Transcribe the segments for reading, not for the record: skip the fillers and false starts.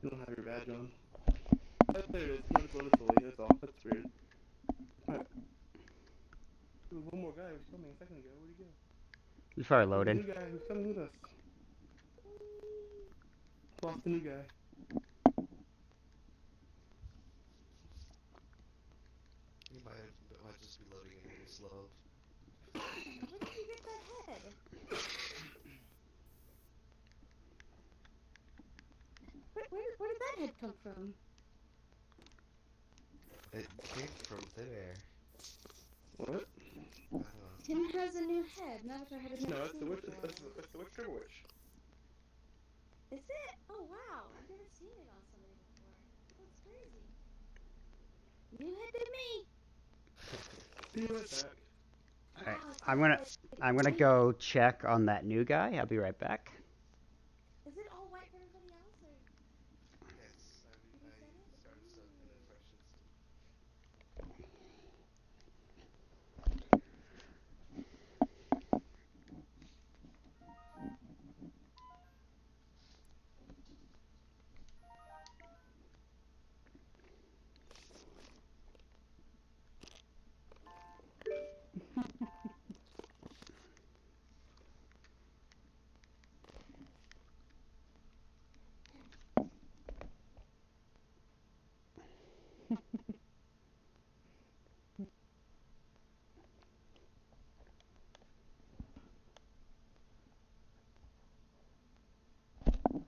You don't have your badge on. Oh, there it is. Namicolo is away. That's all. That's weird. Alright. There was one more guy who was coming a second ago. Where'd he go? He's probably There's a loading. new guy who's coming with us. Lost the new guy. He might just be loading in really slow. Where did you get that head? Where did that head come from? It came from thin air. What? I don't know. Tim has a new head. Navatar had a new No, it's the witch. before. It's the witch trigger witch. Is it? Oh wow, I've never seen it on somebody before. That's crazy. New head to me. Be right back. Alright, Wow, I'm gonna go check on that new guy. I'll be right back. Is it all white for everybody else, or Yes, I started some infections.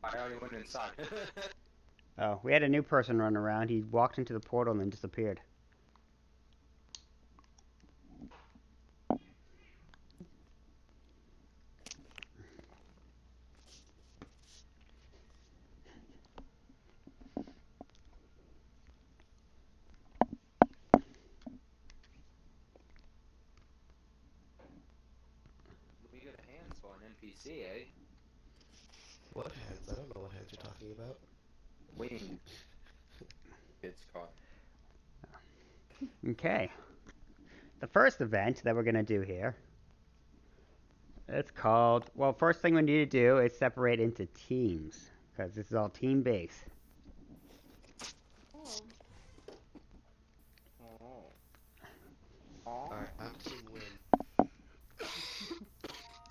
I already went inside. Oh, we had a new person run around. He walked into the portal and then disappeared. We got hands for an NPC, eh? What hands? I don't know what hands you're talking about. Wing. It's called. Okay. The first event that we're gonna do here, it's called, well, first thing we need to do is separate into teams, because this is all team-based. oh, Oh. Alright, I'm Team Win.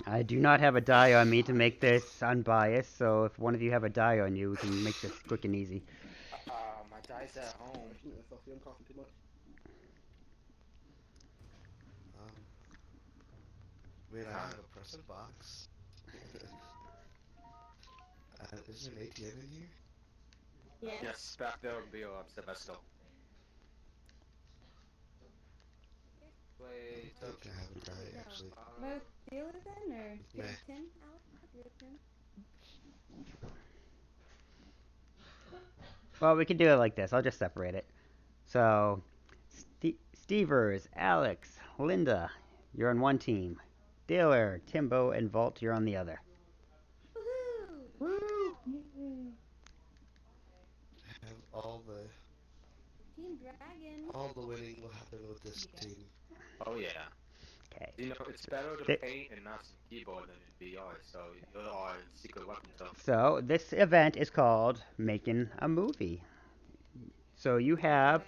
I do not have a die on me to make this unbiased, so if one of you have a die on you, we can make this quick and easy. My dice at home. I shouldn't have myself. I'm coughing too much. Wait, I have a present box. Is there an ATM in here? yeah. Yes, back there will be Sebastian. Wait, I think I have a die, No. actually. About deal with then, or Meh. Tim? Alex, deal with Tim. Well, we can do it like this. I'll just separate it. So, Stevers, Alex, Linda, you're on one team. Daler, Timbo, and Vault, you're on the other. Woohoo! Woo! And all the Team Dragon. winning will happen with this team. Oh yeah. Okay. You know, it's better to paint and not some keyboard than in VR, so you're our secret weapon stuff. So, this event is called Making a Movie. So, you have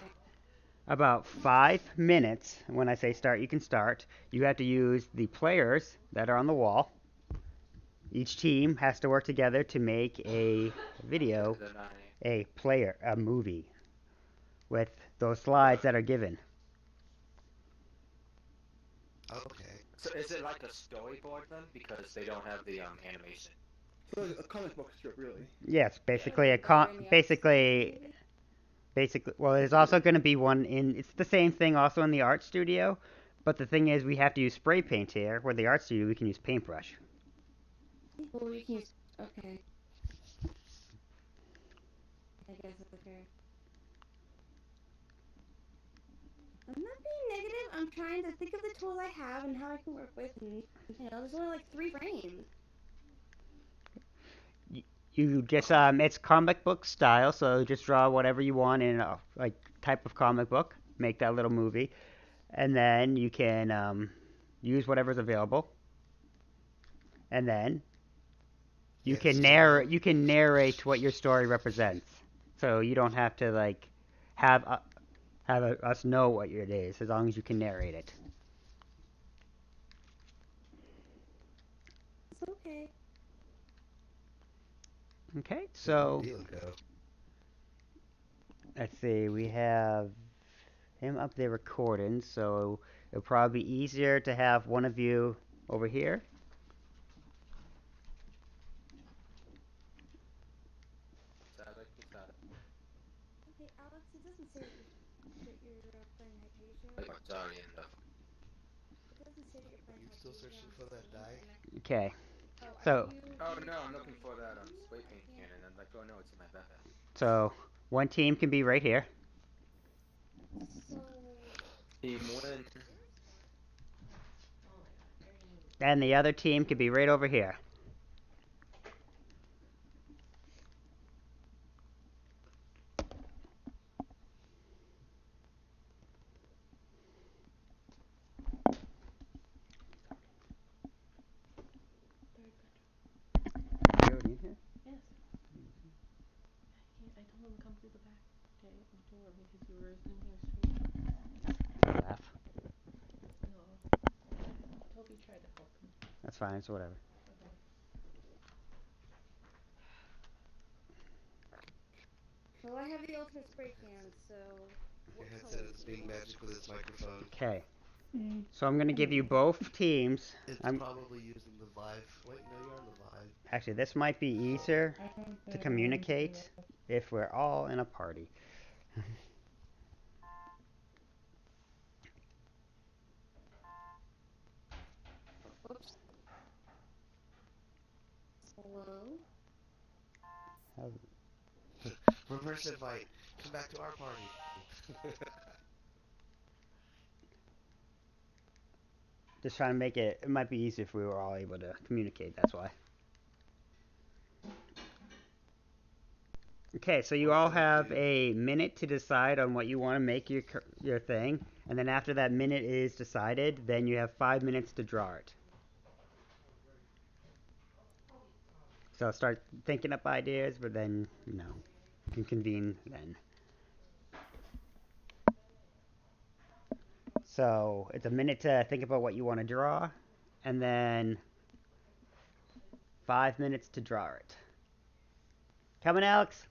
about 5 minutes. When I say start, you can start. You have to use the players that are on the wall. Each team has to work together to make a video, a movie, with those slides that are given. Okay. So is it like a storyboard then? Because they don't have the animation. So a comic book strip, really. Yes, basically Basically. well, there's also going to be one in, it's the same thing also in the art studio, but the thing is we have to use spray paint here, where the art studio we can use paintbrush. Well, we can use. Okay. I guess that's fair. I'm not being negative. I'm trying to think of the tools I have and how I can work with, and there's only like 3 frames. You just it's comic book style, so just draw whatever you want in a like type of comic book, make that little movie, and then you can use whatever's available, and then you can narrate what your story represents. So you don't have to like have us know what it is, as long as you can narrate it. It's okay. Okay, Where'd so Dylan go? let's see. We have him up there recording, so it'll probably be easier to have one of you over here. Okay, Alex, it doesn't say that you're playing Hypatia. Sorry, and It doesn't say that you're Are playing you still Hypatia searching on for that Steam. die? Okay, Oh, are so you? oh Can you no, I'm tell looking me for what that to do? spray I paint can't. cannon, and like, oh no, it's in my backpack. so one team can be right here, So. Team win. and the other team can be right over here. Yes. I told him to come through the back door because you were in here straight. Laugh. No. Toby tried to help him. That's fine. So whatever. Okay. Well, I have the ultra spray can, so. Your What headset color is do you being want? magic with its microphone. Okay. So I'm gonna give you both teams. It's I'm probably using the live. Wait, no, you're on the live. actually this might be easier to communicate if we're all in a party. Oops. Hello? Reverse invite. Come back to our party. Just trying to make it. It might be easier if we were all able to communicate. That's why. Okay, so you all have a minute to decide on what you want to make your thing, and then after that minute is decided, then you have 5 minutes to draw it. So start thinking up ideas, but then you can convene then. So it's a minute to think about what you want to draw, and then 5 minutes to draw it. Coming, Alex.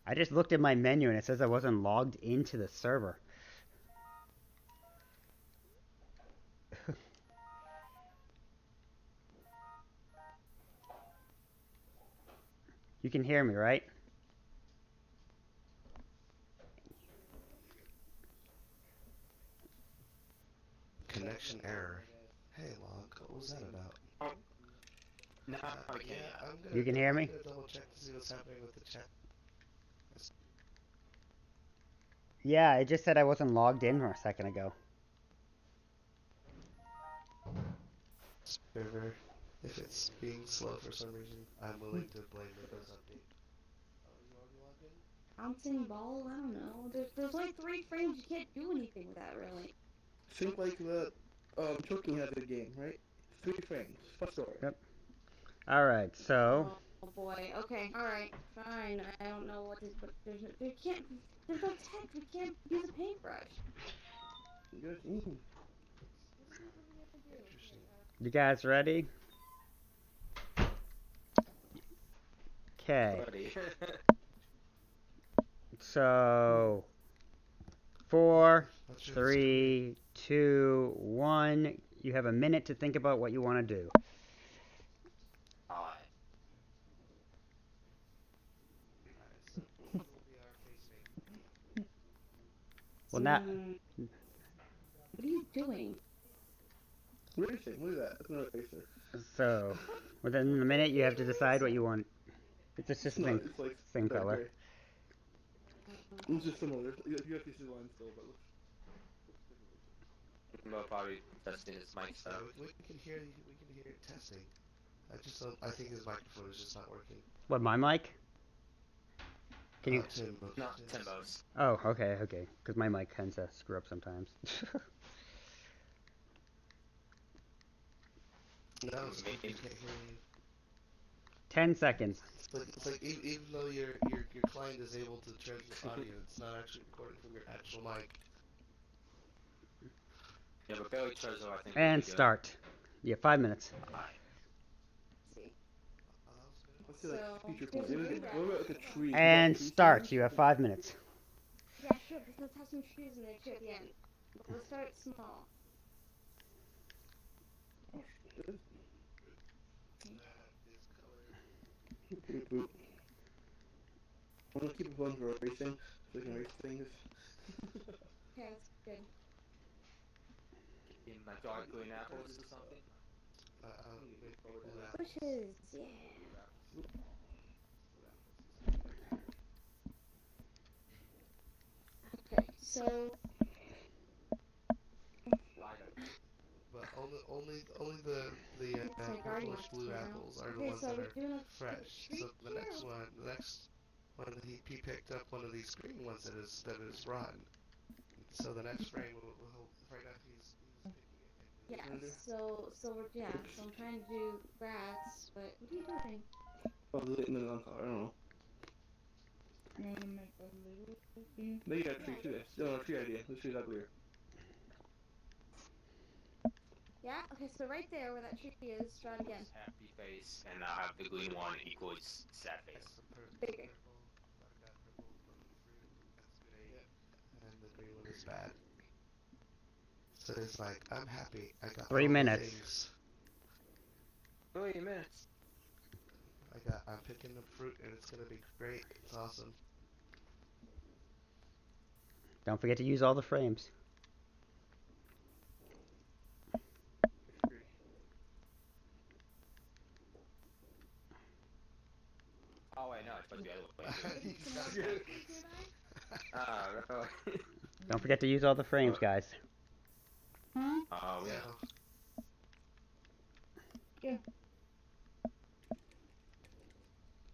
I just looked at my menu and it says I wasn't logged into the server. You can hear me, right? Connection error. Hey, Log, what was that about? No, I can't. Yeah, You can hear me? I'm gonna double check to see what's happening with the chat. Yeah, it just said I wasn't logged in a second ago. Server. If it's being slow for some reason, I'm willing to blame Windows Update. Oh, you already logged in? Bouncing ball? I don't know. There's like 3 frames. You can't do anything with that, really. Think like that. Choking Hazard game, right? 3 frames. First story. Yep. Alright, so. Oh boy. Okay. Alright. Fine. I don't know what to. But there's no text. We can't use a paintbrush. Good. Let's see. What are we gonna do? Interesting. You guys ready? Okay. Buddy. So. 4, Let's share the 3, 2, 1. You have a minute to think about what you want to do. Alright. Alright, so who will be our face maker? Well, not. What are you doing? Racing. Look at that. That's another racer. So, within a minute, you have to decide what you want. It's just the No, same, it's like same dark color. gray. It's just similar. You have to see the line still, but looks We'll probably testing his mic So stuff. we can hear it testing. I just don't. I think his microphone is just not working. What, my mic? Can you? Tim, No, Tim's. Timbo's. Oh, okay, okay. Because my mic tends to screw up sometimes. No, it's like you can't hear you. 10 seconds. It's like even though your client is able to transmit audio, it's not actually recording from your actual mic. Yeah, but Barry Treasure, I think. And will be start. You have 5 minutes. good. Alright. See. Oh, that was good. Let's see like So, feature here's phone. a What green about like a apple. tree? And Tree start. sounds? You have 5 minutes. Yeah, sure, because let's have some trees in there too at the end. But we'll start small. Oh, shit. That is color. Boop, boop. I'm gonna keep it fun for racing, so we can race things. Okay, that's good. In like dark green apples or something. Maybe blue apples. Bushes, yeah. Blue apples. Okay, so But only the That's my garden purplish blue you know? apples are the Okay, ones so that we're are doing a fresh. tree So the next here. one that he picked up one of these green ones that is rotten. So the next frame will right now he's picking it. Yeah, so I'm trying to do grass, but what are you doing? Oh, in the long car, I don't know. You wanna make a little thing? They got a tree too. Still a tree idea. This tree's uglier. Yeah, okay, so right there where that tree is, draw it again. Happy face, and I'll have the green one equals sad face. Bigger. Purple. I've got purple fruit. That's great. And the green one is bad. So it's like I'm happy. I got 3 all the minutes. things. 3 minutes. I'm picking the fruit and it's gonna be great. It's awesome. Don't forget to use all the frames. Oh wait, no, it's supposed to be the other way. Some more trees nearby? Ah, really? Don't forget to use all the frames, guys. Oh, yeah.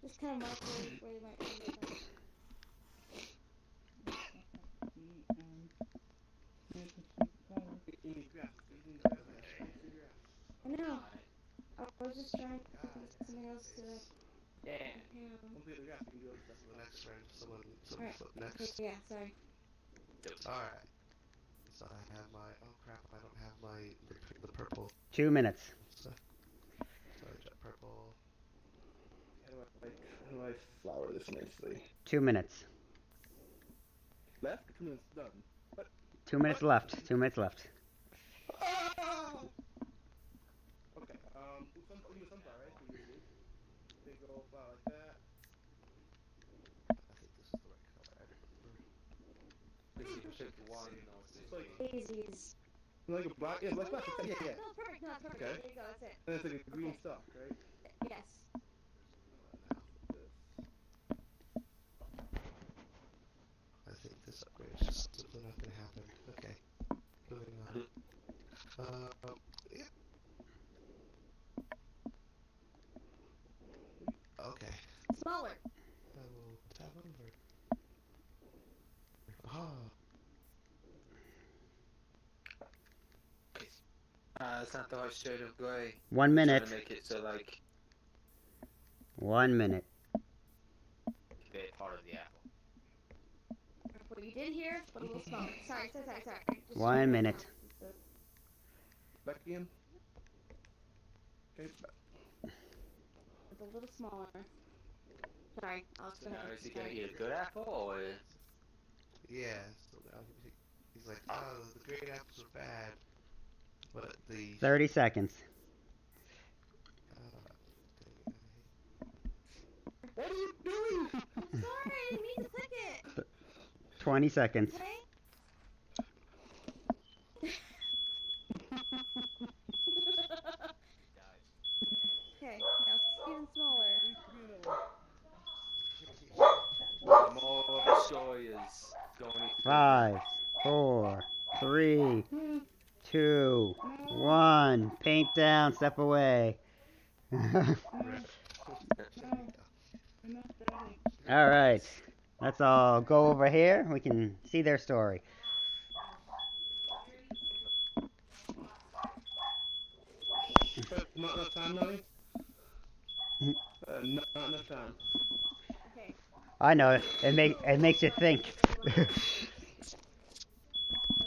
Just kind of mark where they might be. I know. I was just trying to think of something else to Yeah. handle. Don't forget the grass, you can do other stuff. The next frame, someone Alright. flip Okay, next. yeah, sorry. Alright. So I have my, oh crap, I don't have the purple. 2 minutes. So I got purple. How do I flower this nicely? 2 minutes. Left? 2 minutes done. What? 2 minutes left. 2 minutes left. Okay, you sunflower, right? So you do. They go flower like that. I think this is the right color. I don't remember. This is pick one. It's like, Daisies. like a black, yeah, black, Oh, yeah, yeah. No, perfect, no, perfect. Okay. There you go, that's it. And it's like a green Okay. stalk, right? Yes. I think this upgrade is just simply not gonna happen. Okay. Moving on. Yeah. Okay. Smaller. I will tab over. Ah. It's not the right shade of grey. 1 minute. Trying to make it so like 1 minute. they're part of the apple. What you did here, but a little smaller. Sorry. Just 1 minute. Back again. Okay, back. It's a little smaller. Sorry, I'll So now is he gonna eat a good apple or? Yeah. So now he's like, oh, the green apples are bad, but the 30 seconds. What are you doing? I'm sorry, I didn't mean to click it. 20 seconds. Okay? Okay, now it's even smaller. The moral of the story is don't eat the 5, 4, 3, 2, 1. Paint down. Step away. Rip. No, There we no, go. I'm not ready. All right. Let's all go over here. We can see their story. Not enough time, Nani? Not enough time. Okay. I know it makes you think. The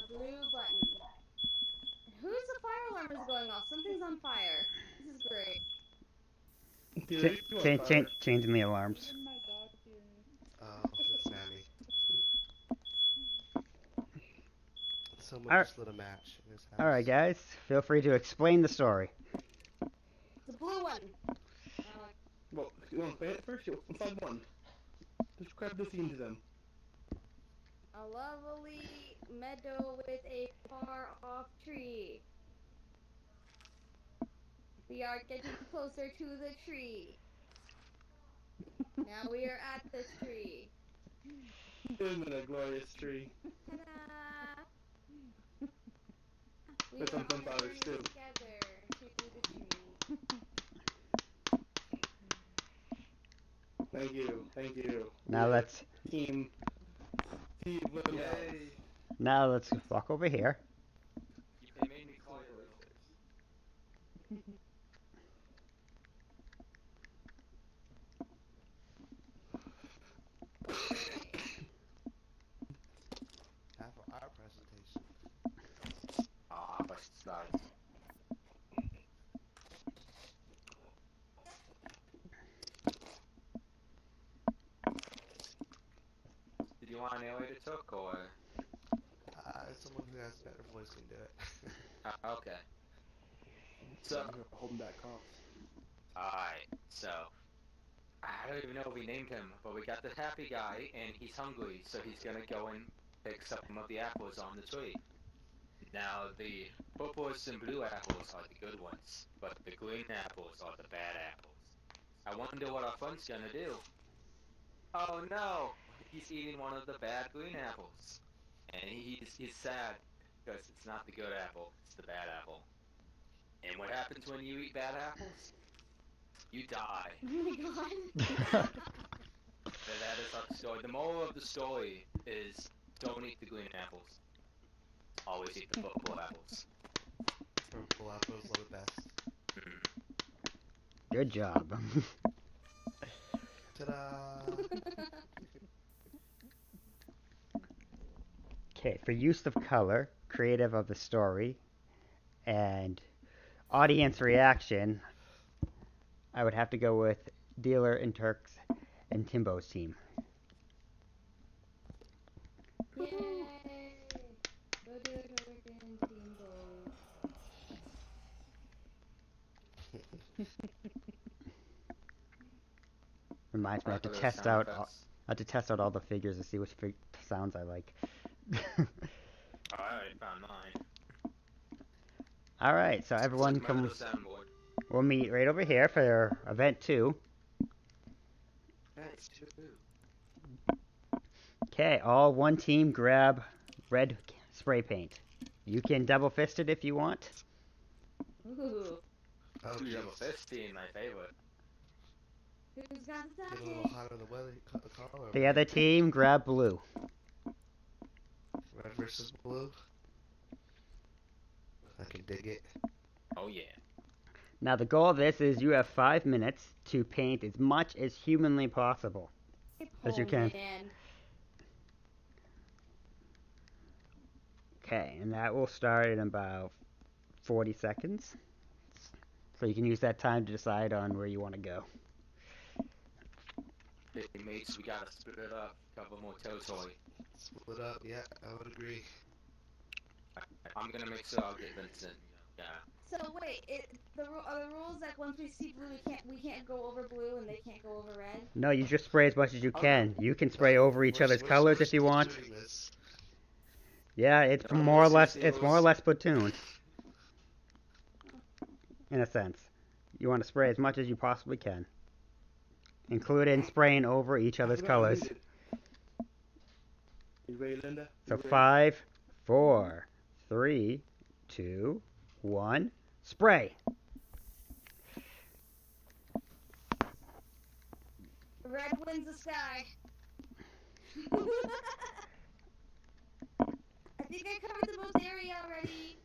blue button. Whose fire alarm is going off? Something's on fire. This is great. Dude, you on fire. Changing the alarms. Even my dog here. Oh, it's Nami. Someone All right. just lit a match in his house. All right, guys. Feel free to explain the story. The blue one. Well, you want to play it first? Inside one. Describe the scene to them. A lovely meadow with a far off tree. We are getting closer to the tree. Now we are at this tree. Isn't it a glorious tree? Ta-da! We With are some on a flowers, journey too. together to the tree. Thank you. Thank you. Now Yeah. let's Team Little House. walk over here. It made me cry a little bit. Half of our presentation. Ah, but slides. Did you want an narrator talk or? Someone who has a better voice can do it. Okay. So, You're holding back coughs. alright, so, I don't even know if we named him, but we got the happy guy, and he's hungry, so he's gonna go and pick some of the apples on the tree. Now, the purples and blue apples are the good ones, but the green apples are the bad apples. I wonder what our friend's gonna do. Oh no! He's eating one of the bad green apples. And he's sad, because it's not the good apple, it's the bad apple. And what happens when you eat bad apples? You die. Oh my god. That is our story. The moral of the story is don't eat the green apples. Always eat the purple apples. Purple apples are the best. Good job. Ta-da! Okay, for use of color, creative of the story, and audience reaction, I would have to go with Dealer and Turks and Timbo's team. Yay! Go do it, Hurricane Team Boys. Reminds me, I have to Those test sound out. I effects. have to test out all the figures to see which sounds I like. Alright, found mine. All right, so everyone Remember come. the soundboard. We'll meet right over here for event 2. That's two. Okay, all one team grab red spray paint. You can double fist it if you want. Ooh. Oh, Two geez. double fisting, my favorite. Who's got the Get a little talking? hot on the weather collar. The other team grab blue. Red versus blue. I can dig it. Oh yeah. Now the goal of this is you have 5 minutes to paint as much as humanly possible. As you can. Man. Okay, and that will start in about 40 seconds. So you can use that time to decide on where you want to go. Hey mates, we gotta split it up, cover more territory. Split up, yeah, I would agree. I'm gonna make sure I'll get Vincent. Yeah. So wait, are the rules like once we see blue, we can't go over blue and they can't go over red? No, you just spray as much as you Oh, can. You can spray over each other's colors if you want. This. Yeah, it's No, more or less seriously, it's more or less Splatoon. In a sense. You want to spray as much as you possibly can. Including spraying over each other's colors. You ready, Linda? So You ready? 5, 4, 3, 2, 1, spray. Red wins the sky. I think I covered the most area already.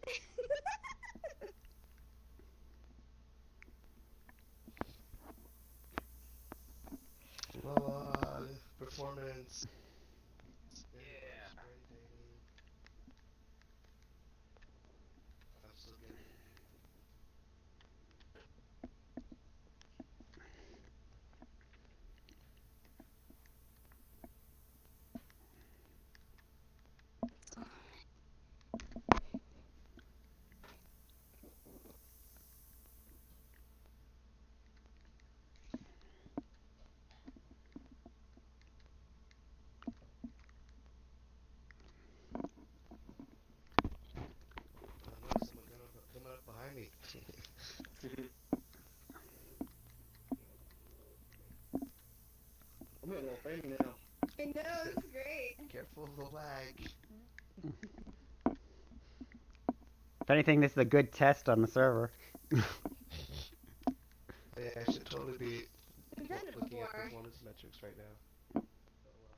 Well, performance. Yeah. Spray painting. I'm still getting. I noticed someone coming up behind me. I'm getting a little famous now. I know, this is great. Careful of the lag. If anything, this is a good test on the server. Yeah, I should totally be I've done it looking at before. performance metrics right now. Oh well.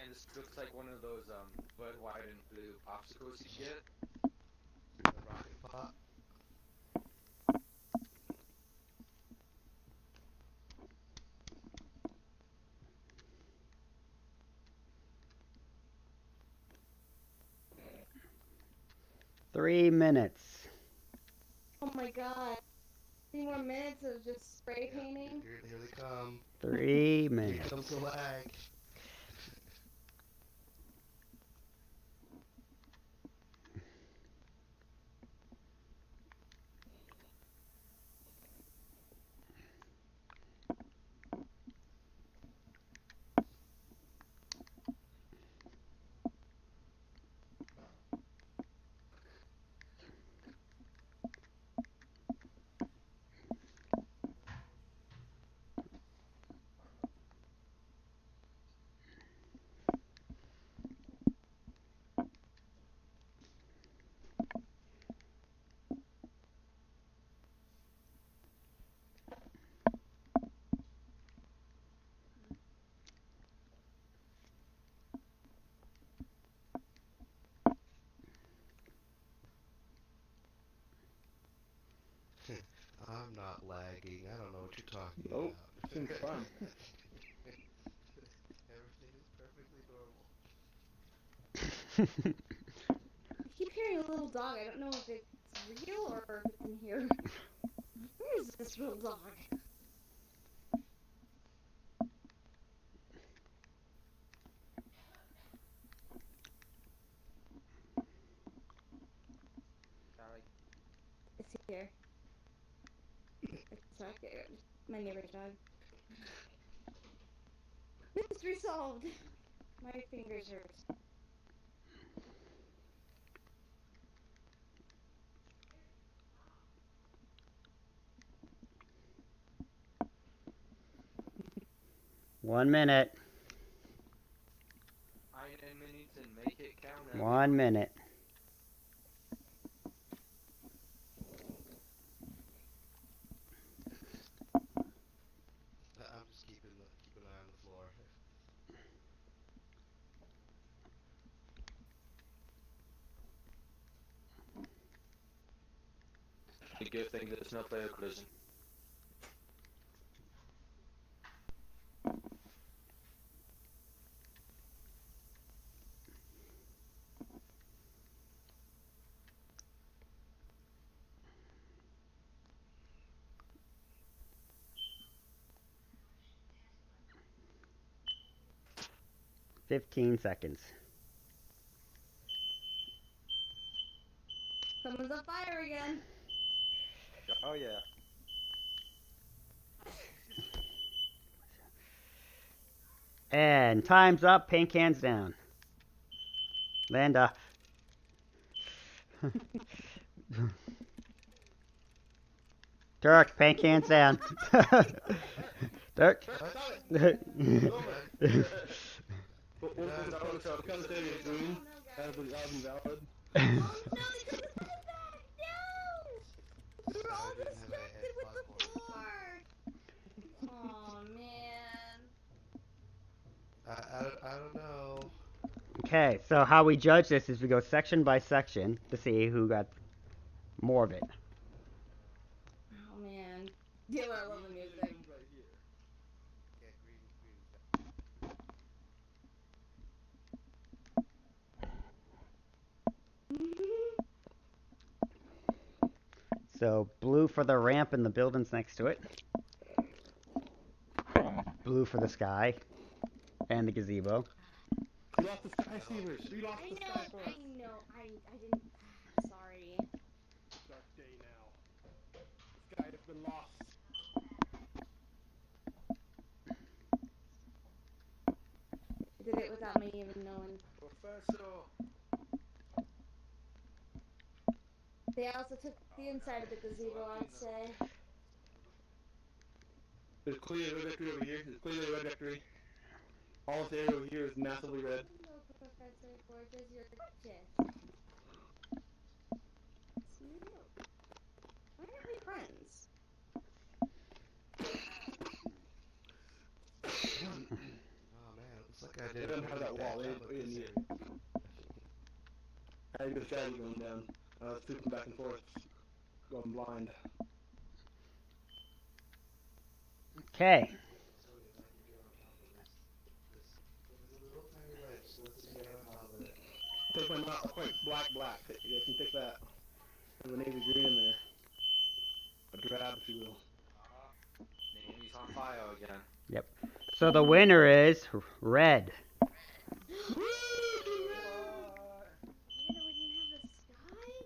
And this looks like one of those red, white, and blue popsicles you get. The rocket pop. 3 minutes. Oh my god. 3 more minutes of just spray Yeah, painting. here they come. 3 Here minutes. comes the lag. I'm not lagging. I don't know what you're talking Nope. about. Seems fun. Everything is perfectly normal. I keep hearing a little dog. I don't know if it's real or if it's in here. Where is this little dog? Sorry. It's here. It's okay. My neighbor's dog. Mystery solved. My fingers hurt. One minute. 9 minutes and make it count. 1 minute. I'm just keeping an eye on the floor. A good thing there's no player collision. Fifteen seconds. Someone's on fire again. Oh yeah. And time's up. Paint cans down. Linda. Dirk, paint cans down. Dirk. Stop it! Dirk. What was it? I was kind of saying it's green. Oh, no, That guys. was invalid. Oh no, they took the ball back! No! We were all I didn't have distracted with the platform. floor! Oh man. I don't know. Okay, so how we judge this is we go section by section to see who got more of it. Oh man. Yeah, but I love the music. Right here. Yeah, green. So blue for the ramp and the buildings next to it. Blue for the sky and the gazebo. We lost the skyscrapers. We lost I the know, sky for us. I know. I didn't. Sorry. Dark day now. The sky has been lost. I did it without me even knowing. Professor. They also took the inside of the gazebo, I'd say. There's clearly a red victory over here. There's clearly a red victory. All this area over here is massively red. Hello, Professor Gorgeous. You're gorgeous. See? Why aren't we friends? Oh man, it looks like I They did. don't have that wall. They didn't need it. I had a good strategy going down. I was flipping back and forth. Going blind. Okay. Take my not quite black. You guys can take that. There's a navy green in there. A drab, if you will. Name's on fire again. So the winner is red. Even though we didn't have the sky?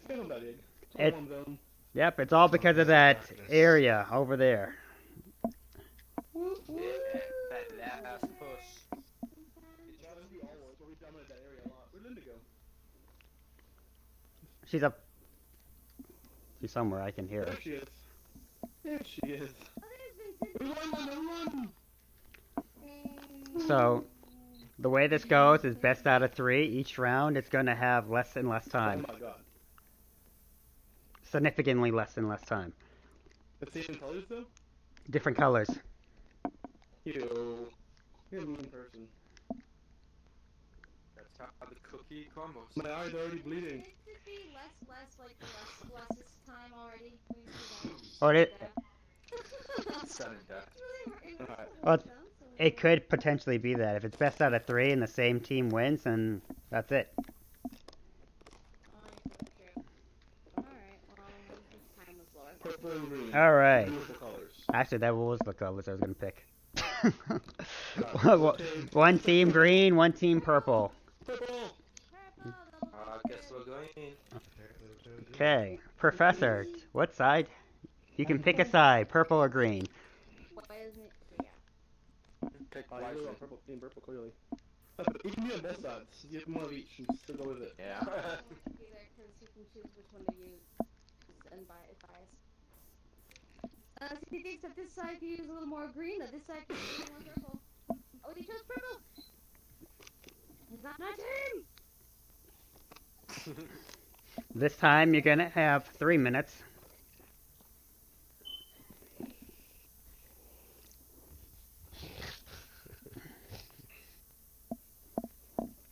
It's not that big. It's It- all one zone. Yep, it's all because of that area over there. Yeah, that last push. We all were, but we dominated that area a lot. Where'd Linda go? She's up. She's somewhere. I can hear her. There she is. There she is. Oh, there's Vincent. We won! So the way this goes is best out of 3. Each round it's going to have less and less time. Oh my god. Significantly less and less time. The same colors though? Different colors. Ew. You're a mean person. That's how the cookie crumbles. My eye's already bleeding. It should be less time already. Can we see that? Or it, Sudden death. Alright. Well, it could potentially be that. If it's best out of 3 and the same team wins, then that's it. Purple and green. Alright. Beautiful colors. Actually, that was the colors I was going to pick. Alright, One team green, one team purple. Purple! Guess we're going. Okay. Professor, what side? You can pick a side, purple or green. Pick You wisely. go on purple, team purple, clearly. You can be on both sides. You have one of each and still go with it. Yeah. He thinks that this side could use a little more green, that this side could use a little more purple. Oh, he chose purple! It's not my turn! This time you're going to have 3 minutes.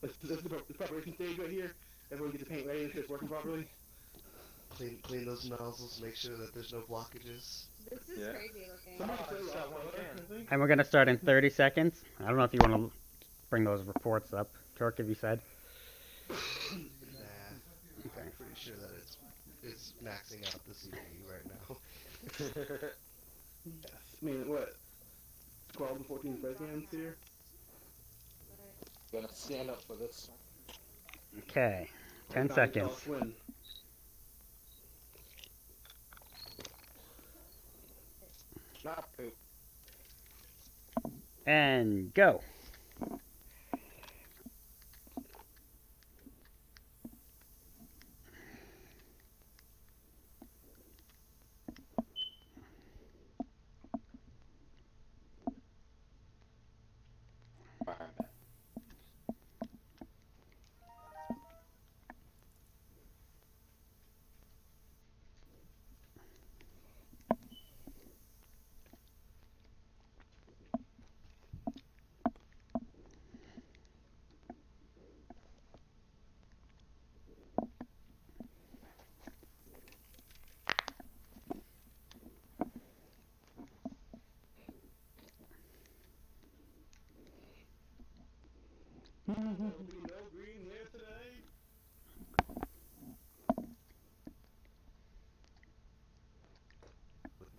This is the preparation stage right here. Everyone gets the paint ready and it's working properly. Clean those nozzles, make sure that there's no blockages. This is Yeah. crazy looking. Somebody I said just got one I can. think. And we're going to start in 30 seconds. I don't know if you want to bring those reports up. Turk, have you said? Nah, I'm pretty sure that it's maxing out the CPU right now. Yes. I mean, what? 12 and 14 spray cans here? Gonna stand up for this. Okay. 10 Time to seconds. tell us when. Not poop. And go. There'll be no green here today.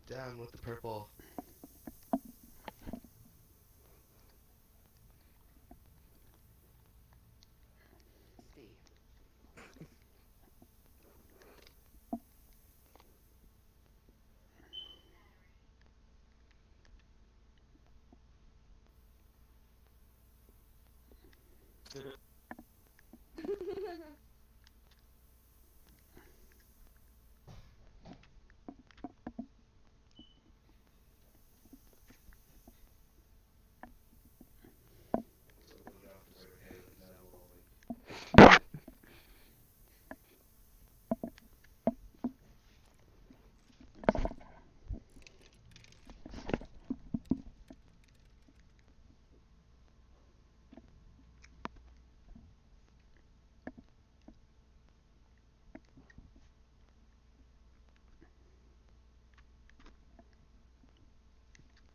Down with the purple. See.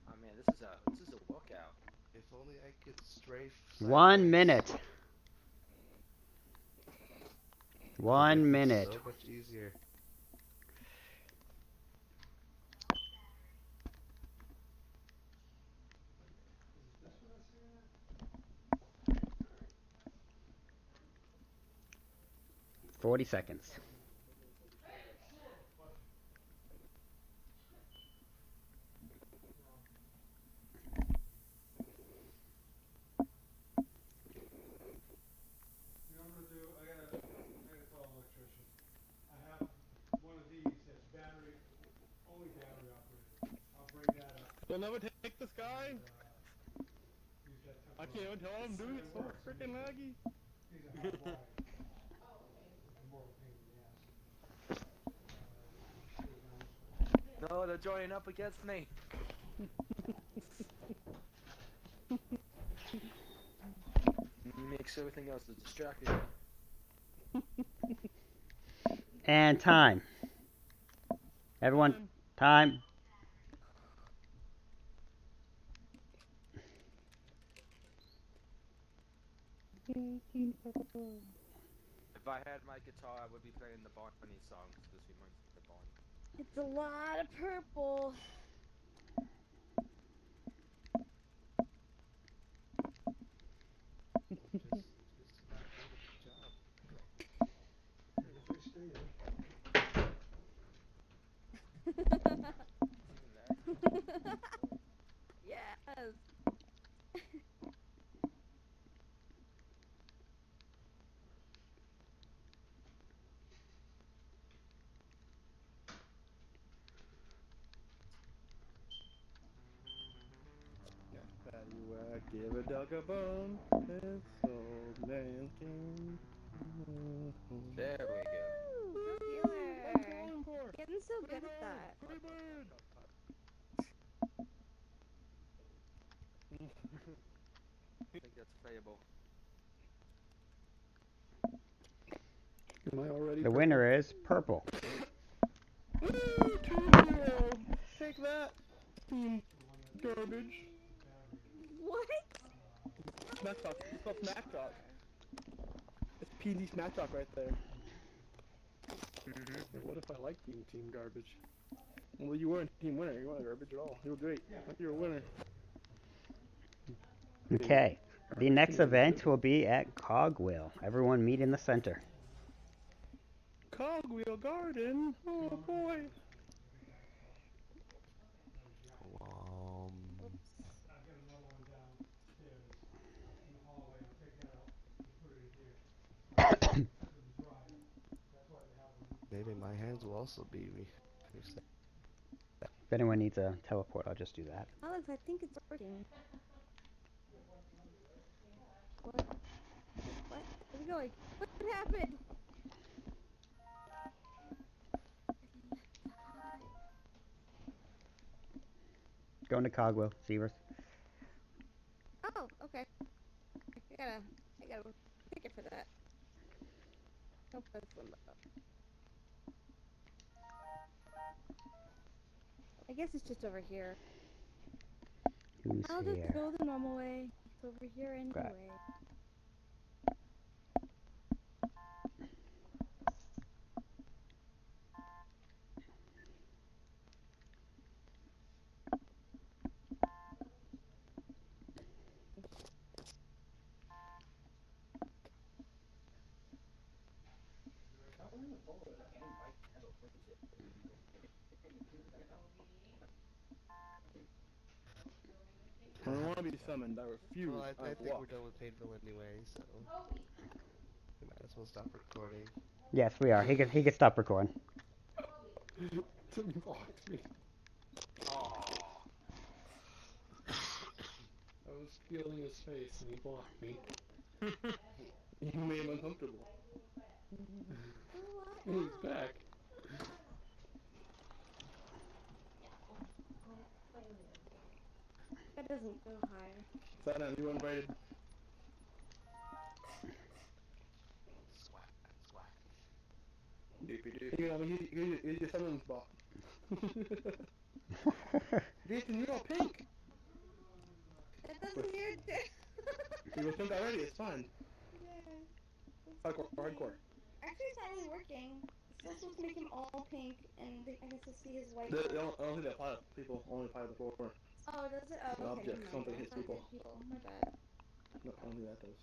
Oh man, this is a workout. If only I could strafe. 1 sideways. minute. It'd 1 make this minute. So much easier. This what I'm saying? 40 seconds. You know what I'm gonna do? I gotta call an electrician. I have one of these that's only battery operated. I'll bring that up. You'll never take this guy? And, use that I can't even tell what I'm doing. It's so freaking laggy. These are hot wired. It's more of a pain in the ass. Screw down this way. No, they're joining up against me. Makes everything else a distraction. And time. Everyone, time. If I had my guitar, I would be playing the Bonnie songs. This reminds me of the Bonnie. It's a lot of purple. Just not doing a good job. If they stay there. Yes. Paddywhack, give a dog a bone. This old man can. There we go. Woo! Go Taylor. Getting so good at that. Free bird! I think that's playable. Am I already The winner is purple. Woo! 2-0! Take that, team garbage. What? Smack talk. It's called smack talk. It's PD smack talk right there. What if I like being team garbage? Well, you weren't team winner. You weren't garbage at all. You were great. You're a winner. Okay. The next event will be at Cogwheel. Everyone meet in the center. Cogwheel Garden. Oh boy. I've got another one downstairs in the hallway. I'll take that out and put it in here. For the dryer. That's why they have them. Maybe my hands will also be reset. If anyone needs a teleport, I'll just do that. Alex, I think it's working. What? What? Where are we going? What happened? Going to Cogwheel, Seavers. Oh, okay. I got a ticket for that. No place limbo. I guess it's just over here. Who's I'll here? just go the normal way. It's over here anyway. I don't want to be summoned. I refuse. Well, I think we're walk. done with Painville anyway, so we might as well stop recording. Yes, we are. He can stop recording. He blocked me. Oh. I was feeling his face and he blocked me. You made him uncomfortable. And he's back. That doesn't go higher. Saturn, you were invited. Swat, swat. Doopy doop. You know, he's your summon spot. Jason, you're all pink. That doesn't mean it. You were pink already. It's fine. Yeah. Hardcore. Actually, it's not really working. It's still supposed to make him all pink, and I can still see his white. I don't think they apply to people. Only apply to the floor. Oh, does it? Oh, okay. Objects. Never Something mind. hits I thought people. it hit people. My bad. No, I don't think that does.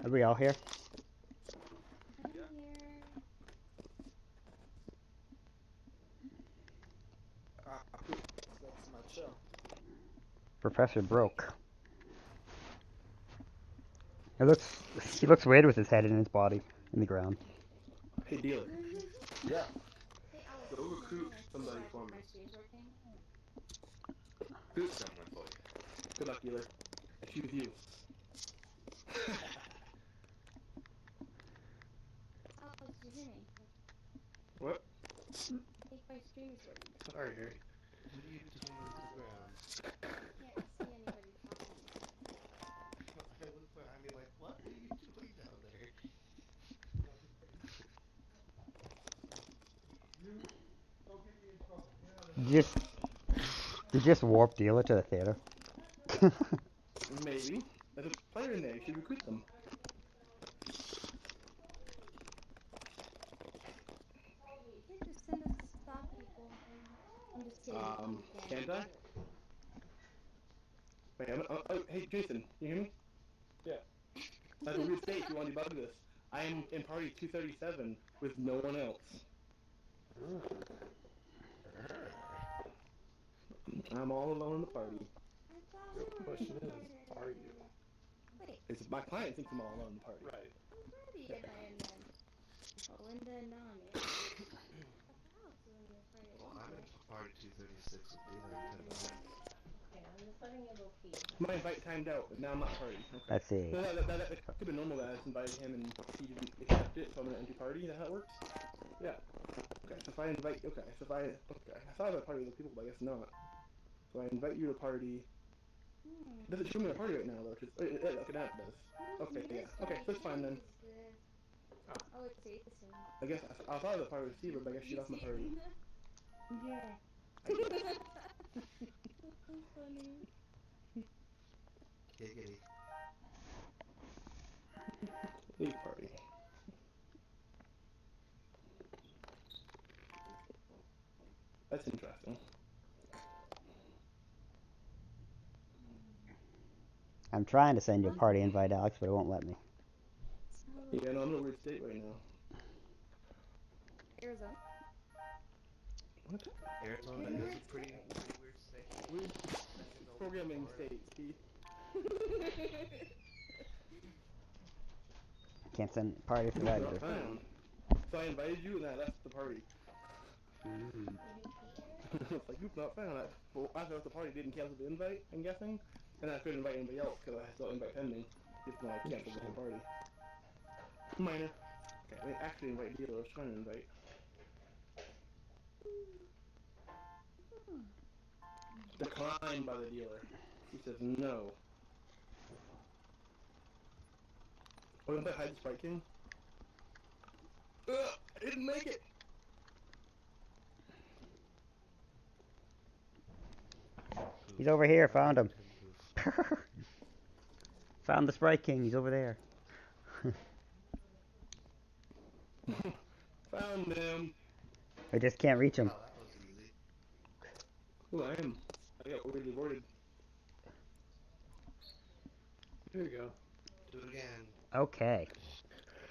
Are we all here? I'm here. That's my show. Professor broke. He looks weird with his head in his body in the ground. Hey, dealer. Yeah. Hey, Alex, Go recruit somebody my for me. stream's working. Who's someone for you? Good luck, dealer. I choose you. Alex, did you hear me? What? I think my stream is working. Sorry, Harry. What are you doing with the ground? Can't see anybody talking. I look behind me like, what are you doing down there? Don't get me in trouble. Get out of You just warp dealer to the theater. Maybe. There's a player in there. You should recruit them. You can't just send us to stop people. I'm just kidding. You Can't I? Wait, hey, Jason, can you hear me? Yeah. That's a weird state if you want to debug this. I am in party 237 with no one else. I'm all alone in the party. I thought The we were question in is, are you? Wait, It's my client thinks I'm all alone in the party. Right. who's ready again then? Oh, Linda and Nami. What else is in your party? Well, I'm in party 236 with Dealer and 10. Okay, I'm just letting you locate. My invite timed out, but now I'm not party. Okay. Let's see. No, that could be normal that I just invited him and he didn't accept it, so I'm in an empty party. Is that how it works? Yeah. Okay, so if I invite, I thought I had a party with people, but I guess not. So I invite you to party. It doesn't show me a party right now, though. Okay, now it does. Okay, yeah. Okay, that's fine then. Oh, it's Jason. I guess I thought it was a party with Steve, but I guess she left my party. Yeah. That's so funny. Giggity. Leave party. That's interesting. I'm trying to send you a party invite, Alex, but it won't let me. Yeah, no, I'm in a weird state right now. Arizona. What? Arizona is a pretty weird state. Weird programming state, Steve. Can't send party for that Not either. found. So I invited you and I left the party. It's like, you've not found it. Well, after the party didn't cancel the invite, I'm guessing. And I couldn't invite anybody else because I still invite pending. Even though I canceled the whole party. Minor. Okay, I didn't actually invite dealer. I was trying to invite. Declined by the dealer. He says no. Oh, you want to play Hide the Sprite King? Ugh, I didn't make it! He's over here. Found him. Found the Sprite King. He's over there. Found him. I just can't reach him. Oh, that was easy. Ooh, I am. I got weirdly boarded. There you go. Do it again. Okay.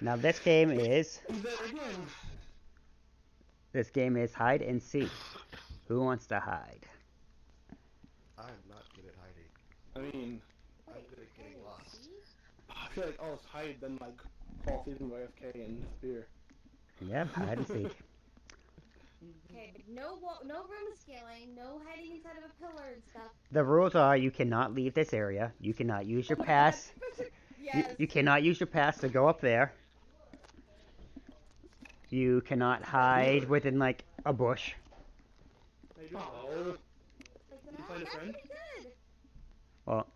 Now this game is There again. hide and seek. Who wants to hide? I'm not good at hiding. I mean, I'm good at getting lost. I feel like all hide then like fall asleep and go AFK and disappear. Yep, hide and seek. Okay, but no room scaling, no hiding inside of a pillar and stuff. The rules are you cannot leave this area. You cannot use your pass. Yes. You cannot use your pass to go up there. You cannot hide within like a bush. Oh. Like You that? find a That's friend? pretty good. Well,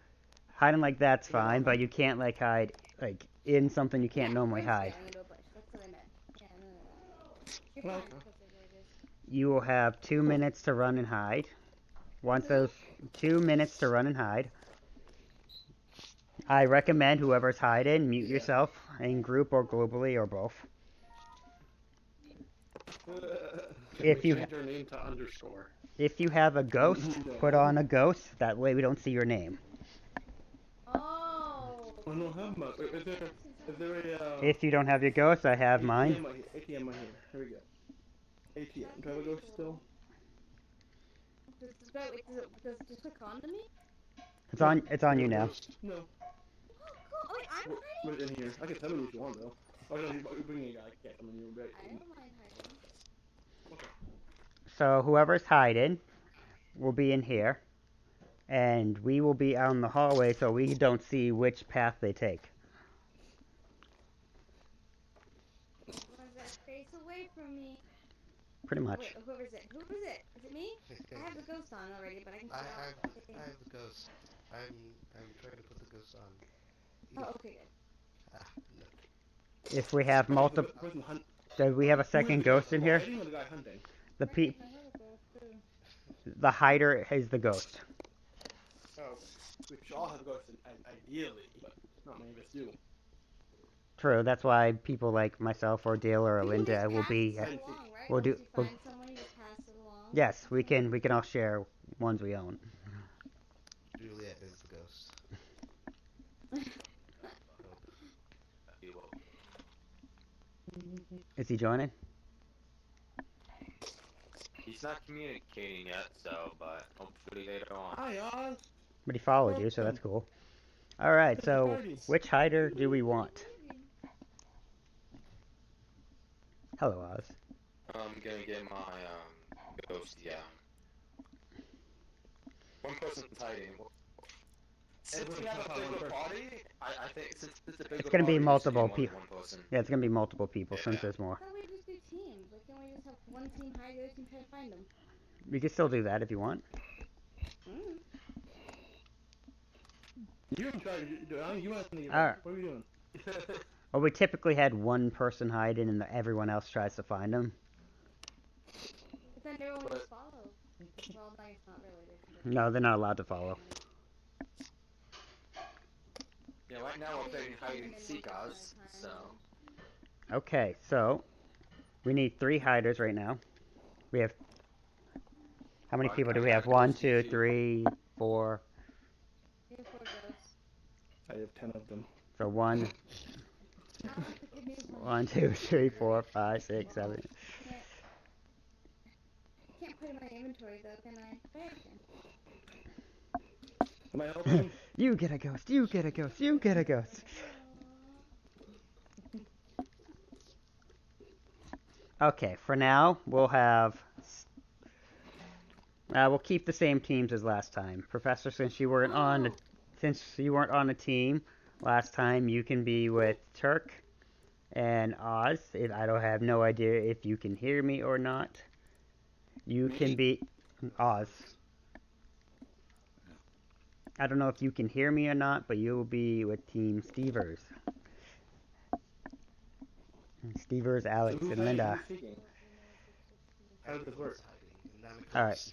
hiding like that's fine, but you can't like hide like in something you can't normally room hide. scaling into a bush. That's what I meant. Yeah, no. You're Well, fine. okay. Closer where it is. You will have 2 minutes to run and hide. Once those 2 minutes to run and hide, I recommend whoever's hiding mute yourself in group or globally or both. If you change your name to underscore. If you have a ghost, put on a ghost. That way we don't see your name. Oh. I don't have much. Is there a If you don't have your ghost, I have mine. ATM right here. ATM right here. Here we go. ATM. Do I have a ghost still? Does it just click on to me? It's on you now. No. Oh, cool. Wait, I'm hiding? Where's in here? I can summon you if you want though. Oh no, you're bringing a guy. I can't summon you. Right. I don't mind hiding. So whoever's hiding will be in here, and we will be out in the hallway so we don't see which path they take. Where's that space away from me? Pretty much. Wait, who is it? Who is it? Is it me? I have the ghost on already, but I can I see have out. I have the ghost. I'm trying to put the ghost on. Oh, okay, good. Ah, no. If we have multiple, do we have a second ghost in here? Hiding or the guy hunting? The hider is the ghost. Oh, we should all have ghosts ideally, but not many of us do. True. That's why people like myself or Dale or You can Linda just will pass be. it along, right? We'll do. Once you find someone, you just pass it along. Yes, we can. We can all share ones we own. Juliet is the ghost. Is he joining? He's not communicating yet, so, but hopefully later on. Hi, Oz. But he followed you, so that's cool. All right. So which hider do we want? Hello, Oz. I'm gonna get my ghost. Yeah. One person's hiding. Since we have a bigger party, I think since it's a bigger It's gonna be party, multiple more than people. one person. Yeah, it's gonna be multiple people since Yeah. there's more. Why don't we just do teams? Why can't we just have one team hide, the other team try to find them? We can still do that if you want. Mm. You can try. You want to. Alright. What are we doing? Well, we typically had one person hiding and everyone else tries to find him. But then everyone would just follow. Well, no, it's not really. No, they're not allowed to follow. Yeah, right now we're playing hide and seek, Oz. So. Okay, so we need 3 hiders right now. We have. How many people do we have? 1, 2, 3, 4. We have 4 ghosts. I have 10 of them. So 1, 1, 2, 3, 4, 5, 6, 7. Can't put it in my inventory though, can I? There I can. Am I helping? You get a ghost. You get a ghost. You get a ghost. Okay, for now we'll have. We'll keep the same teams as last time. Professor, since you weren't on the team last time, you can be with Turk and Oz. I don't have no idea if you can hear me or not. You can be Oz. I don't know if you can hear me or not, but you'll be with Team Stevers. Stevers, Alex, and Linda. How does this work? Alright.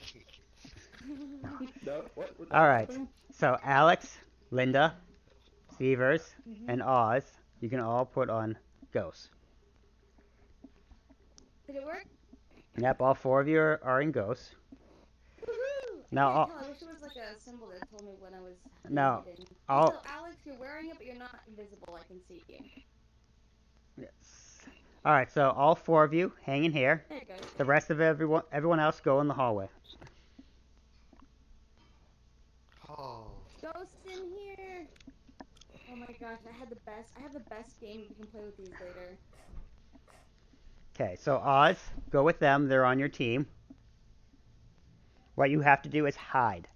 No, what Alright. happened? So Alex, Linda, Stevers, and Oz, you can all put on ghosts. Did it work? Yep, all 4 of you are in ghosts. Woohoo! Now, I can't tell. I wish it was like a symbol that told me when I was. Now, hidden. all- Also, Alex, you're wearing it, but you're not invisible. I can see you. Yes. All right. So all four of you hang in here. There it goes. The rest of everyone else go in the hallway. Oh. Ghost in here. Oh my gosh, I have the best game. We can play with these later. Okay. So Oz, go with them. They're on your team. What you have to do is hide.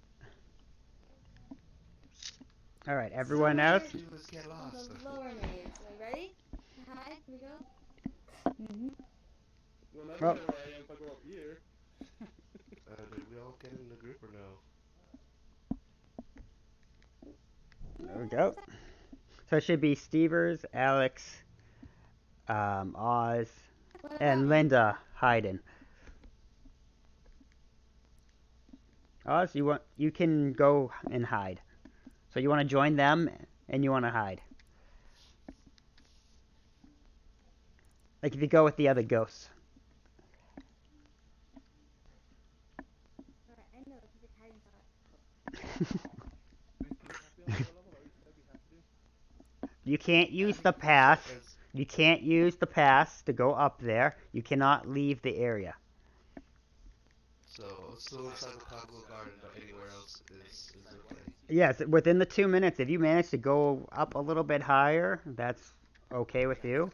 All right. Everyone So else. Do is get on lost. the lower maze. Are you ready? Hi, here we go. Well, that's Well- where I am if I go up here. Did we all get in the group or no? There we go. So it should be Stevers, Alex, Oz, What about and me? Linda hiding. Oz, you can go and hide. So you want to join them and you want to hide. Like if you go with the other ghosts. Alright, I know the perfect hiding spot. You can't use the pass. As- You can't use the pass to go up there. You cannot leave the area. So still inside the Pablo Garden, but anywhere else is okay. Yes, within the 2 minutes, if you manage to go up a little bit higher, that's okay with you.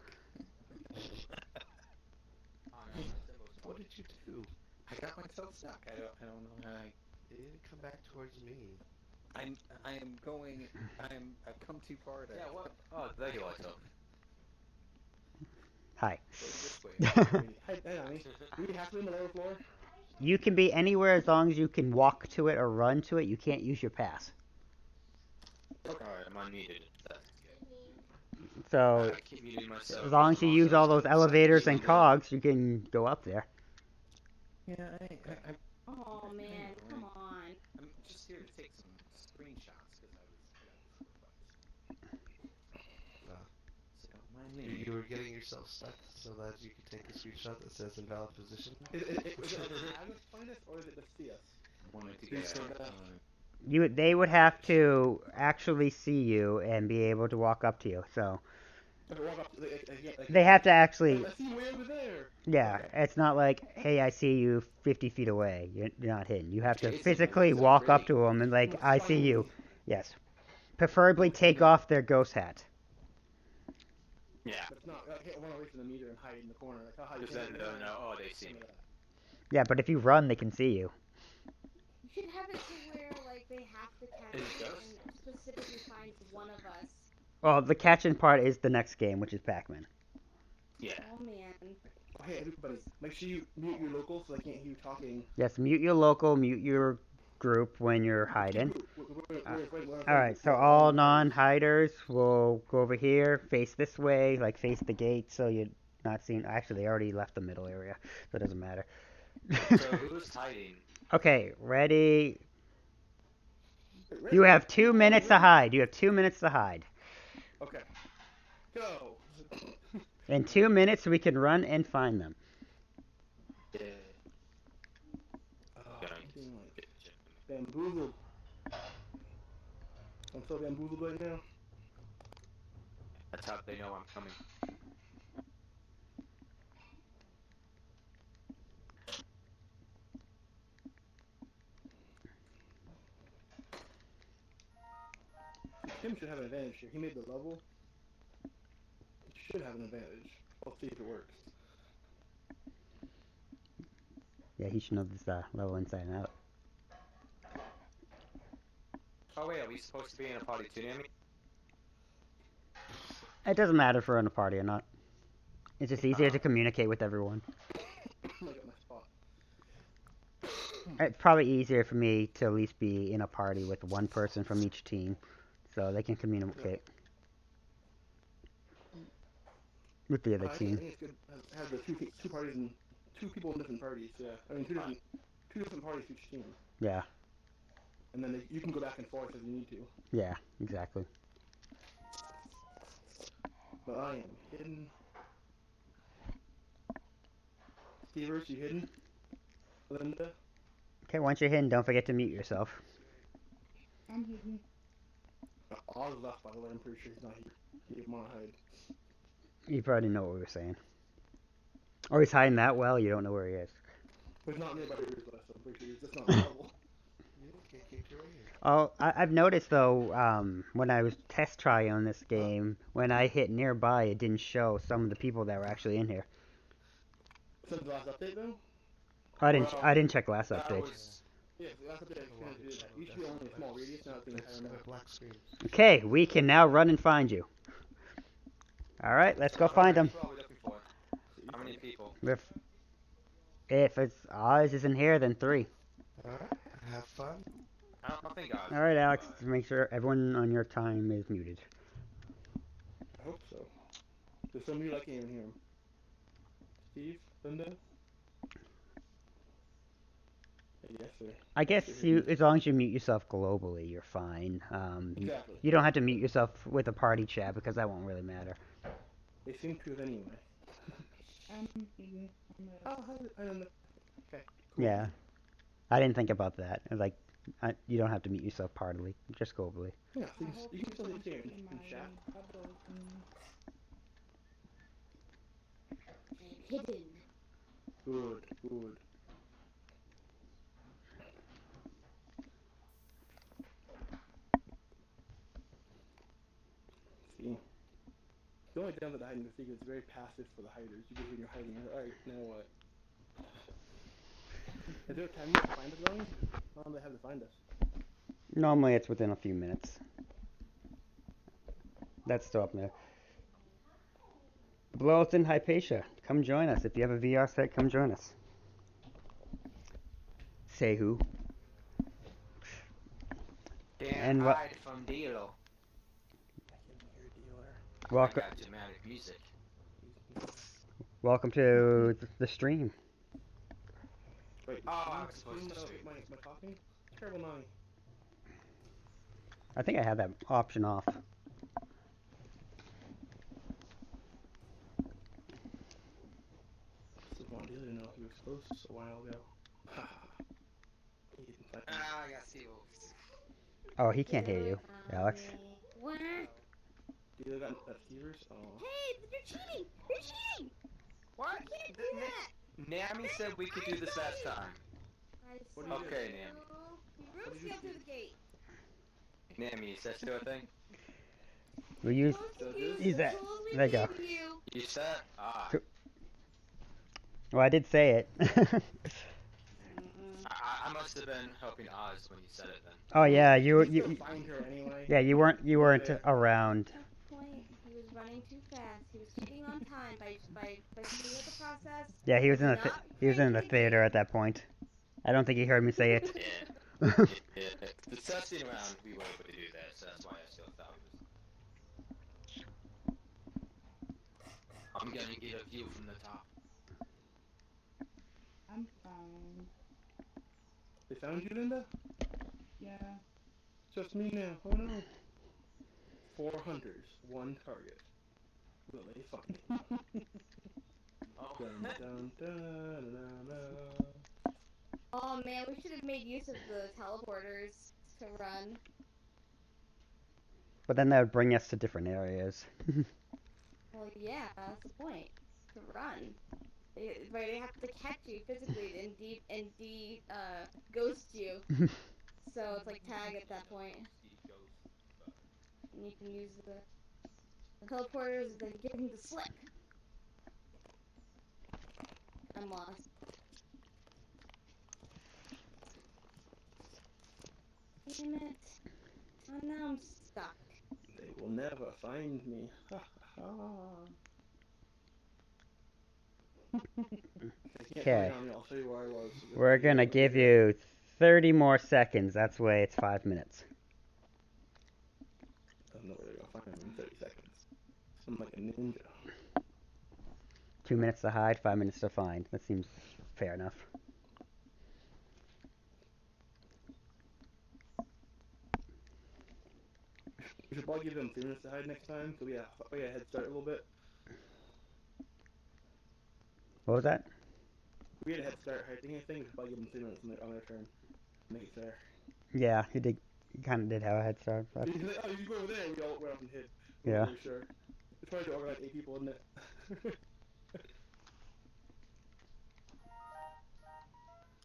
What did you do? I got myself stuck. I don't know how. You didn't come back towards me. I'm going. I've come too far to. Yeah. What? Oh, there you are, Tom. Hi. Go this way. Hey, Annie, do we have to be on the lower floor? You can be anywhere as long as you can walk to it or run to it. You can't use your pass. Alright, I'm unmuted. That's good. So I keep muting myself. as long as you use all those elevators and cogs, you can go up there. Yeah, Oh man, come on. I'm just here to take some screenshots because I was. So don't mind me. You were getting yourself stuck so that you could take a screenshot that says invalid position. Is it have us find us or is it just see us? Wanted to Please get say out. that. They would have to actually see you and be able to walk up to you. So If I walk up, they have to actually. I see you way over there. Yeah, Okay. it's not like, hey, I see you 50 feet away. You're not hidden. You have to Jason, physically so walk up pretty. to them and like, Must I find see you. me. Yes. Preferably take off their ghost hat. Yeah. But it's not. I can't run away from the meter and hide in the corner. Like, how high Because then they'll know. Oh, they see me. Yeah, but if you run, they can see you. You should have it to where like they have to catch Is it it ghost? and specifically find one of us. Well, the catching part is the next game, which is Pac-Man. Yeah. Oh man. Oh, hey, everybody, make sure you mute your local so I can't hear you talking. Yes, mute your local, mute your group when you're hiding. Alright, so all non-hiders will go over here, face this way, like face the gate, so you're not seen. Actually, they already left the middle area, so it doesn't matter. So who's hiding? Okay, ready? You have 2 minutes to hide. You have 2 minutes to hide. Okay. Go. In 2 minutes, we can run and find them. Yeah. Oh, I'm being like bamboozled. I'm so bamboozled right now. That's how they know I'm coming. Tim should have an advantage here. He made the level. He should have an advantage. Let's see if it works. Yeah, he should know this level inside and out. Oh wait, are we supposed to be in a party too, Nami? It doesn't matter if we're in a party or not. It's just easier to communicate with everyone. I got my spot. It's probably easier for me to at least be in a party with one person from each team, so they can communicate with the other I team. think it's good to have the two parties and two people in different parties. Yeah, I mean two different parties to each team, Yeah, and then you can go back and forth as you need to. yeah, exactly. But I am hidden. Stevers, you hidden? Linda? Okay, once you're hidden, don't forget to mute yourself. I'm hidden. Oz left, by the way. I'm pretty sure he's not here. He didn't want to hide. You probably didn't know what we were saying. Or he's hiding that well, you don't know where he is. But it's not nearby the roof, so I'm pretty sure he's just not on the level. You can't keep your ear. Oh, I've noticed though, when I was test trying on this game, when I hit nearby, it didn't show some of the people that were actually in here. Since the last update, though? I didn't check last That update. was Yeah, the last update I kind of did that. Used to be only a small radius, now it's the entire It's got map. a black screen. Okay, we can now run and find you. All right, let's go find them. What are we looking for? How many people? If it's Oz isn't here, then 3. Alright, have fun. I don't think I was. All right, Alex, make sure everyone on your time is muted. I hope so. There's some of you that can't even hear him. Steve? Linda? Yes, sir. I guess as long as you mute yourself globally, you're fine. Exactly. You don't have to mute yourself with a party chat because that won't really matter. They seem to anyway. Oh, I don't know. Okay. Cool. Yeah, I didn't think about that. Like, you don't have to mute yourself partly, just globally. Yeah, so you can still hear in chat. Hidden. Good, good. See? The only downside to hiding the secret is very passive for the hiders. You get when you're hiding, you're alright, now what? Is there a time you have to find us, Ronnie? How long do they have to find us? Normally, it's within a few minutes. That's still up there. Below it's in Hypatia. Come join us. If you have a VR set, come join us. Say who? Can't what- hide from Dilo. I can hear dealer. Welcome, I got dramatic music. welcome to the stream. Wait, Oh, I I'm was supposed to without shoot. my talking? Terrible Nani. I think I had that option off. Just want dealer to know he was close a while ago. He didn't find me. Ah, I got Steve. Oh, he can't hear you, Alex. What? Dealer got Stevers? Oh. Hey, you're cheating! You're cheating! What? You can't do that! Nami said we could do this last time. I What saw do you Okay, you. Nam. You room scaled through the gate. Nami, is that still a thing? We use. Supposed to use Use the that. tools we There you go. gave you. You said? Ah. Cool. Well, I did say it. I must have been helping Oz when you said it then. Oh yeah, You still find her anyway. yeah, you weren't Yeah. around. At that point, he was running too fast. He was cheating on time by speeding up the process. Yeah, he was in Not he was in the crazy. theater at that point. I don't think he heard me say it. Yeah. Yeah. The testing round, we were able to do that, so that's why I still thought it was. I'm gonna get a view from the top. I'm fine. They found you, Linda? Yeah. Just me now. Oh no. 4 hunters, 1 target. Will they find me? Oh. Dun, dun, dun, dun, dun. Oh man, we should have made use of the teleporters to run. But then that would bring us to different areas. Well, yeah, that's the point. To run. They have to catch you physically and ghost you. So it's like tag at that point. And you can use the teleporters that give him the slip. I'm lost. Damn it. Oh, now I'm stuck. They will never find me. Ha ha ha. Okay. I'll show you where I was. We're gonna give you 30 more seconds. That's why it's 5 minutes. I don't know where they're gonna find me in 30 seconds. I'm like a ninja. 2 minutes to hide, 5 minutes to find. That seems fair enough. We should probably give them 3 minutes to hide next time, so we get a head start a little bit. What was that? We had a head start hiding anything, we should probably give them 3 minutes on their turn. Make it fair. Yeah, he did. He kind of did have a head start. But He's like, oh, you go over there, we all went up and hid. Yeah. For sure. It's hard to organize 8 people, isn't it?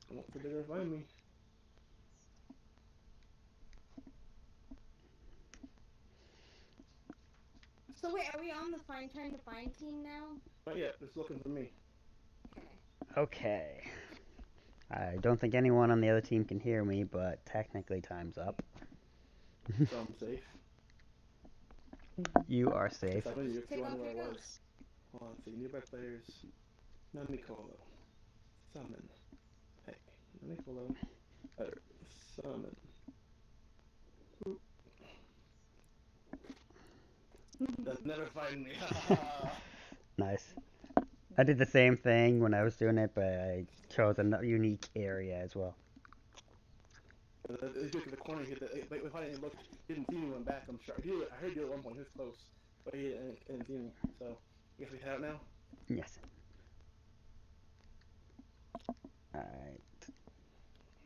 I won't think they're gonna find me. So wait, are we on the trying to find team now? Not yet. Just looking for me. Okay. Okay. I don't think anyone on the other team can hear me, but technically time's up. So I'm safe. You are safe. I know you Take off wonder where your I was. ghost. Hold on, let's see. Nearby players. Namicolo. Summon. Hey. Namicolo. Summon. Oop. They'll never find me. Nice. I did the same thing when I was doing it, but I chose a unique area as well. It's good because the corner hit like if I didn't look, he didn't see me went back. I'm sure. I heard you at one point. He was close, but he didn't see me. So I guess we head out now. Yes. Alright.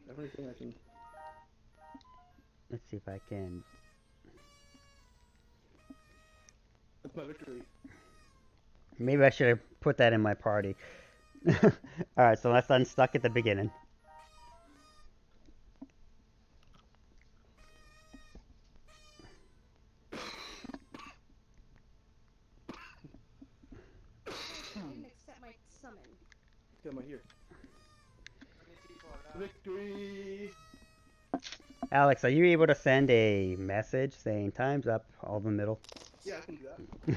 Everything I can. Let's see if I can. That's my victory. Maybe I should have put that in my party. Alright, so let's unstuck at the beginning. I didn't accept my summon. Get my here. Victory! Alex, are you able to send a message saying time's up all in the middle? Yeah, I can do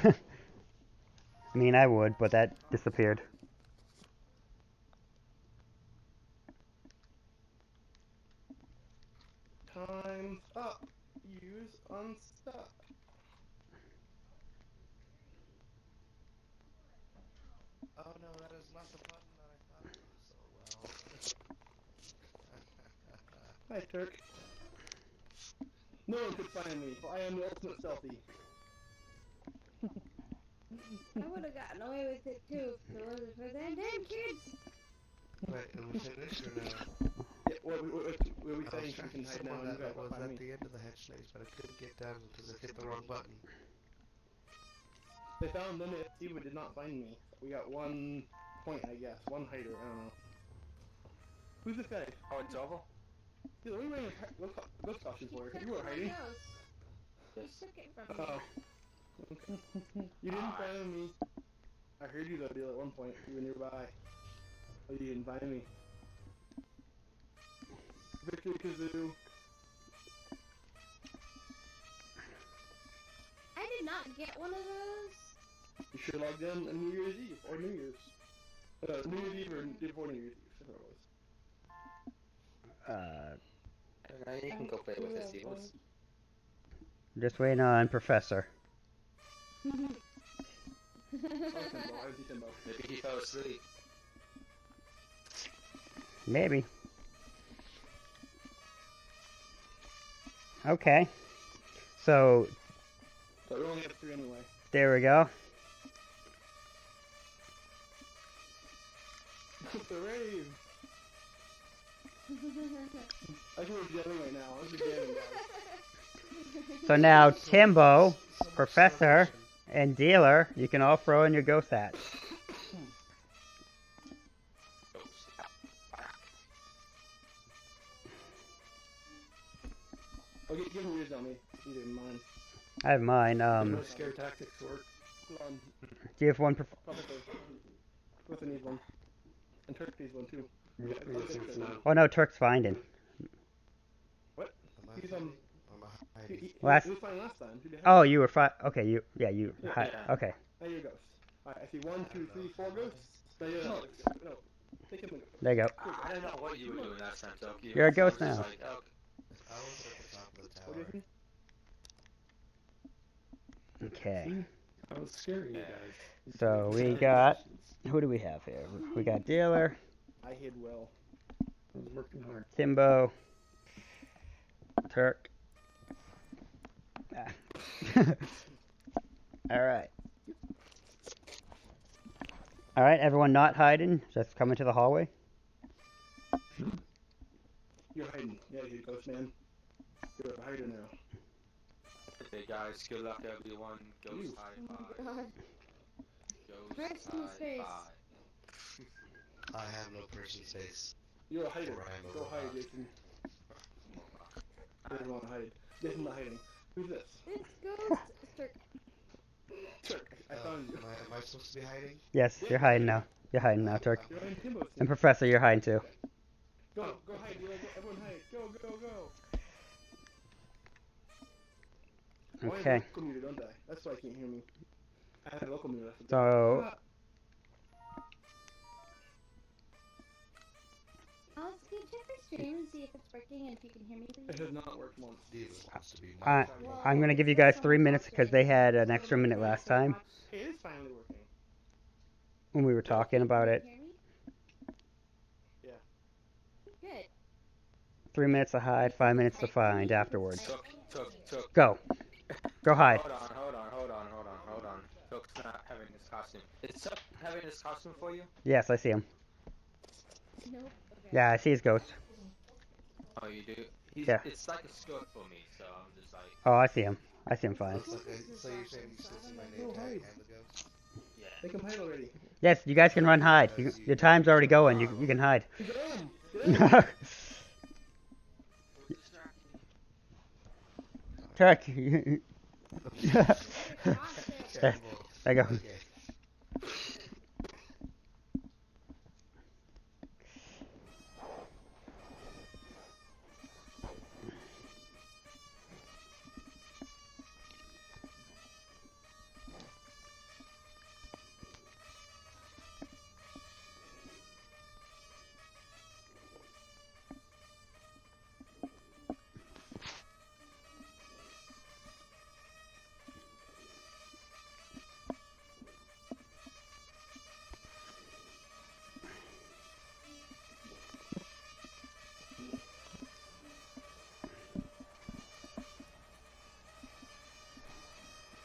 that. I mean, I would, but that disappeared. Time's up. Use unstuck. Oh no, that is not the button that I thought it was. Oh well. Hi, Turk. No one could find me, for I am the ultimate stealthy. I would have gotten away with it too if it wasn't for them damn kids. Wait, and we finished or no? Yeah, what we I was saying? You tracking can hide now. someone You that gotta was find at me. the end of the hedge maze, but I couldn't get down because I hit the wrong button. They found them. Steven did not find me. We got 1 point, I guess. 1 hider. I don't know. Who's this guy? Oh, it's oval? Dude, what are you wearing ghost costume for? You were My hiding. ghost. You took it from me. Oh. You didn't find me. I heard you though, deal at one point. You were nearby. Oh, you didn't find me. Victory Kazoo. I did not get one of those. You sure logged in on New Year's Eve or New Year's. New Year's Eve or before New Year's Eve. That's what it was. You can go play with us, Eagles. Just waiting on Professor. Oh, Timbo. I see Timbo. Maybe he fell asleep. Maybe. Okay. So, So we only have 3 anyway. there we go. The rave! I can we're jamming right now. I'm just jamming, guys. So now, Timbo, Professor, and Dealer, you can all throw in your ghost hats. Oh, give him yours on me. You didn't mind. I have mine. No scare tactics work. Hold on. Do you have one? Professor needs one. And Turk needs one too. Yeah, Oh no, Turk's finding. What? He's he Last. was fine last time. Oh, you were fine. Okay, you. Yeah, you. Yeah. Hi. Okay. Now you're a ghost. Alright, I see 1, 2, 3, 4 ghosts. No, you're no. Take him. There you go. I don't know what you were doing last time, Toki. You're a ghost now. Like, oh, I was at the top of the What do you tower. think? Okay. That was scary, you guys. So we got. Who do we have here? We got Dealer, I hid well. I was working hard. Timbo, Turk. Ah. All right. All right, everyone not hiding, just come into the hallway. You're hiding. Yeah, you're a ghost man. You're a hider now. birthday, guys. Good luck, everyone. Ghost Jeez. high Oh my five. god. Ghost Rest in his high face. five. I have no person space. You're a hider. Or I am a Go hide, robot. Jason. He doesn't want to hide. Jason's not hiding. Who's this? It's Ghost. Turk. Turk. I found you. Am I supposed to be hiding? Yes, you're hiding now. You're hiding now, Turk. You're in Timbo's team. And Professor, you're hiding too. Go hide, Eli. Go, everyone hide. Go. I Okay. have local meter, don't I? That's why I can't hear me. I have local meter. So, Alex, can you check your stream and see if it's working and if you can hear me, It please? has not worked once. Dude, it's supposed to be I, Well, I'm gonna it give you says guys 3 someone's minutes because watching, they had so an extra it'll be minute nice last to time watch. It is finally working. when we were talking about Can it. you hear me? Yeah. Good. 3 minutes to hide, 5 minutes to find afterwards. Took. Go. Go hide. Hold on. Took's not having his costume. Is Took having his costume for you? Yes, I see him. Nope. Okay. Yeah, I see his ghost. Oh, you do? Yeah. It's like a skirt for me, so I'm just like, Oh, I see him. I see him fine. So you're saying you still see my name tag and the ghost? yeah. Make him hide already. Yes, you guys can run hide. Your time's already going. You can hide. Get out. Turk. Constant. There you go. Okay.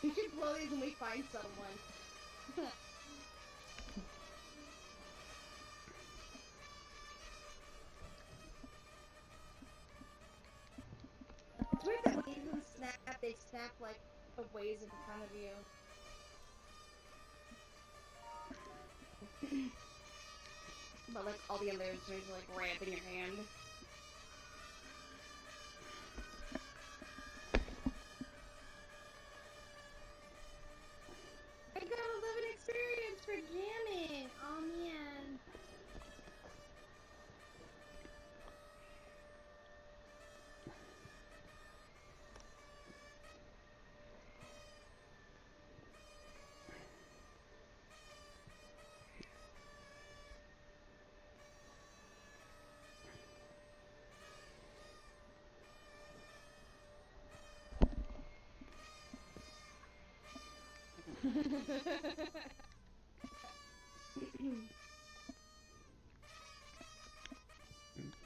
We should blow these when we find someone. It's weird that when you even snap, they snap like a ways in front of you. But like all the others are like ramp in your hand. I got a 11 experience for jamming! Oh man.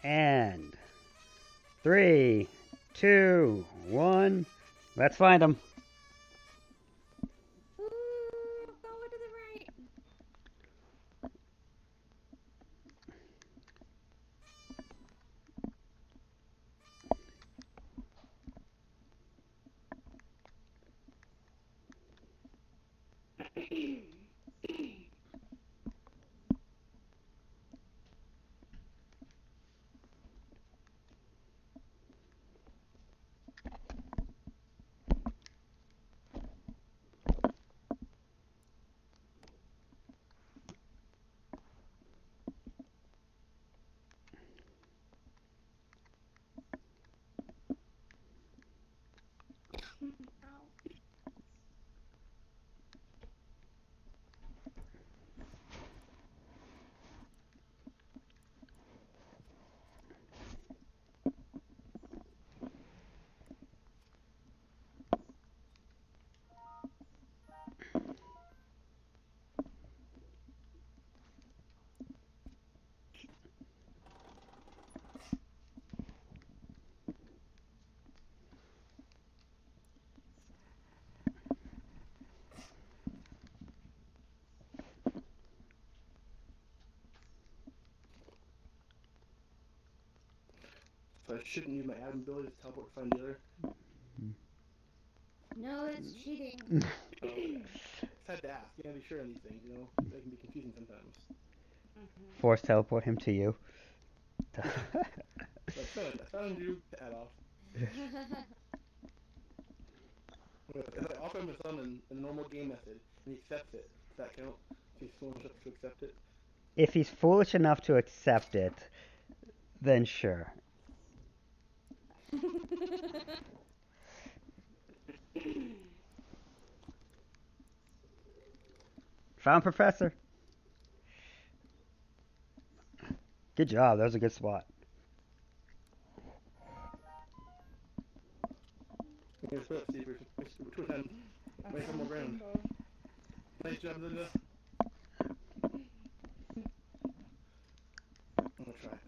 And 3, 2, 1. Let's find him. Ooh, go to the right. So I shouldn't use my admin ability to teleport to find the other. No, that's cheating. Okay. Just had to ask. You gotta be sure on these things, you know? They can be confusing sometimes. Force teleport him to you. Like, I found you, add off. If I offer him a summon in a normal game method, and he accepts it, does that count? If he's foolish enough to accept it? If he's foolish enough to accept it, then sure. Found Professor. Good job. That was a good spot. Here's put up, see if we're 2 Make some more ground. Nice job, Linda. I'm gonna try it.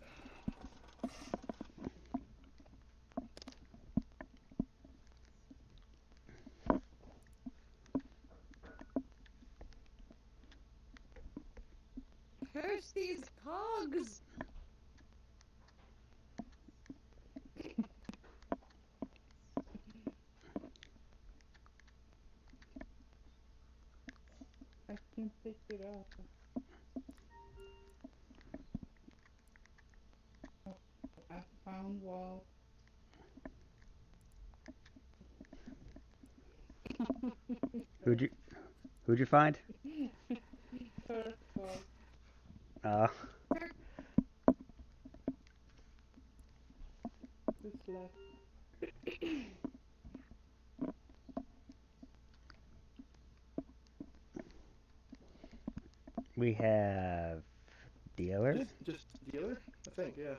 Curse these cogs! I can pick it up. I found wall. Who'd you find? First wall. Who's left? We have dealer. Just dealer? I think, yeah.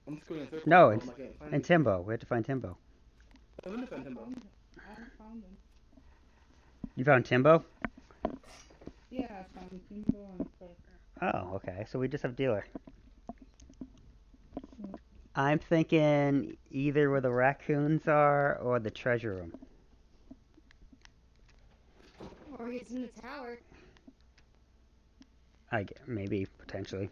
I'm just going in circles. No, I can't find and it. Timbo. We have to find Timbo. Oh, let me find Timbo. I found him. You found Timbo? Yeah, I found Timbo and first. Oh, okay. So we just have dealer. I'm thinking either where the raccoons are or the treasure room. Or he's in the tower. Maybe, potentially.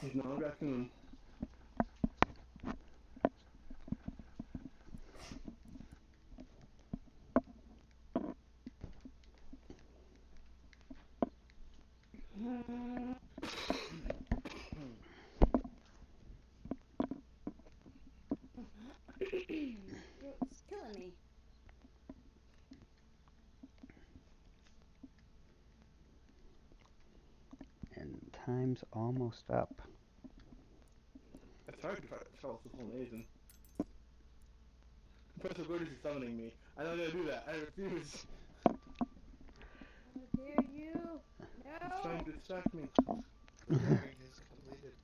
He's not a raccoon. It's killing me. And time's almost up. It's hard to follow this whole maze. Professor Gorgeous is summoning me. I don't gotta do that. I refuse. How dare you? No! He's trying to distract me. The pairing is completed.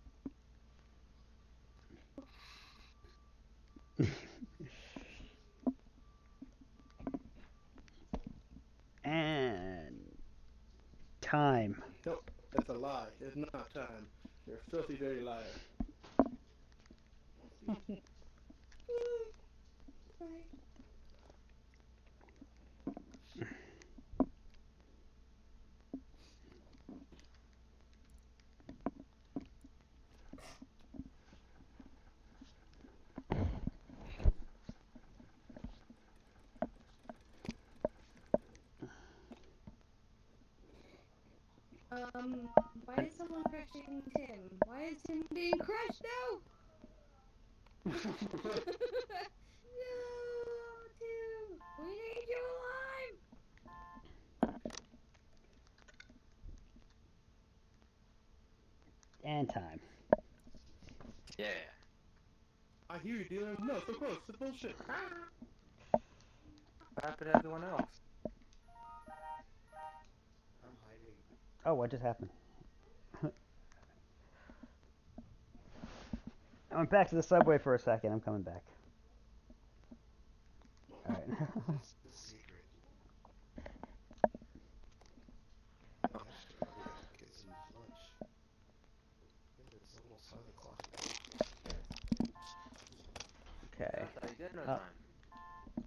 And time. Nope, that's a lie. It's not time. You're a filthy, dirty liar. Why is someone crushing Tim? Why is Tim being crushed now? No, Tim! We need you alive! And time. Yeah. I hear you, dealer. No, so close. It's bullshit. What happened to everyone else? I'm hiding. Oh, what just happened? I went back to the subway for a second. I'm coming back. Alright. What's the secret? I should probably get some lunch. It's almost 5 o'clock. Okay. Sounds like dinner time.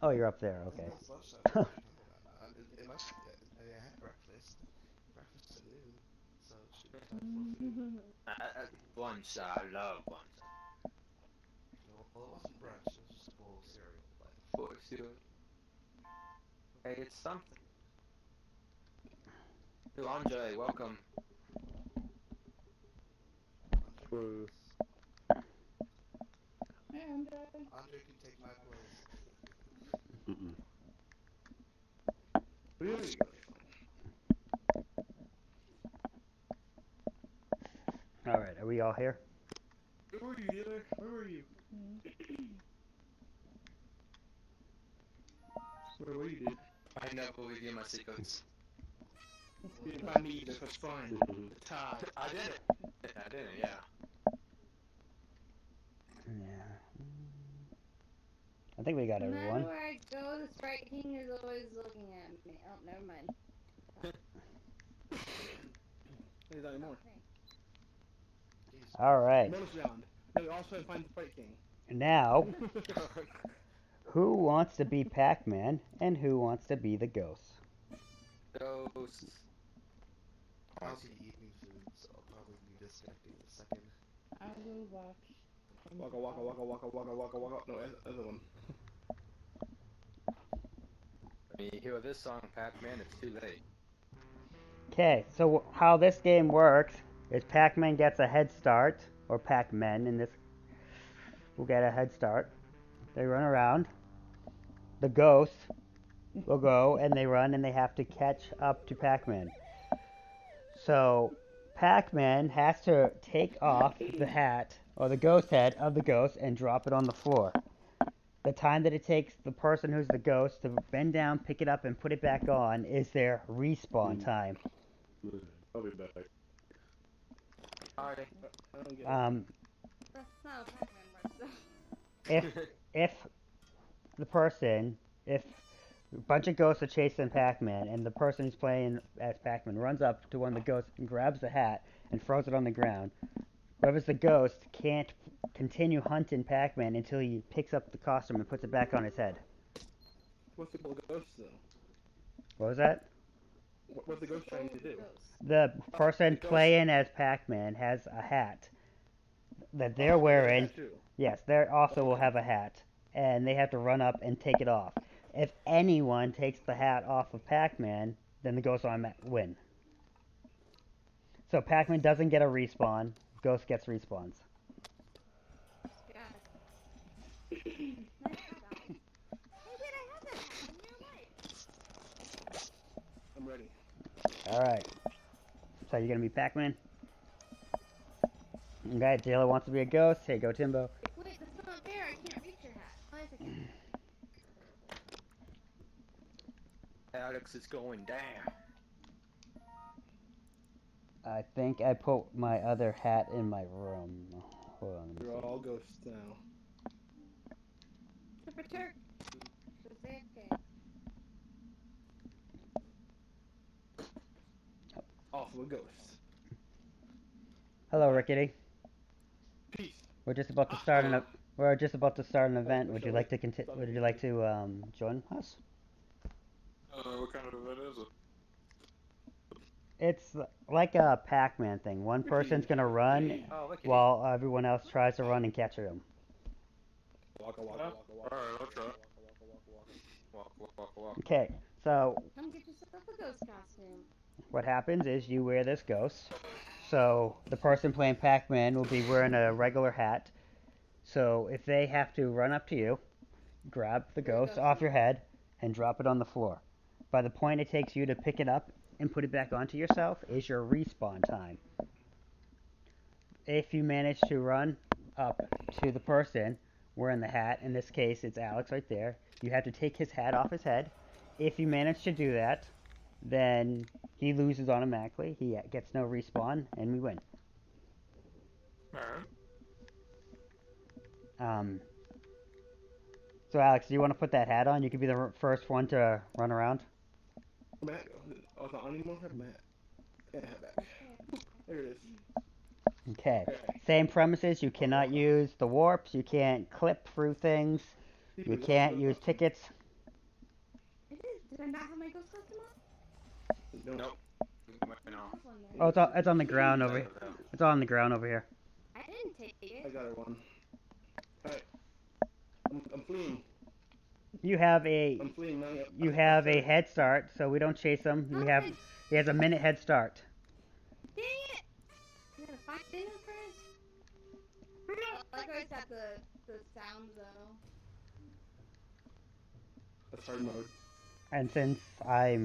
Oh, you're up there. I think Okay. that's lunchtime. What are you talking about? It must be. I mean, I had breakfast. Breakfast at noon. So it should be time for food. Lunch. I love lunch. Well, it wasn't brunch. It was just a bowl of cereal. But For sure. Hey, it's something. Hey, Andre, welcome. Boo. Andre can take my place. Mm-mm. There you go. All right. Are we all here? Where were you, dealer? Where were you? Where were you, dude? I never reveal my secrets. You didn't find me either, so it's fine. Mhm. It's tied. I did it. I didn't, yeah. Yeah. I think we got No matter everyone. where I go, the Sprite King is always looking at me. Oh, never mind. There's not anymore. He's All right. Bonus round. No, we also find the Sprite King. Now, who wants to be Pac-Man and who wants to be the ghost? Ghosts. I'll be eating food, so I'll probably be disconnecting in a second. I will watch. Waka waka waka waka waka waka waka. No, other one. When you hear this song, Pac-Man, it's too late. Okay, so how this game works is Pac-Man gets a head start, or Pac-Men in this will get a head start. They run around. The ghosts will go and they run and they have to catch up to Pac-Man. So Pac-Man has to take off the hat or the ghost head of the ghost and drop it on the floor. The time that it takes the person who's the ghost to bend down, pick it up, and put it back on is their respawn time. I'll be back. Alright. I don't get it. That's not how Pac-Man works, though. If the person, if a bunch of ghosts are chasing Pac-Man and the person who's playing as Pac-Man runs up to one of the ghosts and grabs the hat and throws it on the ground, whoever's the ghost can't continue hunting Pac-Man until he picks up the costume and puts it back on his head. What's the ghost though? What was that? What's the ghost trying to do? The person the ghost- playing as Pac-Man has a hat that they're wearing. Yes, they also will have a hat, and they have to run up and take it off. If anyone takes the hat off of Pac-Man, then the Ghost on win. So Pac-Man doesn't get a respawn. Ghost gets respawns. Got it. Nice job, Alex. Hey, wait, I have that hat in real life. I'm ready. All right. So you're gonna be Pac-Man. Okay, Taylor wants to be a ghost. Hey, go Timbo. Wait, that's not fair. I can't reach your hat. Oh, yes, I can. Alex is going down. I think I put my other hat in my room. Hold on. Let me We're see. all ghosts now. Except for Turk. Just AFK. Also a ghost. Hello, Rickety. Peace. We're just about to start an. We're just about to start an event. Would you like to Would you like to join us? What kind of event is it? It's like a Pac-Man thing. One person's gonna run Oh, look at while everyone else tries to run and catch him. Waka waka waka waka. Alright, I'll try. Walk. Okay, so Come get yourself a ghost costume. what happens is you wear this ghost. So the person playing Pac-Man will be wearing a regular hat. So if they have to run up to you, grab the ghost off your head and drop it on the floor. By the point it takes you to pick it up and put it back onto yourself is your respawn time. If you manage to run up to the person wearing the hat, in this case it's Alex right there, you have to take his hat off his head. If you manage to do that, then he loses automatically. He gets no respawn, and we win. Alright. So Alex, do you want to put that hat on? You could be the first one to run around. Where'd my hat go? Oh, it's not on anymore? Where'd my hat? Yeah, hat back. There it is. Okay. Same premises. You cannot use the warps. You can't clip through things. You can't use tickets. I not have my ghost costume on? Nope. No. I have one then. Oh, it's on the ground over here. It's on the ground over here. I didn't take I it. got her one. Alright. I'm fleeing. You have a I'm fleeing now. head start, so we don't chase him. He has a minute head start. Dang it! You gotta find him first. Oh, I always got the sound though. That's hard mode. And since I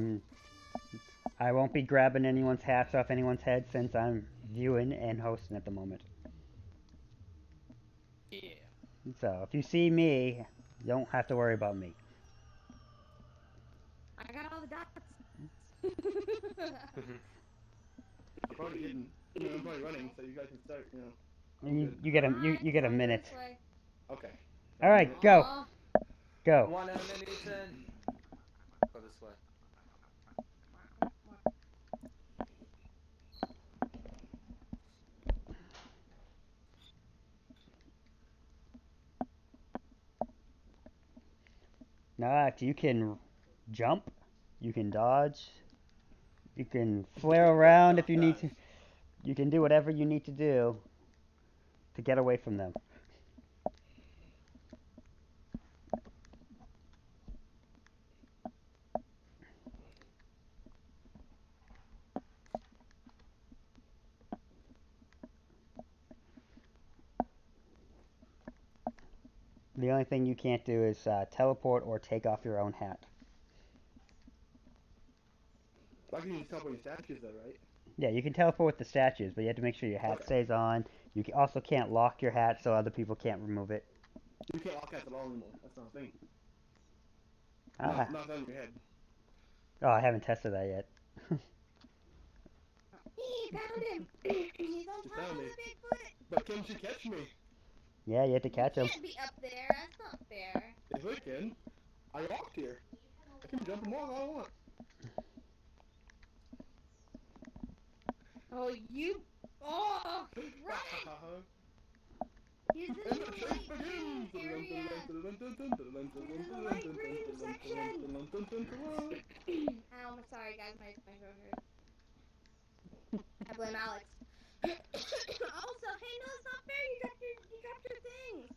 won't be grabbing anyone's hats off anyone's head since I'm viewing and hosting at the moment. Yeah. So if you see me, you don't have to worry about me. I got all the dots. I'm probably getting, I'm probably running, so you guys can start, You get a minute. This way. Okay. All right, go. Aw. Go. 1 minute. Go this way. Now you can jump, you can dodge, you can flare around if you need to. You can do whatever you need to do to get away from them. The only thing you can't do is teleport or take off your own hat. I can use teleporting statues though, right? Yeah, you can teleport with the statues, but you have to make sure your hat stays on. You also can't lock your hat so other people can't remove it. You can't lock hats at all anymore. That's not a thing. Ah. Not on your head. Oh, I haven't tested that yet. He found him. He's on top of the Bigfoot. But can she catch me? Yeah, you have to catch him. You can't be up there. That's not fair. Yes, I can. I walked here. I can jump and walk all I want. Oh, you. Oh, right. He's in the light green area. In the light green section. Ow, I'm sorry, guys. My throat hurts. I blame Alex. Also, hey, no, it's not fair. You dropped your things.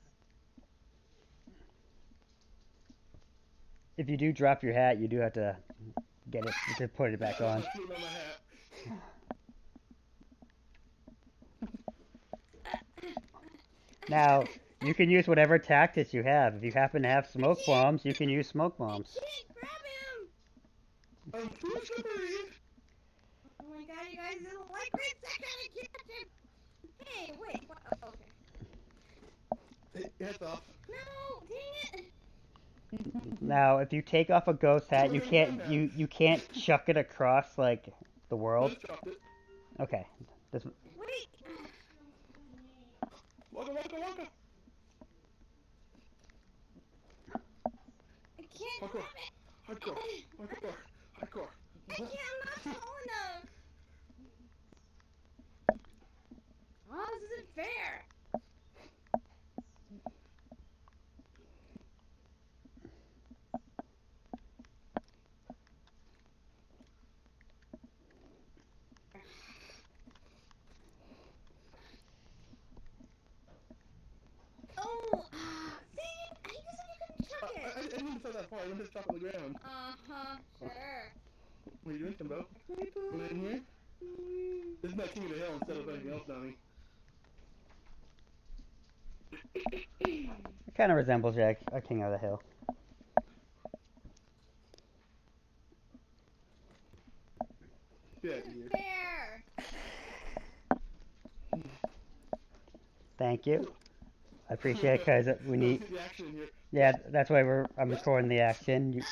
If you do drop your hat, you do have to get it to put it back on. Now, you can use whatever tactics you have. If you happen to have smoke bombs, you can use smoke bombs. I can't grab him. I'm too slippery. Oh my god, you guys, in the light green section. I can't catch him. Hey, wait. What? Oh, okay. Heads off. No, dang it. Now, if you take off a ghost hat, you can't chuck it across like the world. Okay. This. Wait. Waka waka waka. I can't grab it. Hardcore. I can't. I'm not tall enough. Oh, this isn't fair. Oh, see, I just said you couldn't chuck it. I didn't decide that far. I wanted to chop on the ground. Sure. What are you doing, Timbo? Come in here. This is my King of the Hill instead of anything else, Donnie. It kind of resembles a King of the Hill. Yeah, Fair. Thank you. I appreciate it because we need. The action in here. Yeah, that's why I'm recording the action. Yeah,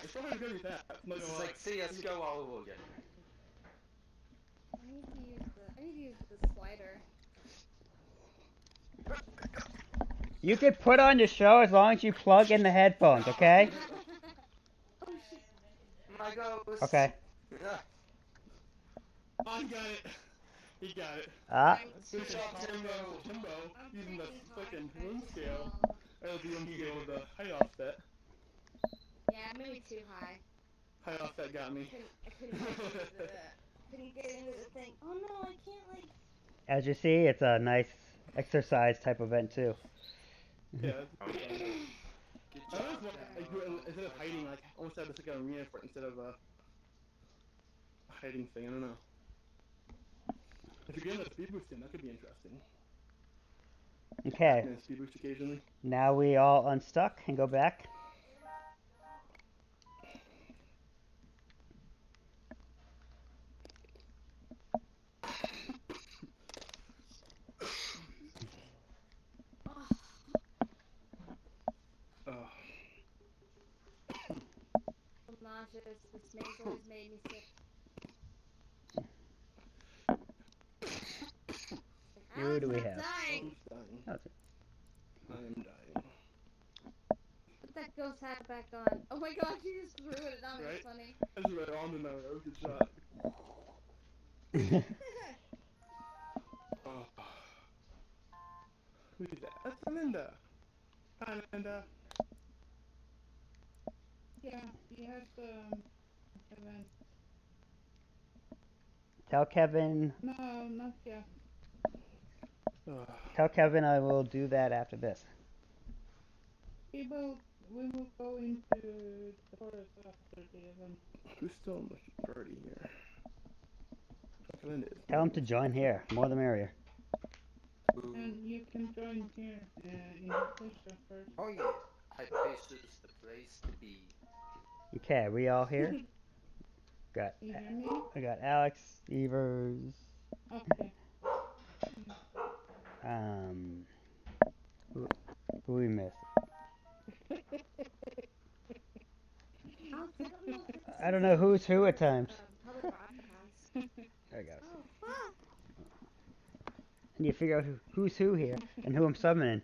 it's probably gonna be that. This is like CS:GO all over again. I need to use the slider. You can put on your show as long as you plug in the headphones, okay? Oh shit. My ghost. Okay. I got it. He got it. Ah. Good job, Timbo. Timbo, using the fucking room scale. was the scale of the high offset. Yeah, maybe too high. High offset got me. I couldn't get into the thing. Oh no, I can't like. As you see, it's a nice exercise type event too. Yeah. Good I always job. want, like, do it instead of hiding, like, almost have this like an arena for it instead of a hiding thing. I don't know. If you're getting the speed boost in, that could be interesting. Okay, Yeah, speed boost occasionally. now we all unstuck and go back. Oh, Oh. I'm nauseous. This maze always made me sick. Who do we Stop have? dying. I'm dying. That's it. I am dying. Put that ghost hat back on. Oh my god, you just threw it at me. Right? It's funny. That's right on the nose. That was a good shot. Oh. Who's that? That's Linda. Hi, Linda. Yeah, he has event. Tell Kevin. No, not yet. Oh. Tell Kevin I will do that after this. We will go into the forest after the event. Who's still in the party here? Okay, Linda is. Tell him to join here. More the merrier. And you can join here in Hypatia first. Oh yeah. Hypatia's the place to be. Okay, we all here? Got. You hear me? I got Alex, Evers. Okay. Who, who we missed? Alex, I don't know if it's I don't know who's who at times. public broadcast. There we go. Oh, fuck! I need to figure out who's who here and who I'm summoning.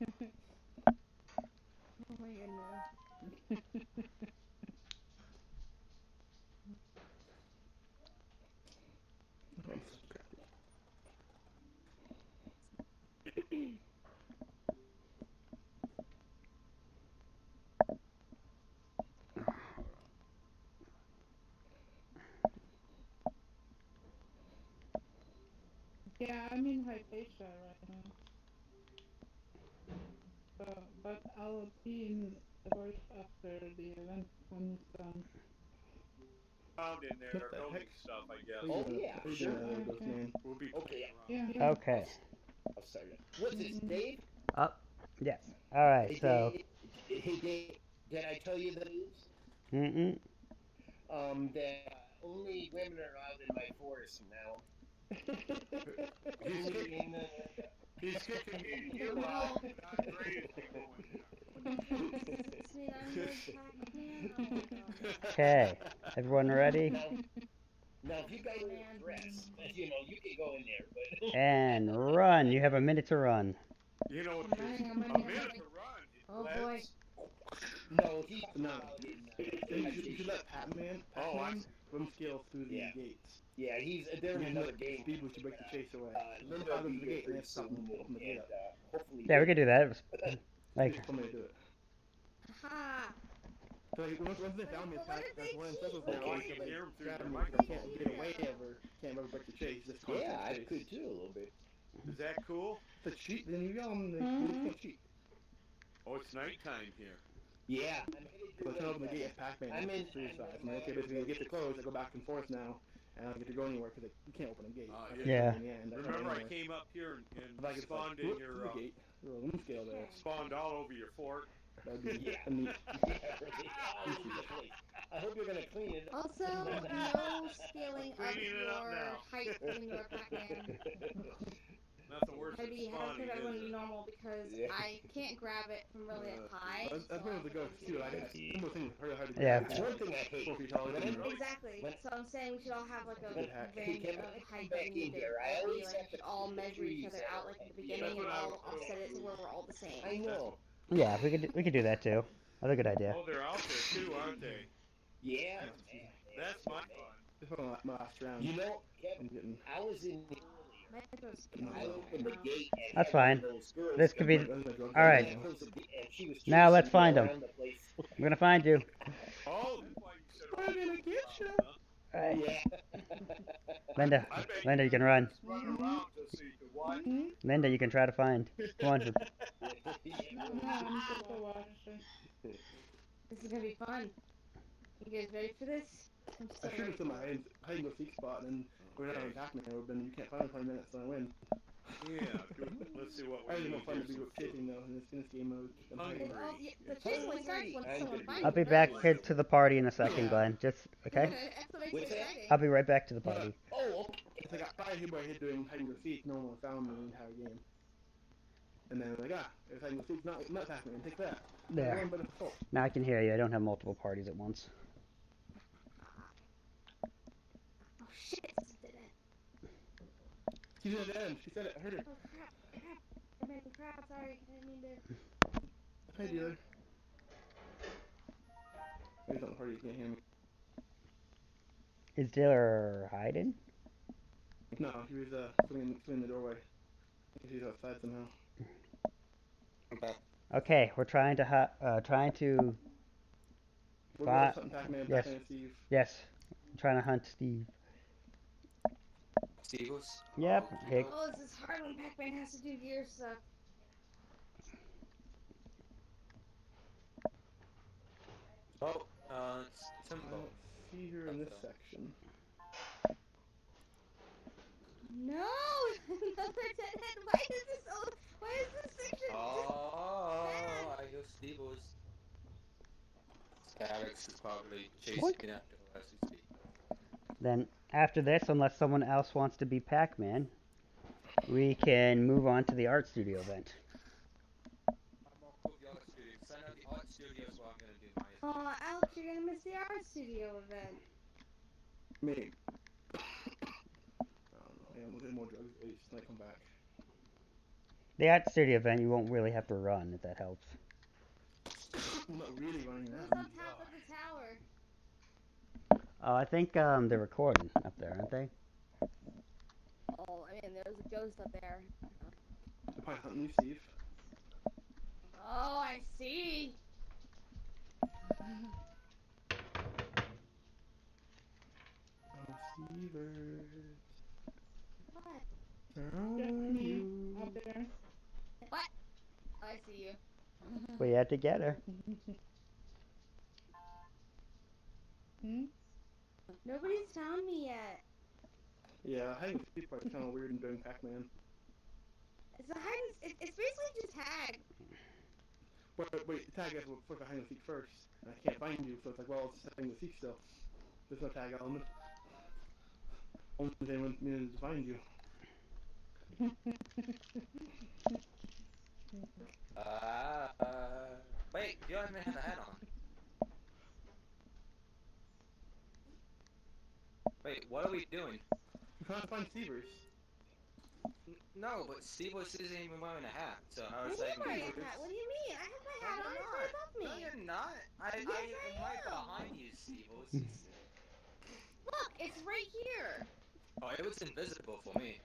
Oh my goodness. Oh, I'm so crappy. Yeah, I'm in Hypatia right now. But I'll be in the forest after the event when it's done. Found in there, What they're the building heck? stuff, I guess. Oh, yeah, How you sure. doing, there, Ghost Man? We'll be Okay. playing around. Yeah. Okay. I'll start it. What's this, Dave? Yes. All right. Hey, So. Dave. Hey, Dave. Did I tell you the news? Mm-mm. That only women are allowed in my forest now. Only in the... He's kicking me. You're wild. Not great. Does this mean I'm the Pac-Man? Oh my god. Okay. Everyone ready? Now, if you guys are dressed, you know, you can go in there, but... And run. You have a minute to run. You know what? I'm running, A I'm running, I'm minute running. to run. Oh Let's- boy. No, he's No. allowed in... You should let Pac-Man swim scale through the Yeah. gates. Yeah, they're in another game. Speed boost to break the chase away. Then Linda will opens be the here gate and pretty it's something soon, to open the gate and up. hopefully... Yeah, we could do that. It was, like, Just told me to do it. Ha! So like, once they found me, But what if that's they one of the cheat? specials Oh, there. I Like, can hear him through grab your me, microphone. I can't get away ever. Can't ever break the chase. Just constant Yeah, I chase. could too, a little bit. Is that cool? If it's cheat, then you yell them. They can't cheat. Oh, it's nighttime here. Yeah. I'm headed So your I turn way, open the gate as Pac-Man. I'm in- Three sides. I'm like, okay, basically, I get to close. I go back and forth now, and I don't get to go anywhere because you can't open a gate. Oh, I yeah. can't Yeah. go in the end. I can't Remember, go I anywhere. came up here If I and could spawned like, in whoop, your through the gate. There's a loom scale there. spawned all over your fort. That'd be Yeah. neat. Yeah, really. All over the place. I hope you're gonna clean it up. Also, no scaling of Cleaning it up your now. height when you're Pac-Man. Nothing worse than Maybe you have to spawning, have everyone is be it? normal because Yeah. I can't grab it from really high. That's one of the ghosts too. I some of the things are hard to Yeah. grab. One thing I hate. 4 feet tall. it doesn't really- Exactly. When- So I'm saying we should all have like a Good hack. Hey, range Kevin, of come height back that we in need here. to I be always like have we to should all put the measure each trees other out like at the beginning That's and what I all was- offset it to where we're all the same. I know. Yeah, we could do that too. That's a good idea. Oh, they're out there too, aren't they? Yeah. That's my fun. This one my last round. You know, I'm Kevin, getting. I was in earlier, Might as well just No, I go opened the now. gate and That's had one fine. of those girls This come could be. That's my drug All right. dealer. close the gate, and she was Now let's chasing me find 'em. around the place. I'm gonna find you. Oh, that's why you said I'm gonna get you. All right. yeah. Linda. I bet Linda, you can run. just run around just so you could watch. Linda, you can try to find. Come on. No, I'm just a watcher. This is gonna be fun. You guys ready for this? I'm so I should ready have put for my it. hide and go seek spot and then we're not on Pac-Man mode, then you can't find me in 20 minutes and I win. Yeah, good. Let's see what I we think do more fun to here. be chasing though in this game mode. than hiding. It all, the chase only starts when someone finds I'll you, be back really. here to the party in a second, Yeah. Glenn. Just okay. That's what makes What's it that? exciting. I'll be right back to the party. Oh, it's like I got hit by a hit doing hide and go seek, no one found me the entire game. And then like if hide and go seek, not Pac-Man, take that. There. One but a fault. Now I can hear you. I don't have multiple parties at once. Oh shit! Did it. She's at the end. She said it. I heard it. Oh crap! Crap! I made a crap. Sorry, I didn't mean to. Hi, dealer. He's not the party. You can't hear me. Is Diller hiding? No, he was swinging the doorway. He's outside somehow. Okay. Okay, we're trying to We're Fi- both hunting Pac-Man, yes. Pac-Man Steve. yes, I'm trying to hunt Steve. Steve's? Yep. Hey, Oh, this is hard when Pac-Man has to do gear stuff. Oh, it's I Timbo. don't see her in this section. No! Another deadhead. Why is this section Oh, bad? I hear Steve's. Alex is probably chasing What? after her as we speak. then after this, unless someone else wants to be Pac-Man, we can move on to the art studio event. I'm off with the art studio, because I know the art studio is where I'm going to do my Oh, Alex, you're gonna miss the art studio event. Me. I don't know. Yeah, we'll get more drugs at least. Might come back. The art studio event, you won't really have to run, if that helps. I'm not really running Who's that. on top of the tower? Oh, I think they're recording up there, aren't they? Oh, I mean, there's a ghost up there. They're probably hunting you, Steve. Oh, I see. Oh, Stevers. What? Around you. Up there. What? Oh, I see you. We had to get her. Nobody's found me yet. Yeah, hiding with Steve part is kind of weird in doing Pac-Man. It's a hide and, it's basically just tag. Wait, tag is for hiding with Seek first. And I can't find you, so it's like, well, it's hiding with Seek still. There's no tag element. Only thing we needed to find you. Wait, you don't even have a hat on. Wait, what are we doing? We can't find Stevers. No, but Steve isn't even wearing a hat, so how What is do you that mean even wearing a hat? What do you mean? I have my hat on. It's right above me. No, you're not. I Yes, am I right am. behind you, Steve. Look, it's right here. Oh, it was invisible for me.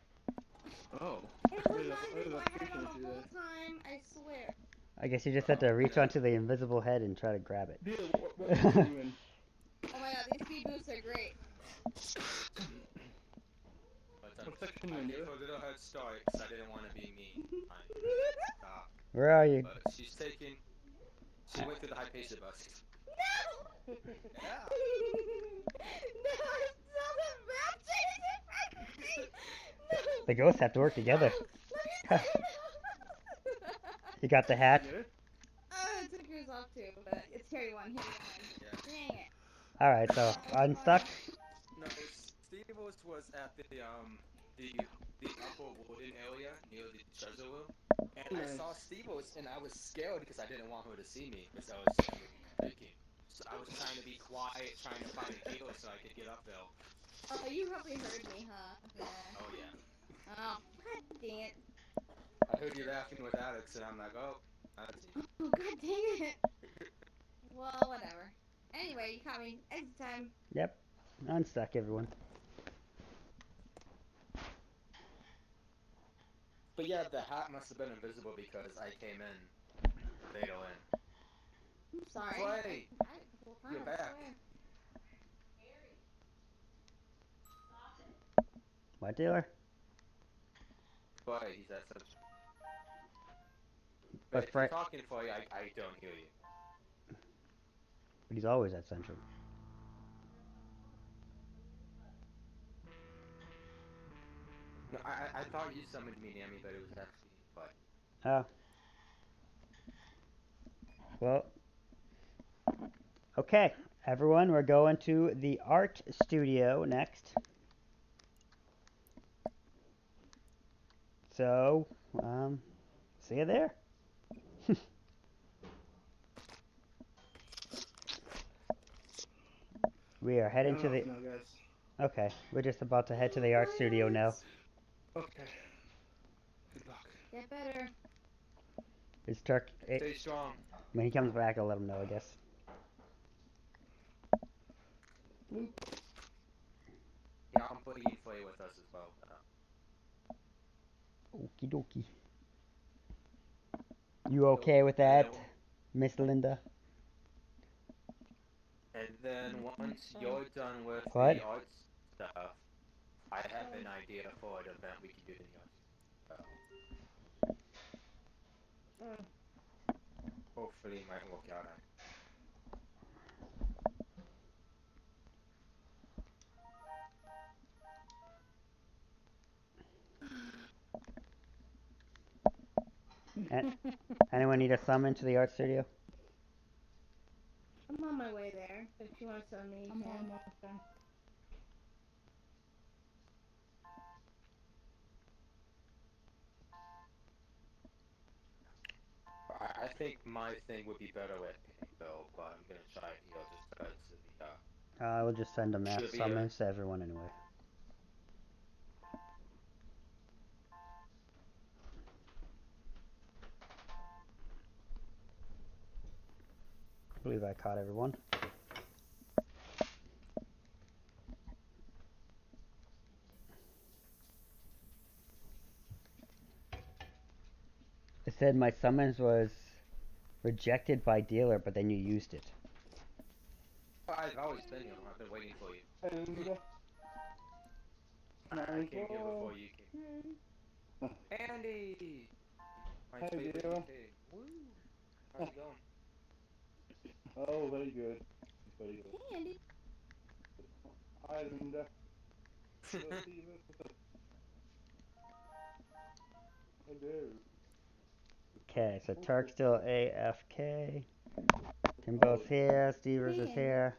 Oh. It was Maybe not that's- invisible. I maybe had it on that's the what whole time. I swear. I guess you just have to reach onto the invisible head and try to grab it. Deal, what section are you in? Oh my god, these speed boosts are great. But What section I are you gave in? her a little head start because I didn't want to be mean. Where are you? But she went through the Hypatia bus. No! Yeah. No, it's not the map changing. No. The ghosts have to work together. No, let me You got the hat? Get it? it took yours off too, but it's carry one. Yeah. Dang it. Alright, so unstuck. No, Steve was at the upper wooden area near the treasure room, and I saw Steve and I was scared because I didn't want her to see me because I was thinking. So I was trying to be quiet, trying to find a dealer so I could get up there. Oh, you probably heard me, huh? Yeah. Oh yeah. Oh, god dang it. I heard you laughing with Alex, and I'm like, oh, that's it. Oh, god dang it. Well, whatever. Anyway, you caught me. Exit time. Yep. Unstuck, everyone. But yeah, the hat must have been invisible because I came in. They go in. I'm sorry. Flay! I tried it a couple You're times, I back. swear. What dealer? Flay, he's at such. But But if you're Frank, talking Flay, I don't hear you. but he's always at Central. No, I thought you summoned me, Nami, but it was actually Flay. Oh. Well. Okay, everyone, we're going to the art studio next. So, see you there. We are heading to the. No, guys. Okay, we're just about to head to the art studio now. Okay. Good luck. Get better. It's Turk. Stay strong. When he comes back, I'll let him know, I guess. Yeah, I'm putting Flay with us as well. Okie dokie. You okay with that, Miss Linda? And then once you're done with What? the art stuff, I have an idea for an event we can do in the art. Hopefully it might work out. Anyone need a summon to the art studio? I'm on my way there. If you want to send me, you can. I think my thing would be better at Pinkville, but I'm gonna try it here just because of the I will just send a mass Should be summons to everyone anyway. I believe I caught everyone. It said my summons was rejected by dealer, but then you used it. I've always been here. I've been waiting for you. And I came here before you came. Andy! My Hey, favorite dear. UK. Woo! How's it going? oh, very good. Very good. Hey, Andy. Hi, Linda. Hello. Okay, so Turk's still AFK. Timbo's here. Stevers is Hey, here.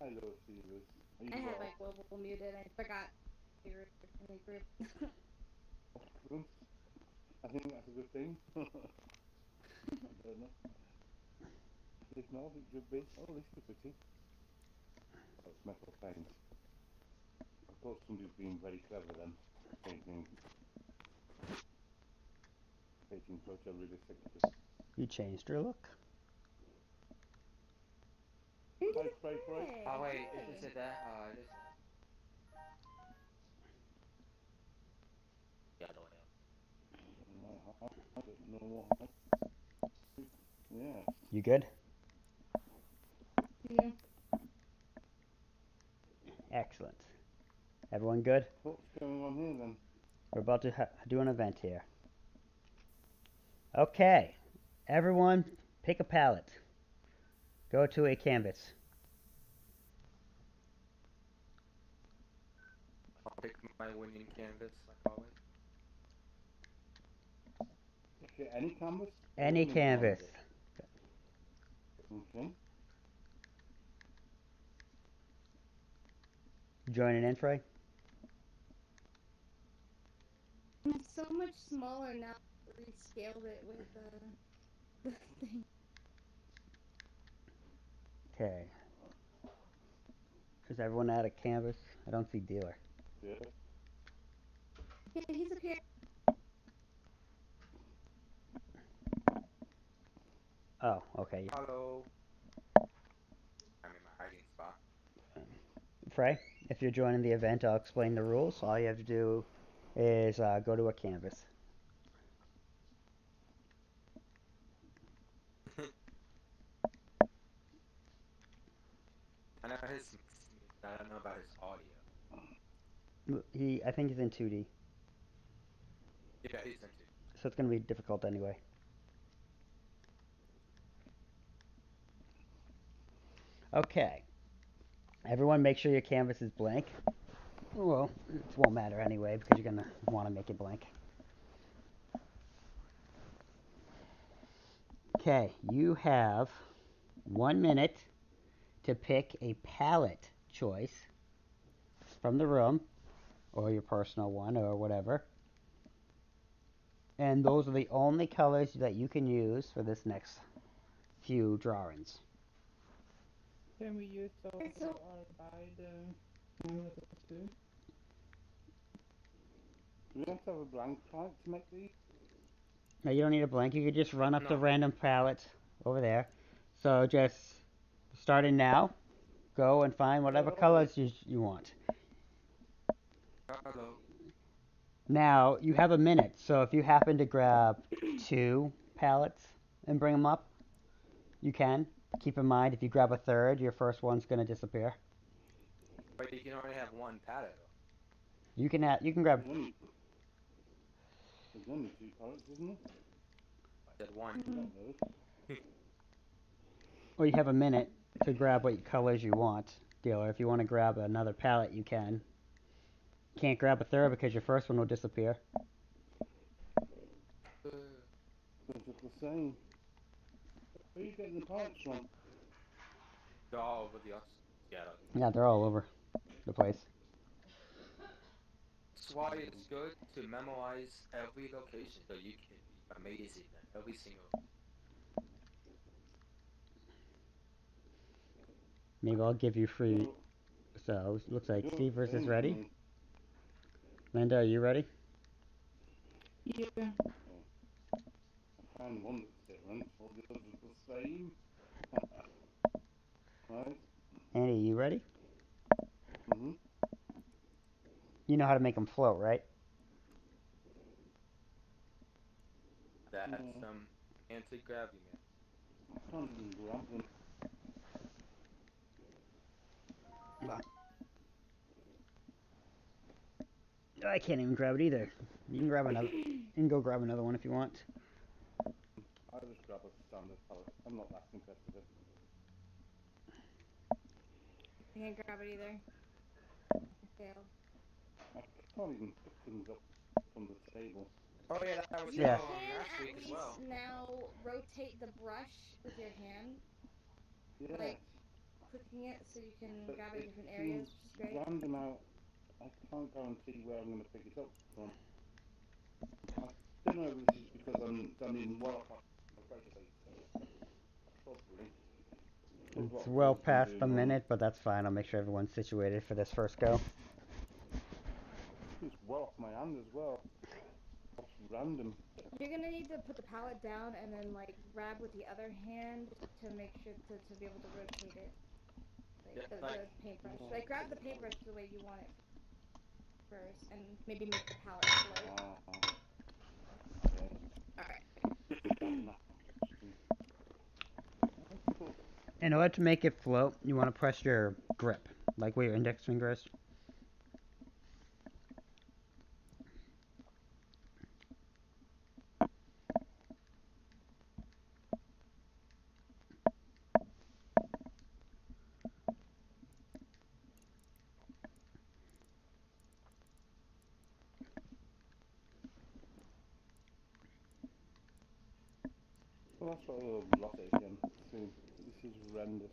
Hello, Stevens. I had my global muted. I forgot we were in the group. I think that's a good thing. I don't know. If not, it could be. Oh, this is pretty. Oh, it's metal paint. I thought somebody's been very clever then. Painting photorealistically. You changed your look. Hi, Fray Fray. Oh wait, is it that? It is. Yeah, no, I don't know what. Yeah. You good? Yeah. Excellent. Everyone good? What's going on here then? We're about to do an event here. Okay. Everyone, pick a palette. Go to a canvas. I'll pick my winning canvas, like always. Okay, any canvas? Any canvas. Okay. Joining in, Frey? It's so much smaller now. We scaled it with the thing. Okay. Is everyone out of canvas? I don't see dealer. Yeah. Yeah, he's up here. Oh, okay. Hello. I'm in my hiding spot. Frey, if you're joining the event, I'll explain the rules. All you have to do is go to a canvas. I know his. I don't know about his audio. I think he's in 2D, Yeah, he's into. so it's gonna be difficult anyway. Okay. Everyone, make sure your canvas is blank. Well, it won't matter anyway because you're gonna want to make it blank. Okay, you have 1 minute to pick a palette choice from the room, or your personal one, or whatever. And those are the only colors that you can use for this next few drawings. Can we use those So- or buy the canvases too? Do we have to have a blank palette to make these? Now, you don't need a blank. You could just run up the No. random palettes over there. So just starting now, go and find whatever colors you want. Hello. Now, you have a minute, so if you happen to grab 2 palettes and bring them up, you can. Keep in mind, if you grab a third, your first one's going to disappear. But you can only have one palette. You can grab. There's only 2 palettes, isn't there? I said one. Well, you have a minute to grab what colors you want, dealer. If you want to grab another palette, you can. Can't grab a third because your first one will disappear. They're just the same. Where are you getting the palettes from? They're all over the us. Yeah, they're all over the place. That's why it's good to memorize every location so you can be amazing at every single. Maybe I'll give you free. So, looks like Steve versus ready. Linda, are you ready? Yeah. I found one that's different, all the others are the same. Right? Andy, you ready? Mm-hmm. You know how to make them float, right? That's anti-gravity, man. I can't even grab them. I can't even grab it either. You can grab another. You can go grab another one if you want. I just grab a standard palette. I'm not that competitive. I can't grab it either. I failed. I can't even pick things up from the table. Oh yeah, that was You Yeah. going can last at week as least well. now rotate the brush with your hand, Yes. like clicking it so you can But grab it in it different seems areas, which is great. random out. I can't guarantee where I'm going to pick it up from. I don't know if this is because I'm in well off my pressure rate. Possibly. It's well past the minute, but that's fine. I'll make sure everyone's situated for this first go. It's well off my hand as well. It's random. You're gonna need to put the palette down and then like grab with the other hand to make sure to be able to rotate it. Like Yeah, the paintbrush. Like grab the paintbrush the way you want it first and maybe make the palette float. Okay. Alright. In order to make it float, you want to press your grip, like where your index finger is. Well, that's what I'll lock it again soon. This is horrendous.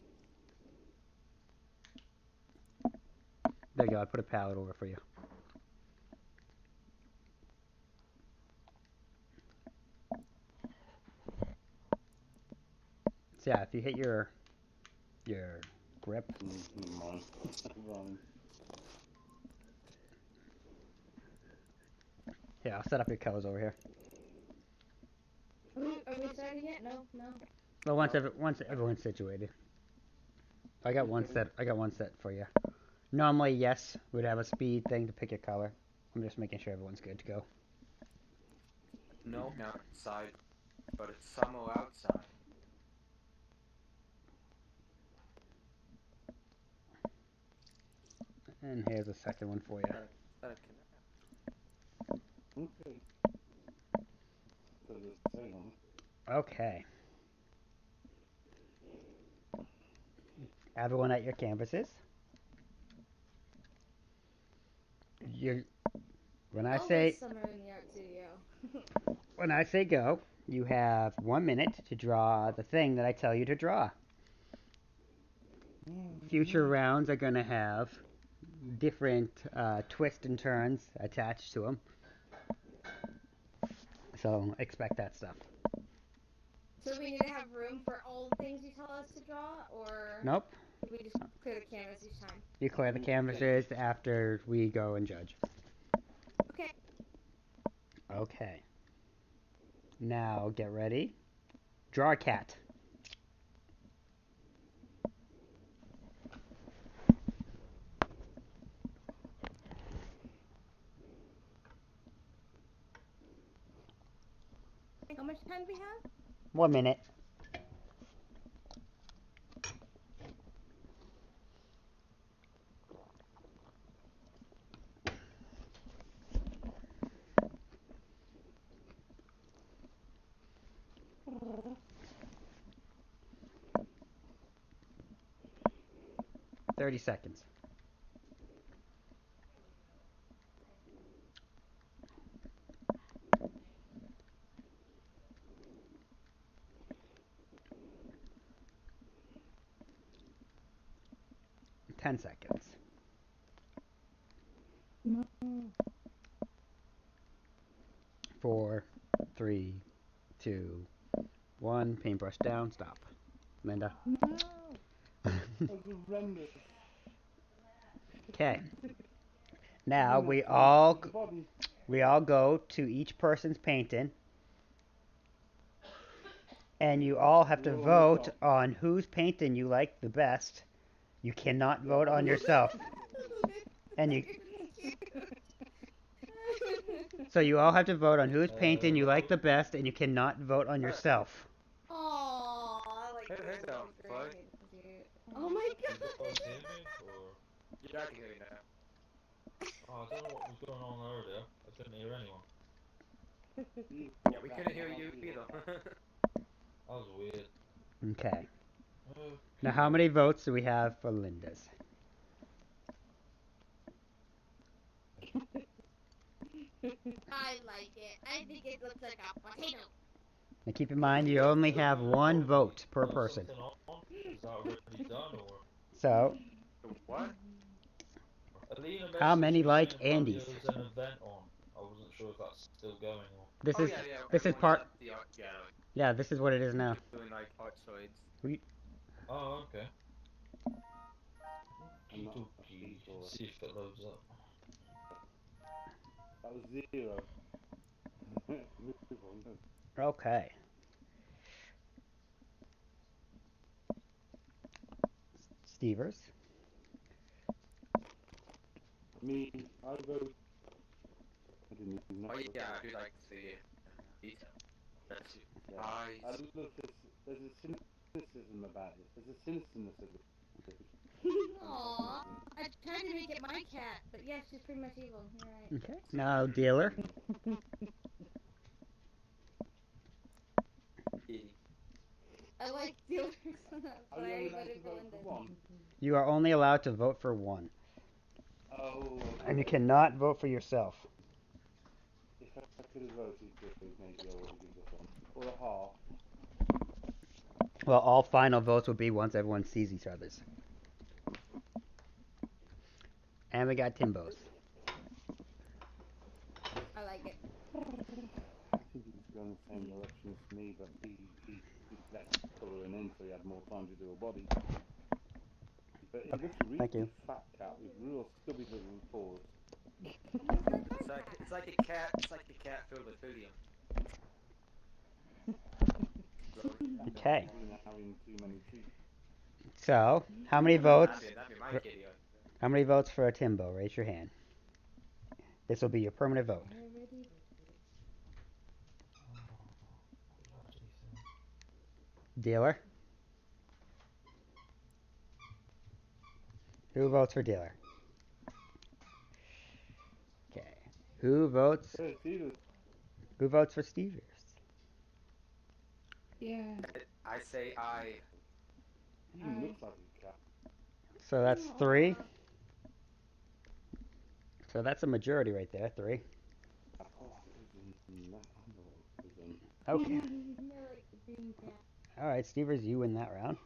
There you go. I put a palette over for you. So yeah, if you hit your grip. Mine. Wrong. Yeah, I'll set up your colors over here. Are we starting yet? No, no. Well, once everyone's situated. I got one set. I got one set for you. Normally, yes, we'd have a speed thing to pick your color. I'm just making sure everyone's good to go. Nope, not outside, but it's somewhere outside. And here's a second one for you. Okay. So there's a thing on it. Okay. Everyone at your canvases. You, when I Always say summer in the art studio. when I say go, you have 1 minute to draw the thing that I tell you to draw. Future rounds are going to have different twists and turns attached to them. So expect that stuff. So we need to have room for all the things you tell us to draw, or Nope. we just clear the canvas each time? You clear the canvases after we go and judge. Okay. Okay. Now get ready. Draw a cat. How much time do we have? 1 minute. $30. 10 seconds. 4, 3, 2, 1. Paintbrush down. Stop. Linda. Okay. Now we all go to each person's painting, and you all have to vote on whose painting you like the best. You cannot vote on yourself. And you So you all have to vote on whose painting you like the best, and you cannot vote on yourself. Aww, I like Hey, this. no, This is Fly. great. Oh my You god. guys hear me? Or... Yeah, I can hear you now. Oh, I don't know what was going on earlier. I couldn't hear anyone. Yeah, we couldn't hear you either. That was weird. Okay. Okay. Now how many votes do we have for Linda's? I like it. I think it looks like a potato. Now keep in mind you only have one vote per person. Something on? Is that already done or? So, What? Alina how messaged many me like saying apparently Andy's? there was an event on. I wasn't sure if that's still going or. This Oh is yeah, this is everyone's part. at the art gallery Yeah, this is what it is now. doing like art slides. Oh, okay. I'm not a Okey-dokey. people. See if it loads up. That was 0. Move on, go. Okay. Stevers. Me, I vote. I didn't even know. Oh yeah, I do like the detail. That's Yeah. eyes. I look, there's a cynicism about it. There's a cynicism. Aww. I tried to make it my cat, but yes, she's pretty much evil. You're right. Okay. Now dealer. I like dealers, but Are you I only allowed voted to for vote Linda. for one? You are only allowed to vote for one, Oh. and you cannot vote for yourself. If I could have voted for it, maybe I would have given it one. Or a half. Well, all final votes will be once everyone sees each other's. And we got Timbo's. I like it. I think he was going the same direction as me, but he did less colouring in, so he had more time to do a body. But it looks a really Thank you. fat cat with real stubby little paws. It's like a cat. It's like a cat filled with helium. Okay. Been having too many treats. So, how many votes? That'd be my kitty. How many votes for a Timbo? Raise your hand. This will be your permanent vote. I already voted. Dealer? Who votes for dealer? Okay. Who votes? Hey, Steven. Who votes for Stevers? Yeah. I say I. He looks like a cat. So that's 3. So that's a majority right there, 3. Okay. Alright, Stevers, you win that round.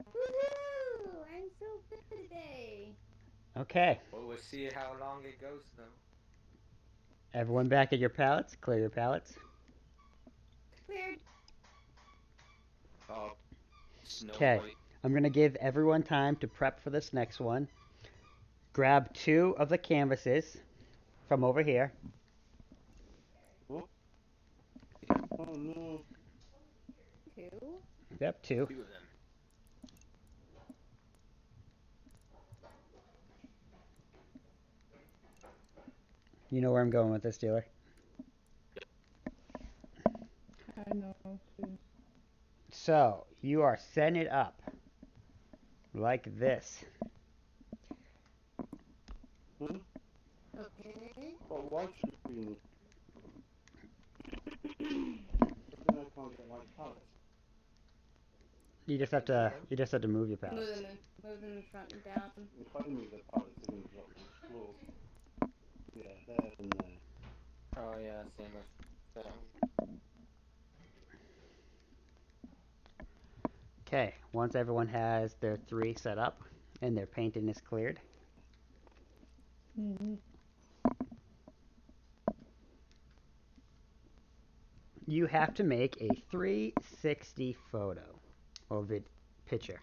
Woohoo! I'm so good today. Okay. Well, we'll see how long it goes, though. Everyone back at your pallets. Clear your pallets. Cleared. Oh, Snow Okay. White. I'm going to give everyone time to prep for this next one. Grab 2 of the canvases from over here. Oh no. 2. Yep, 2. 2 of them. You know where I'm going with this, dealer. I know too. So, you are setting it up like this. Hmm? Okay. But why screen? Then I can't get white pallets. You just have to move your pallets. Move them in front and down. If I move the pallets, they're going to drop to the floor. Yeah, there and there. Oh, yeah, same with that. Okay, once everyone has their 3 set up and their painting is cleared, you have to make a 360 photo or picture.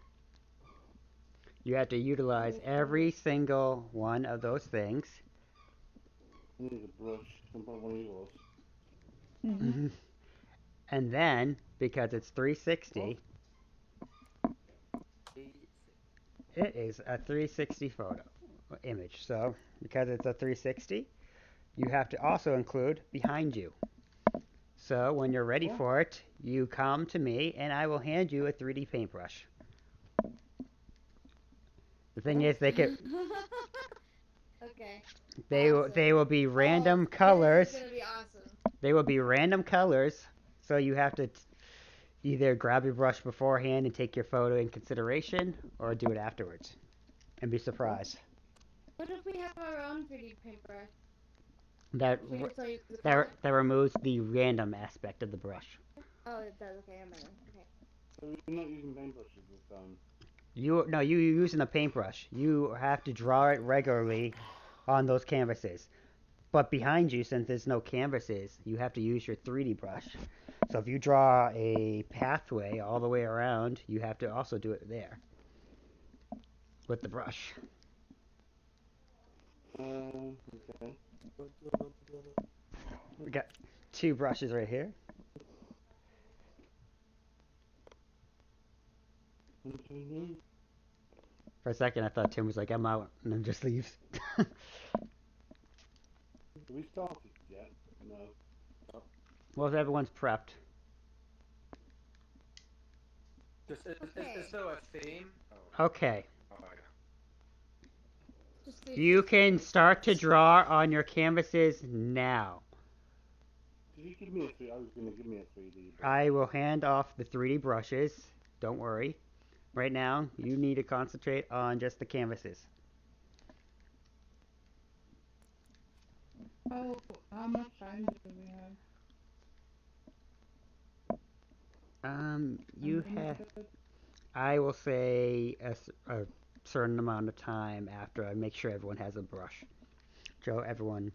You have to utilize every single one of those things. I need a brush. Can buy one of yours. And then, because it's 360, it is a 360 photo image. So, because it's a 360, you have to also include behind you. So, when you're ready for it, you come to me and I will hand you a 3D paintbrush. The thing is, they could. Okay. They Awesome. will be random This colors. is gonna be awesome. They will be random colors. So you have to either grab your brush beforehand and take your photo in consideration, or do it afterwards and be surprised. What if we have our own 3D paintbrush? That Can we just tell you the color? that removes the random aspect of the brush. Oh, it does. Okay, I remember. Okay. So you're not using paintbrushes with You're using a paintbrush. You have to draw it regularly on those canvases. But behind you, since there's no canvases, you have to use your 3D brush. So if you draw a pathway all the way around, you have to also do it there with the brush. Okay. We got 2 brushes right here. For a second, I thought Tim was like, "I'm out," and then just leaves. Have we started yet? No. Well, everyone's prepped. Is there a theme? Okay. Oh, yeah. Just You can start to draw on your canvases now. Did you give me a 3? I was going to give me a 3D. I will hand off the 3D brushes. Don't worry. Right now, you need to concentrate on just the canvases. Oh, how much time do we have? You have. I will say a certain amount of time after I make sure everyone has a brush. So everyone.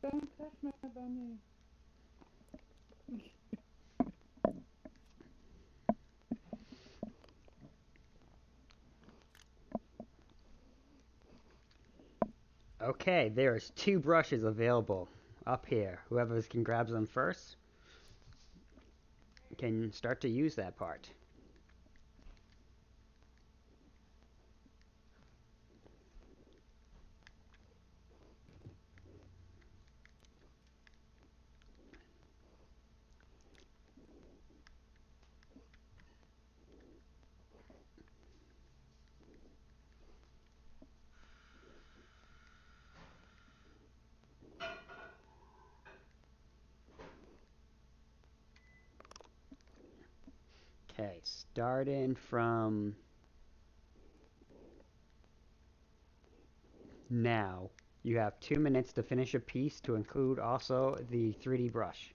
Don't touch my bunny. Okay, there's 2 brushes available up here. Whoever can grab them first can start to use that part. Okay, starting from now. You have 2 minutes to finish a piece to include also the 3D brush.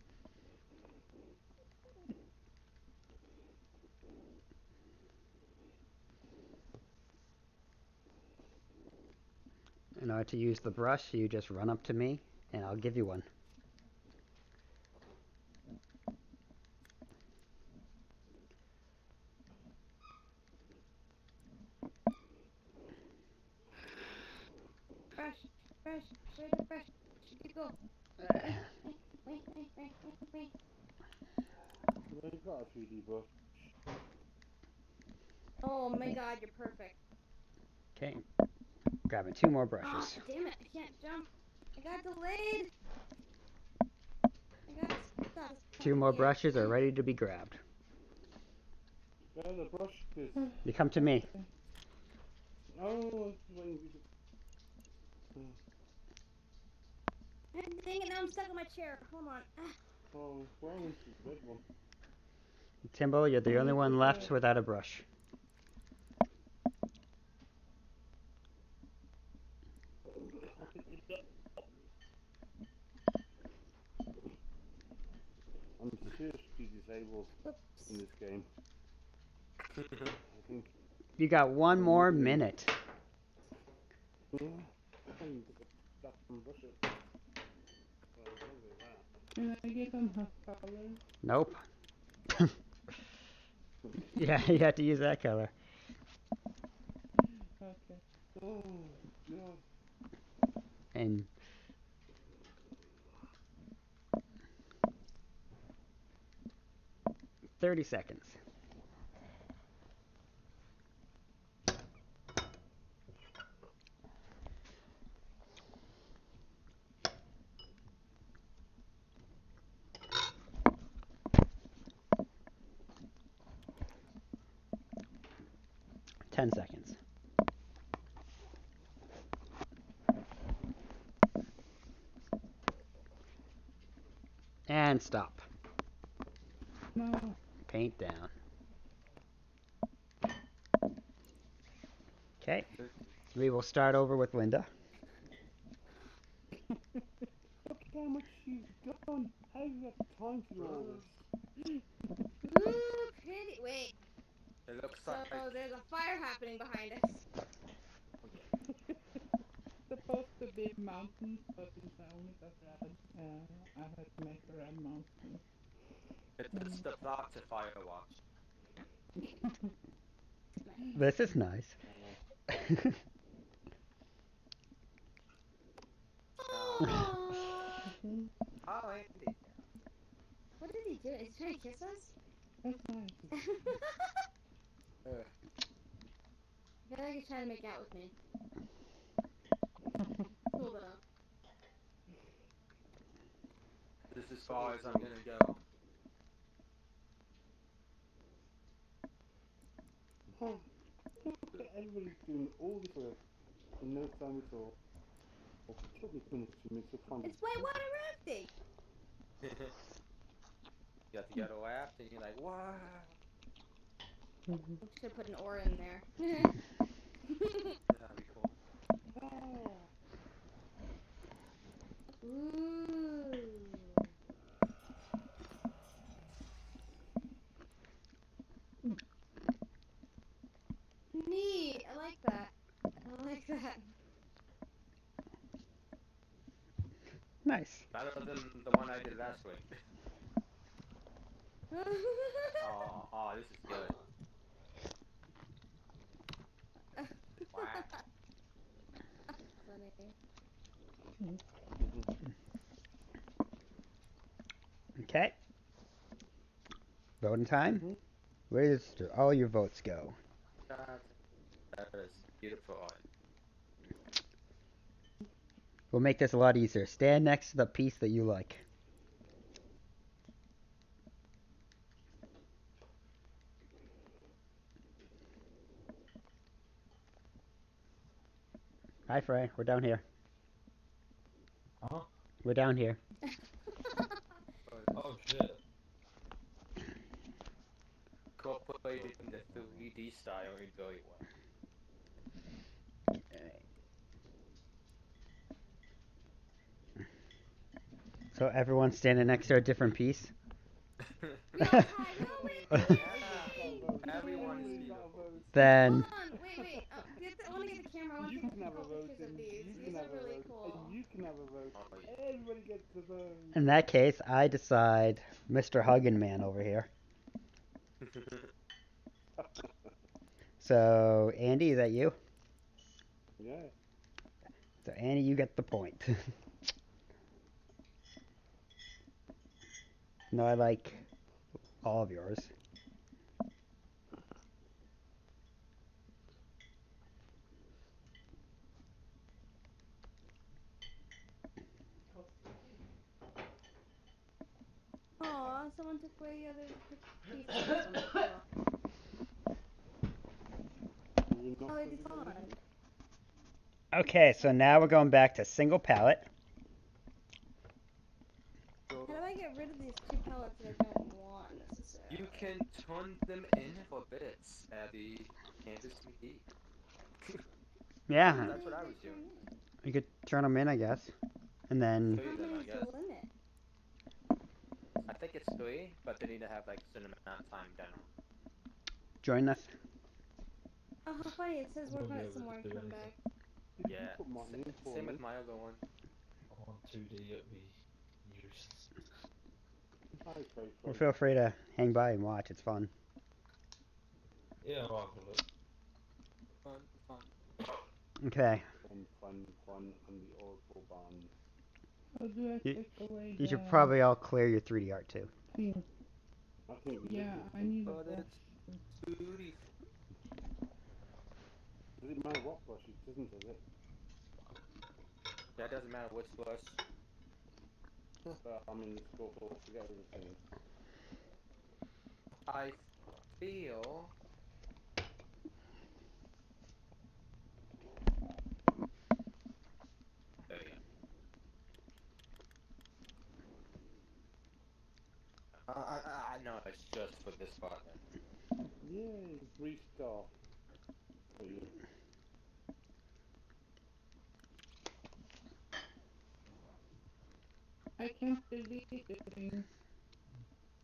In order to use the brush, you just run up to me and I'll give you one. Brush, brush, where's the brush? You go. Wait. Yeah, you got a 3D brush. Oh my god, you're perfect. Okay, grabbing 2 more Oh, brushes. damn it, I can't jump. I got delayed. I got stuck. 2 more here. brushes are ready to be grabbed. Grab the brush, cause You come to me. oh, it's when Dang it, now I'm stuck in my chair. Hold on. oh, well, it's the red one. Timbo, you're the only one left without a brush. I'm seriously disabled Oops. in this game. I think. You got 1 more minute. Yeah. That's some brush it. Well, look at that. Can I get them her color? Nope. Yeah, you have to use that color. Okay. Oh, God. And 30 seconds. Ten seconds. And stop. No. Paint down. Okay. We will start over with Linda. Look how much you've done. How have you got time to do all this? Ooh, pretty. Wait. It looks So like there's a fire happening behind us. Supposed to be mountains, but since I only got rabbit, I had to make a red mountain. it's the plot to Firewatch. This is nice. Oh, Oh, Andy. what did he do? Is he trying to kiss us? That's nice. I feel like he's trying to make out with me. Hold it up. This is as far as I'm gonna go. Oh, look at everybody's doing all this work in no time at all. It took me 2 minutes to find It's whitewater rafting. You have to go to left, and you're like, wow. We should put an oar in there. That'd be cool. Oh. Ooh. Neat. I like that. I like that. Nice. Better than the one I did last week. Oh, this is good. Wow. Funny. Voting time? Mhm. Where does all your votes go? That is beautiful art. We'll make this a lot easier. Stand next to the piece that you like. Hi, Frey. We're down here. Huh? We're down here. Oh shit. Incorporating the 3D style in very well. So everyone's standing next to a different piece? We all tied. No, wait, Yeah, yay! everyone is Everybody's got a beautiful. vote. Then Hold on, wait. I want to get the camera. I want to You take a can have a couple vote, pictures of and these. you These can are have a really vote, cool. and you can have a vote. Oh, yeah. Everybody gets a vote. in that case, I decide Mr. Huggin Man over here. So, Andy, is that you? Yeah. So, Andy, you get the point. No, I like all of yours. Aw, someone took away the other piece of this one. You're not Oh, supposed it's to vote. on. Okay, so now we're going back to single palette. How do I get rid of these two pellets that I don't want necessarily? You can turn them in for bits at the Canvas McGee. Yeah, How That's do what I they was turn doing. in? you could turn them in, I guess. And then Three How of them, many I is the guess. limit? I think it's 3, but they need to have like a certain amount of time done on. join us. Oh, how funny. It says work Won't on be it able some to more and do come anything. back. Did you Yeah, put mine in for same me? with my other one. On 2D it'd be useless. Hi, Frey Well, Frey. feel free to hang by and watch. It's fun. Yeah, I'll have a look. Fun. Okay. Fun, and the Oracle band. How do I You- take away You the should probably all clear your 3D art too. thing? I think we Yeah, did. I need a But brush. it's beautiful. Does it matter what brush it doesn't, does it? That doesn't matter which brush. But I mean, it's got all together the thing. I feel. There you go. No, it's just for this part then. Yay, restart. For you. I can't delete the thing.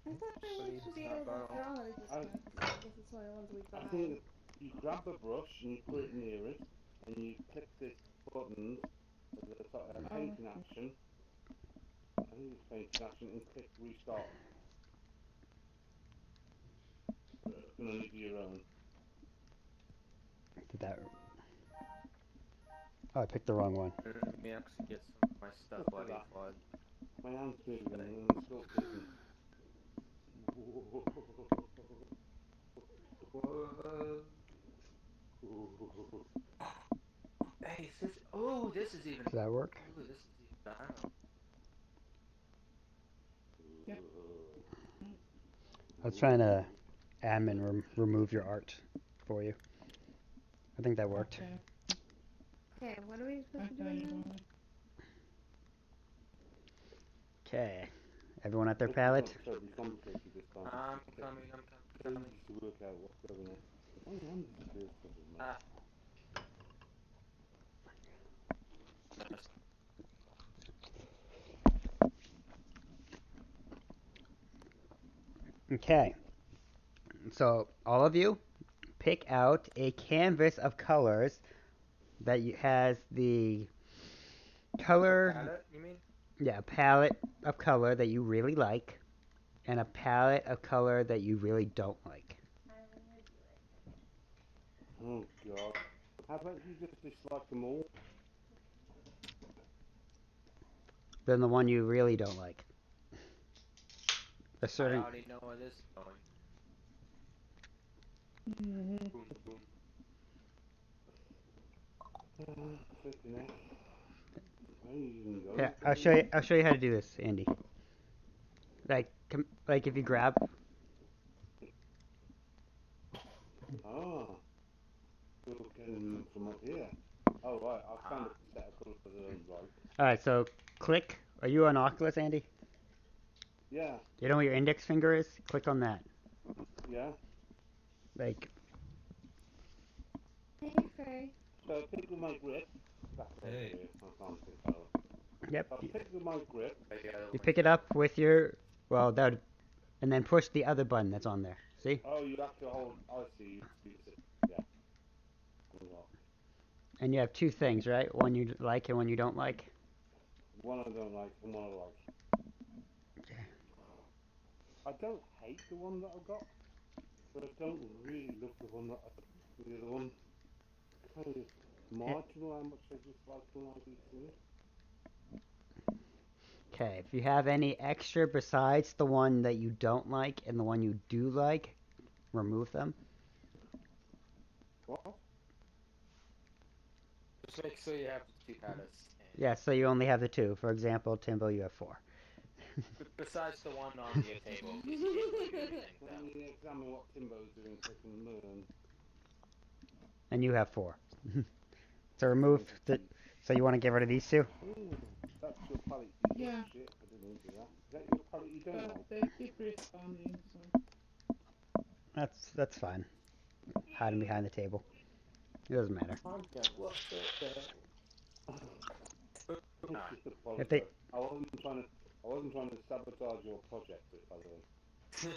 I thought I Please, should be not able to bottle. draw this I- one. I guess it's one of the ones we I buy. think that you grab the brush and you put it near it, and you click this button at the top, painting okay. action. I think it's painting action, and click restart. But it's gonna need your own. Did that? Oh, I picked the wrong one. Let me actually get some of my stuff Look at ready that. for My hand's moving Right. and the sculpt isn't. Hey, is this? Oh, this is even. Does that work? Ooh, this is even better. Yeah. I was trying to admin remove your art for you. I think that worked. Okay. Okay, what are we supposed to do Okay, you now? want it. Okay. Everyone at their It's palette? not terribly complicated this time. I'm It coming. takes ages to work out what's going on. My hand disappears suddenly. Ah. Okay. So, all of you, pick out a canvas of colors that has the color, Palette, you mean? yeah, a palette of color that you really like, and a palette of color that you really don't like. Oh god. How about you just dislike them all? Then the one you really don't like. A I certain, already know where this is going. Mm-hmm. Boom, boom. Flipping heck. Where are you even going? Yeah, I'll show you how to do this, Andy. Like if you grab. Ah. Looking from up here. Oh right, I found a set of colours that I don't like. All right, so click. Are you on Oculus, Andy? Yeah, You know where your index finger is? Click on that. yeah. Like, Hey, Frey. So I pick with my grip. That's right Hey. here. I can't think about it. yep. So I pick with my grip. You pick it up with your that, and then push the other button that's on there. See? Oh, you have to hold. I see. Yeah. Unlock. And you have two things, right? One you like and one you don't like. One I don't like and one I like. Okay. I don't hate the one that I got, but I don't really love the one that the other one. Kind of marginal how much I just like one I do to it. Okay. If you have any extra besides the one that you don't like and the one you do like, remove them. What? Just make sure you have the 2 pallets. Yeah. So you only have the two. For example, Timbo, you have 4. Besides the one on your table, because you didn't really do anything with Let that. me examine what Timbo's doing so I can learn. And you have 4. So remove the. So you want to get rid of these two? Ooh, that's your palette. Yeah. Shit, I didn't mean to do that. Is that your palette you don't But like? they keep respawning, so. That's fine. Hiding behind the table. It doesn't matter. What's it? Alright. Just If they apologise. I wasn't trying to sabotage your project, by the way.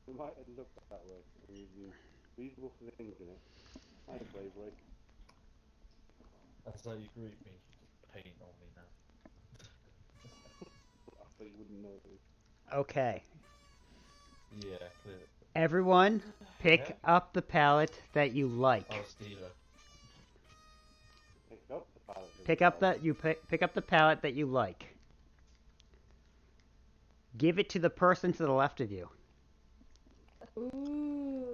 It might have looked that way. And you reasonable things in it. I have bravery. That's how you greet me. Paint on me now. I thought you wouldn't notice. Okay. Yeah, clear. Everyone, pick Yeah. up the palette that you like. I'll steal her. Pick up the palette. Pick up the palette that you like. Give it to the person to the left of you. Ooh.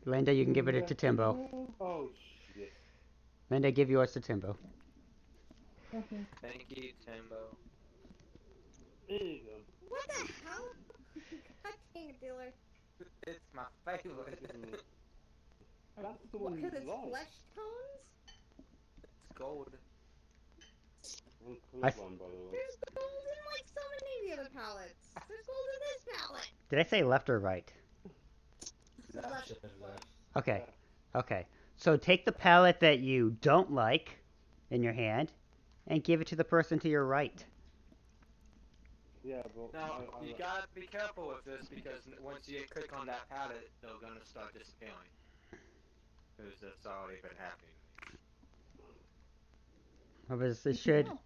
Linda, you can give it to Timbo. Oh shit. Linda, give yours to Timbo. Okay. Thank you, Timbo. There you go. What the hell? God dang it, dealer. It's my favorite. That's the What, one you because it's like. flesh tones? It's gold. I'm I colorblind, by the way. There's gold in like so many of the other palettes. There's gold in this palette. Did I say left or right? Left. Should have left. Okay. Okay. So take the palette that you don't like in your hand and give it to the person to your right. Yeah, but Now, you gotta be careful with this because once you click on that palette, they're gonna start disappearing. Because that's already been happening.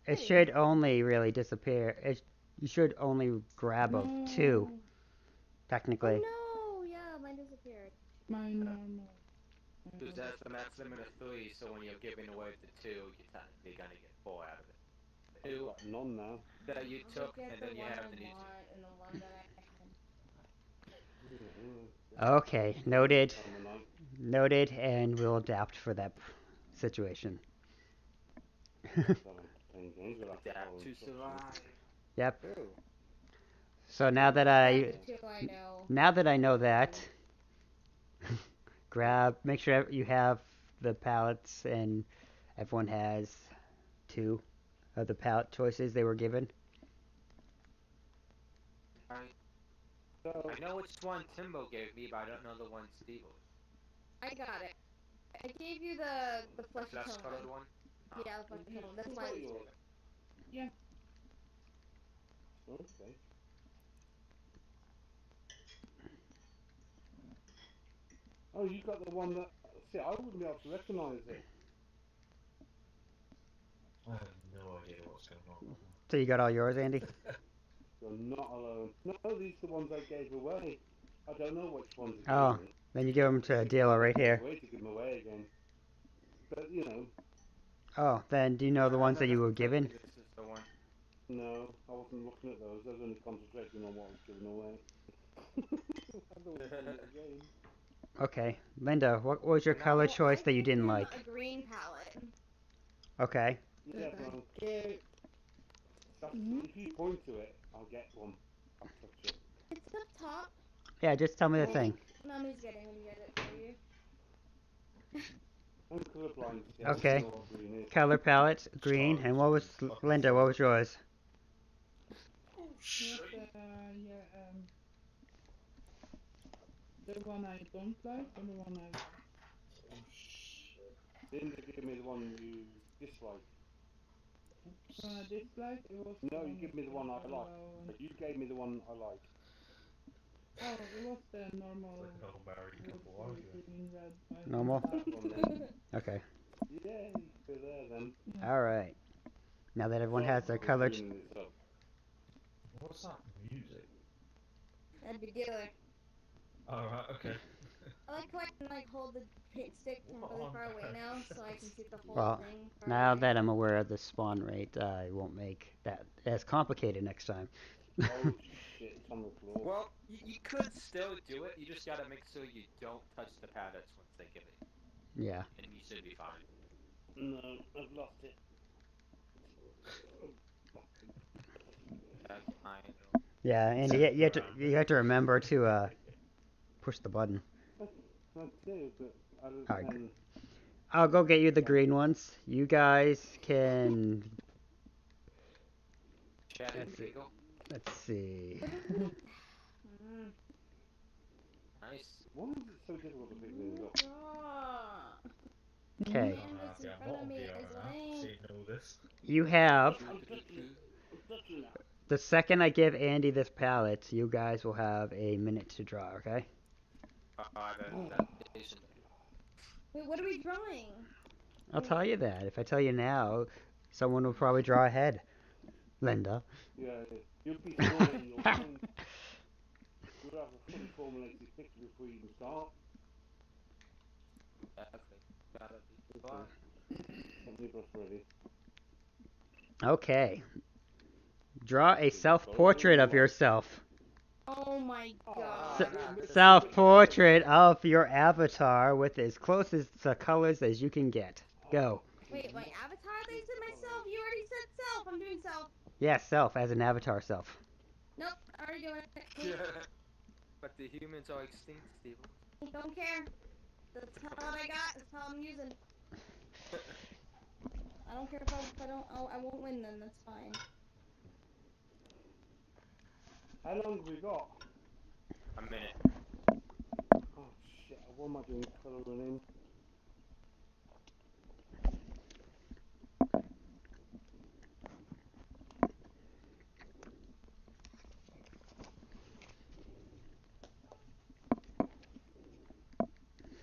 It should only really disappear. You should only grab of 2, technically. Oh no! Yeah, mine disappeared. Mine normal. Because that's the max limit of 3, so when you're giving away the 2, you're technically gonna get 4 out of it. I've 2 got none now. that you I'll took, get and then you one have I the new 2. want and the one that I Okay, noted. Time of night. Noted, and we'll adapt for that situation. Playing games with that Adapt to survive. Yep. True. So now that The 2 I know. that, make sure you have the palettes and everyone has 2 of the palette choices they were given. So, I know which one Timbo gave me, but I don't know the one Steve was. I got it. I gave you the flesh Flesh tone colored one. one? Yeah, the flesh you tone. That's still my got least yours? favorite. Yeah. Okay. Oh, you got the one that. See, I wouldn't be able to recognise it. I have no idea what's going on. So you got all yours, Andy? You're not alone. No, these are the ones I gave away. I don't know which ones you Oh, gave me. then you give them to a dealer right here. Way to give them away again. But you know. Oh, then do you know the ones that you were given? This is the one. No, I wasn't looking at those. I was only concentrating on what I was giving away. I don't want to play the game. Okay, Linda, what was your color Well, choice I that you gave didn't him like? a green palette. Okay. Yeah, but I don't care. If you point to it, I'll get one. I'll touch it. It's up top. Yeah, just tell me the I thing. think Mommy's getting when you get it for you. I'm colorblind, see, I Okay. don't know what green is. Color palette, green, and what was Linda? What was yours? Oh What, shit. the one I don't like or the one I like? Oh shit. Linda, give me the one you dislike. The one I dislike, it was No, you one give me the with one I like. yellow and... But you gave me the one I like. Oh, it was the normal Like an old married wood, couple blue, arguing. green, red, white. Normal? That one then. Okay. Yay, we're there then. Yeah. All right. Now that everyone Sorry has their for color. ruining this up. What's that music? That'd be good. Alright, okay. I like how I can like hold the paint stick from What really on far away earth? now, so I can see the whole Well, thing. Far now away. that I'm aware of the spawn rate, I won't make that as complicated next time. Oh shit, it's on the floor. Well, you could still do it. You just gotta make sure you don't touch the pallets once they give it, Yeah. and you should be fine. No, I've lost it. That's fine. Yeah, and you have to remember to push the button. I do, but I don't Alright. then... I'll go get you the green ones. You guys can. Chat and giggle. Let's see. Nice. Why is it so difficult to pick these up? Okay. Canvas in I'm front not of on me VR is now, lame. seeing all this. You have. I'm touching that. The second I give Andy this palette, you guys will have a minute to draw, okay? Wait, what are we drawing? I'll tell you that. If I tell you now, someone will probably draw ahead. Linda. Yeah, you'll be scoring your points. You'll have a fully formulated picture before you even start. Gotta be fun. Get me brush ready. Okay. Draw a self-portrait of yourself. Oh my god. Self-portrait of your avatar with as close as to colors as you can get. Go. Wait, my avatar? They said myself. You already said self. I'm doing self. Yeah, self as an avatar self. Nope, I already doing it. But the humans are extinct, Steve. Don't care. That's all I got. That's all I'm using. I don't care if I don't. Oh, I won't win then. That's fine. How long have we got? A minute. Oh shit, what am I doing colouring in?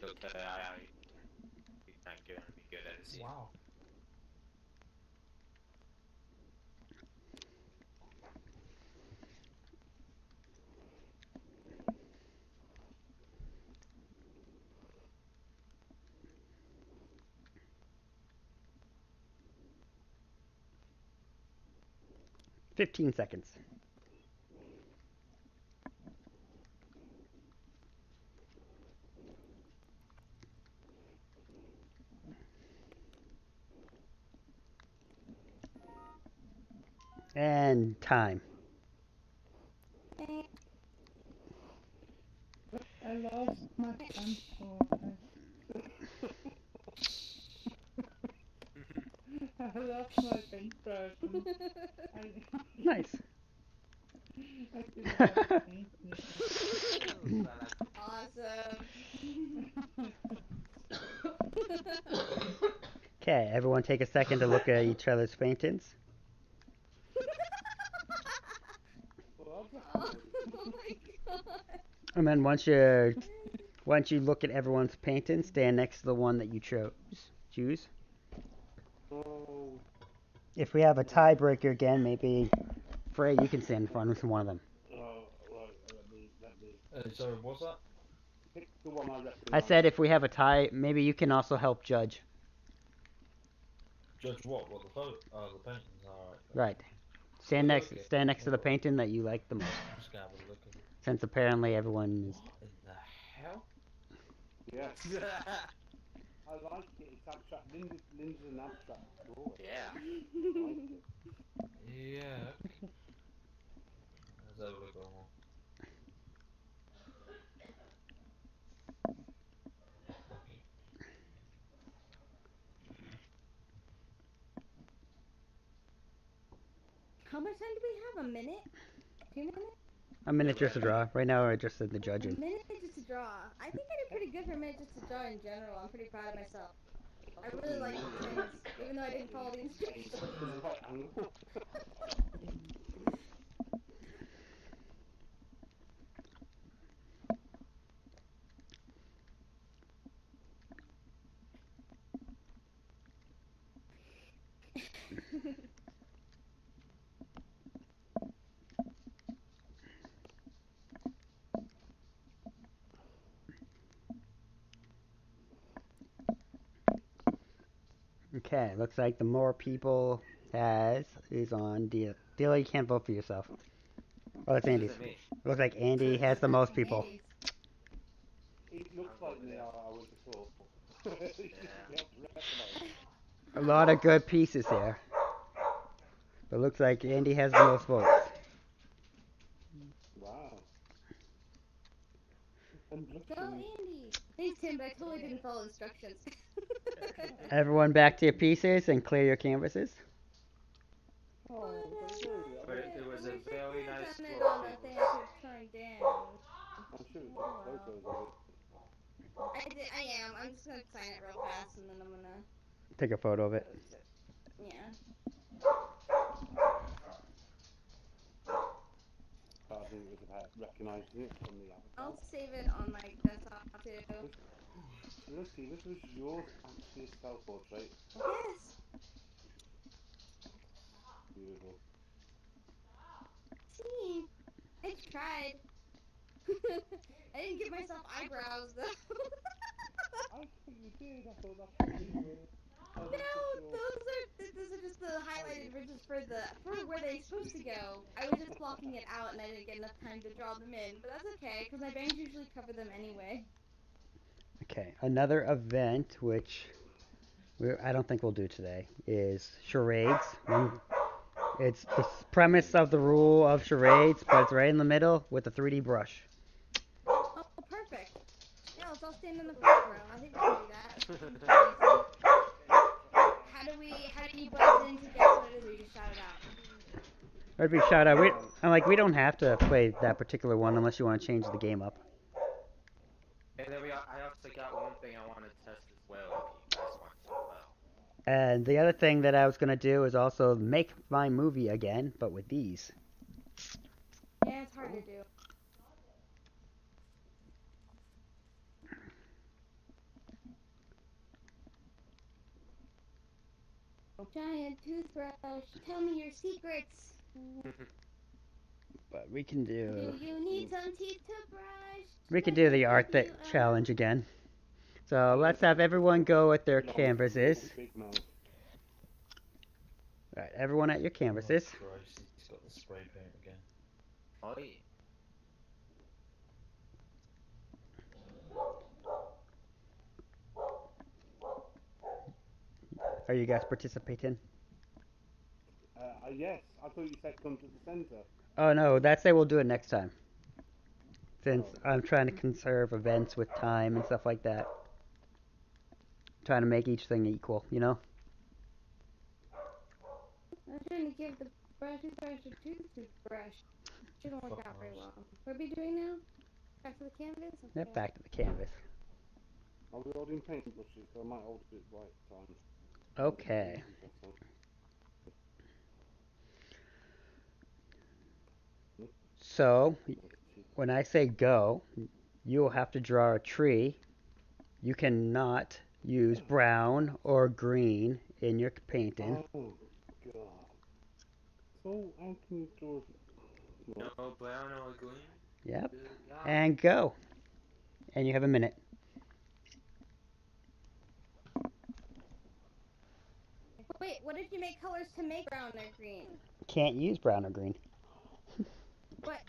Okay, he's not gonna be good at it. Wow. – 15 seconds. And time. I lost my pencil. I lost my paintbrush. Nice. I didn't have paint. Awesome. Okay, everyone take a second to look at each other's paintings. Oh my god. And then once you look at everyone's painting, stand next to the one that you choose. Oh. If we have a tiebreaker again, maybe Frey, you can stand in front of one of them. Oh, right, let me. Sorry, what's that? Pick the one I recognise. I said if we have a tie, maybe you can also help judge. Judge what? What the photo? Oh, the paintings. Alright. Right. Stand next Okay. stand next to the painting that you like the most. I'm just gonna have a look at it. Since apparently everyone is. What in the hell? Yes. I like it. It's abstract. Linda's an abstract drawer. Yeah. I like it. Yeah, okay. Let's have a look on one. Okay. How much time do we have? A minute? 2 minutes? A minute just to draw. Right now I just did the A judging. minute just to draw. I think I did pretty good for a minute just to draw in general. I'm pretty proud of myself. I really like Tim's, even though I didn't follow the instructions. It's quite angle. Okay, looks like the more people has is on Deal. Deal, you can't vote for yourself. Oh, that's Andy's. Isn't me. Looks like Andy has the most people. Andy's. It looks like they are hours before. You have to recognise. A lot of good pieces here. But looks like Andy has the most votes. Wow. Go Andy! Thanks Tim, but I totally didn't follow instructions. Everyone back to your pieces and clear your canvases. Oh, But it was a very nice Done it look. on the thing I could turn down. I'm sure it took photos of it. I am. I'm just gonna sign it real fast and then I'm gonna Take a photo of it. post it. Yeah. But I think it was about recognising it from the I'll avatar. save it on my desktop too. Lucy, this was yours actually a self-portrait. Yes! Beautiful. See? I tried. I didn't give myself eyebrows though. I think you did. I thought that's what you were. No, those are just the highlighted ridges for where they're supposed to go. I was just blocking it out and I didn't get enough time to draw them in, but that's okay because my bangs usually cover them anyway. Okay, another event which I don't think we'll do today is charades. It's the premise of the rule of charades, but it's right in the middle with a 3D brush. Oh, perfect. Yeah, let's all stand in the front row. I think we can do that. How do you buzz in to guess what it is, or you just shout it out? Or be shout out. We don't have to play that particular one unless you want to change the game up. And then I also got one thing I want to test as well if you guys want to as well. And the other thing that I was gonna do is also make my movie again, but with these. Yeah, it's hard to do. Giant toothbrush, tell me your secrets. But we can do. Do you need some teeth to brush? We can do the art challenge again. So let's have everyone go with their canvases. Alright, everyone at your canvases. Oh, Christ, he's got the spray paint again. Oh yeah. Are you guys participating? Yes, I thought you said come to the centre. Oh no, that's it. We'll do it next time. Since I'm trying to conserve events with time and stuff like that. Trying to make each thing equal, you know? I'm trying to give the toothbrush a toothbrush. Shouldn't work out very well. What are we doing now? Back to the canvas? Okay. Yep, back to the canvas. Are we holding paintbrushes? So I might hold it right time. Okay. So, when I say go, you will have to draw a tree. You cannot use brown or green in your painting. Oh, God. So, I can draw... No brown or green? Yep. Yeah. And go. And you have a minute. Wait, what did you make colors to make brown or green? Can't use brown or green. But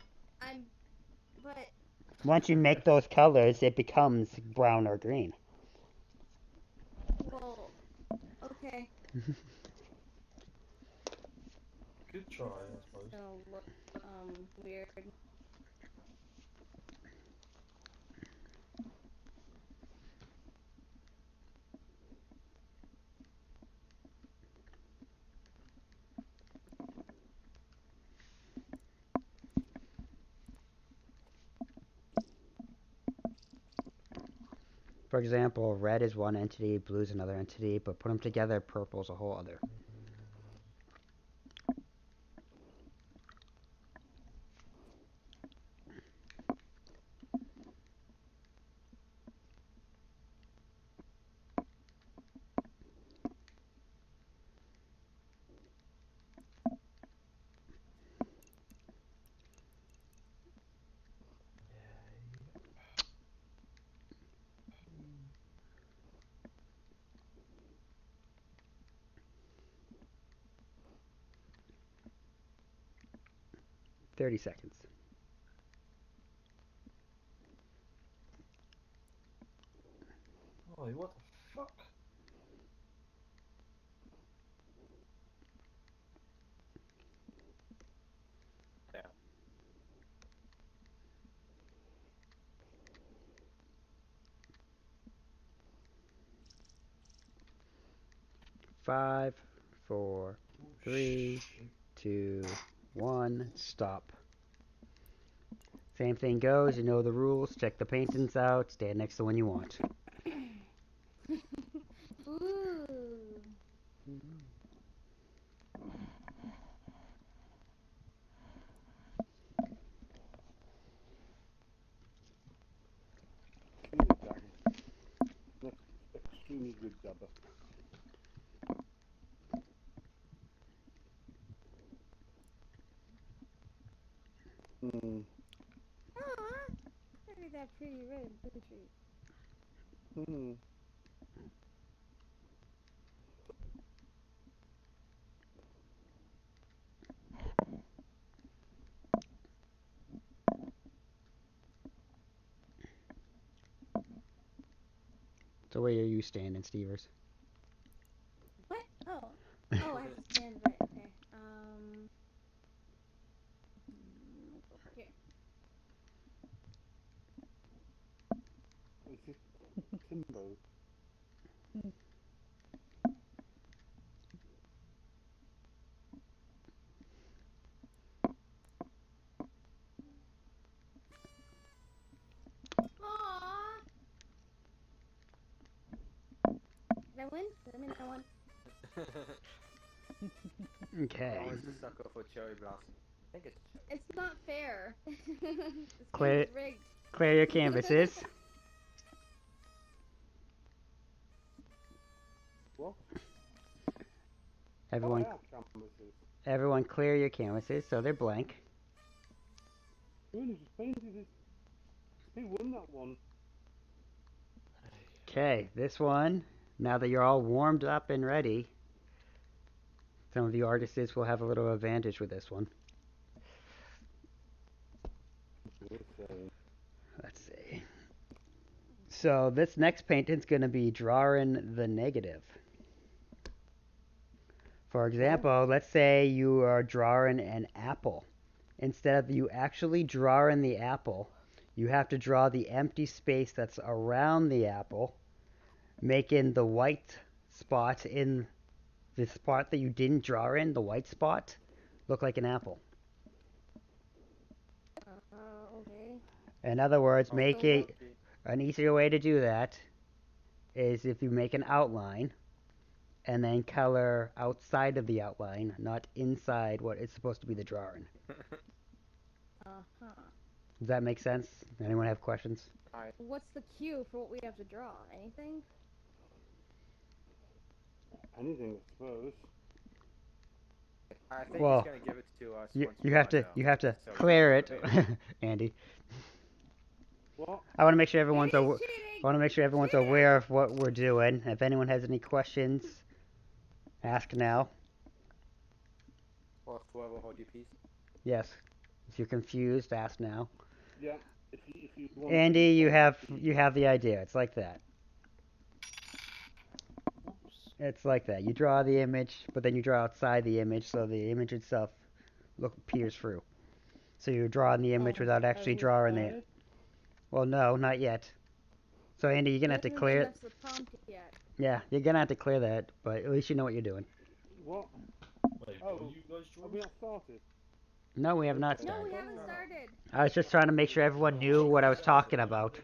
Once you make those colors, it becomes brown or green. well, okay. Good try, I suppose. So look, weird. For example, red is one entity, blue is another entity, but put them together, purple is a whole other. Yeah. 30 seconds. Holy, what the fuck? Yeah. 5, 4, Oh, 3, shit. 2, 1, stop. Same thing goes, you know the rules, check the paintings out, stand next to the one you want. Ooh. Extremely good job. Hmm. Aw, look at that pretty red blue tree. Hmm. So where are you standing, Stevers? What? Oh, I have to stand right. Okay. Over here. Is this Timbo? Aww. Did I win? Did I win? I won. Okay. Always a sucker for cherry blossom. I think it's cherry. It's not fair. This game Clear, is rigged. clear your canvases. What? Everyone, Oh, yeah, canvases. everyone clear your canvases so they're blank. Really, just painted it. Who won that one? Okay, this one, now that you're all warmed up and ready, some of you artists will have a little advantage with this one. Let's see. So this next painting's going to be drawing the negative. For example, let's say you are drawing an apple. Instead of you actually drawing the apple, you have to draw the empty space that's around the apple, making the white spot in the spot that you didn't draw in, the white spot, look like an apple. Okay. In other words, Oh, make so it an easier way to do that is if you make an outline and then color outside of the outline, not inside what is supposed to be the drawing. Uh-huh. Does that make sense? Anyone have questions? What's the cue for what we have to draw? Anything? Anything, I suppose. I think Well, he's gonna give it to us you, once you we're have done, to you have to so we clear can it, vote. Andy. What? I want to make sure everyone's It is I cheating! want to make sure everyone's Cheating! aware of what we're doing. If anyone has any questions, ask now. Well, past 12 or hold your peace? Yes. If you're confused, ask now. Yeah. If you want Andy, to you have hold the idea. It's like that. Oops. It's like that. You draw the image, but then you draw outside the image, so the image itself peers through. So you're drawing the image without actually Have we drawing it. started? Well, no, not yet. So Andy, you're He gonna have to hasn't clear. given us the prompt yet. Yeah, you're gonna have to clear that, but at least you know what you're doing. What? Wait, Oh, what you guys have drawing? we not started? No, we have not Okay. No, we started. haven't started. I was just trying to make sure everyone knew what I was talking about.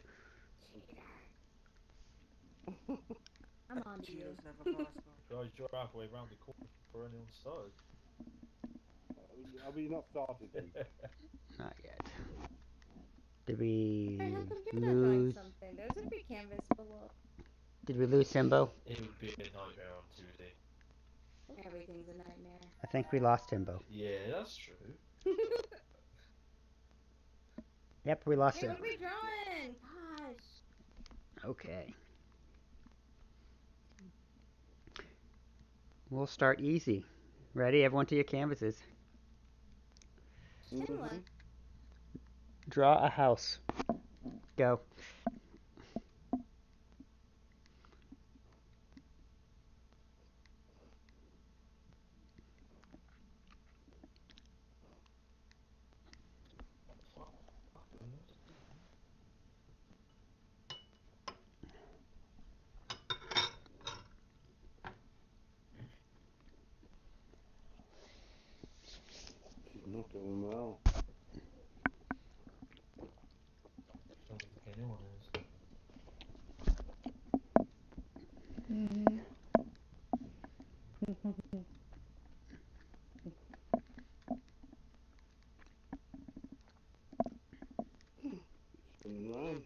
I'm on to you. Cheetos never possible. Guys, you're halfway around the corner before anyone started. Have we not started then? Not yet. Did we Alright, how come you're not drawing lose? something? There's a free canvas below. Did we lose Simbo? It would be a nightmare on Tuesday. Everything's a nightmare. I think we lost Timbo. Yeah, that's true. Yep, we lost Hey, him. what are we drawing? Gosh. Okay. We'll start easy. Ready? Everyone to your canvases. Chinla. Draw a house. Go. She's not doing well. Don't think anyone is. Mm-hmm. Spinning round.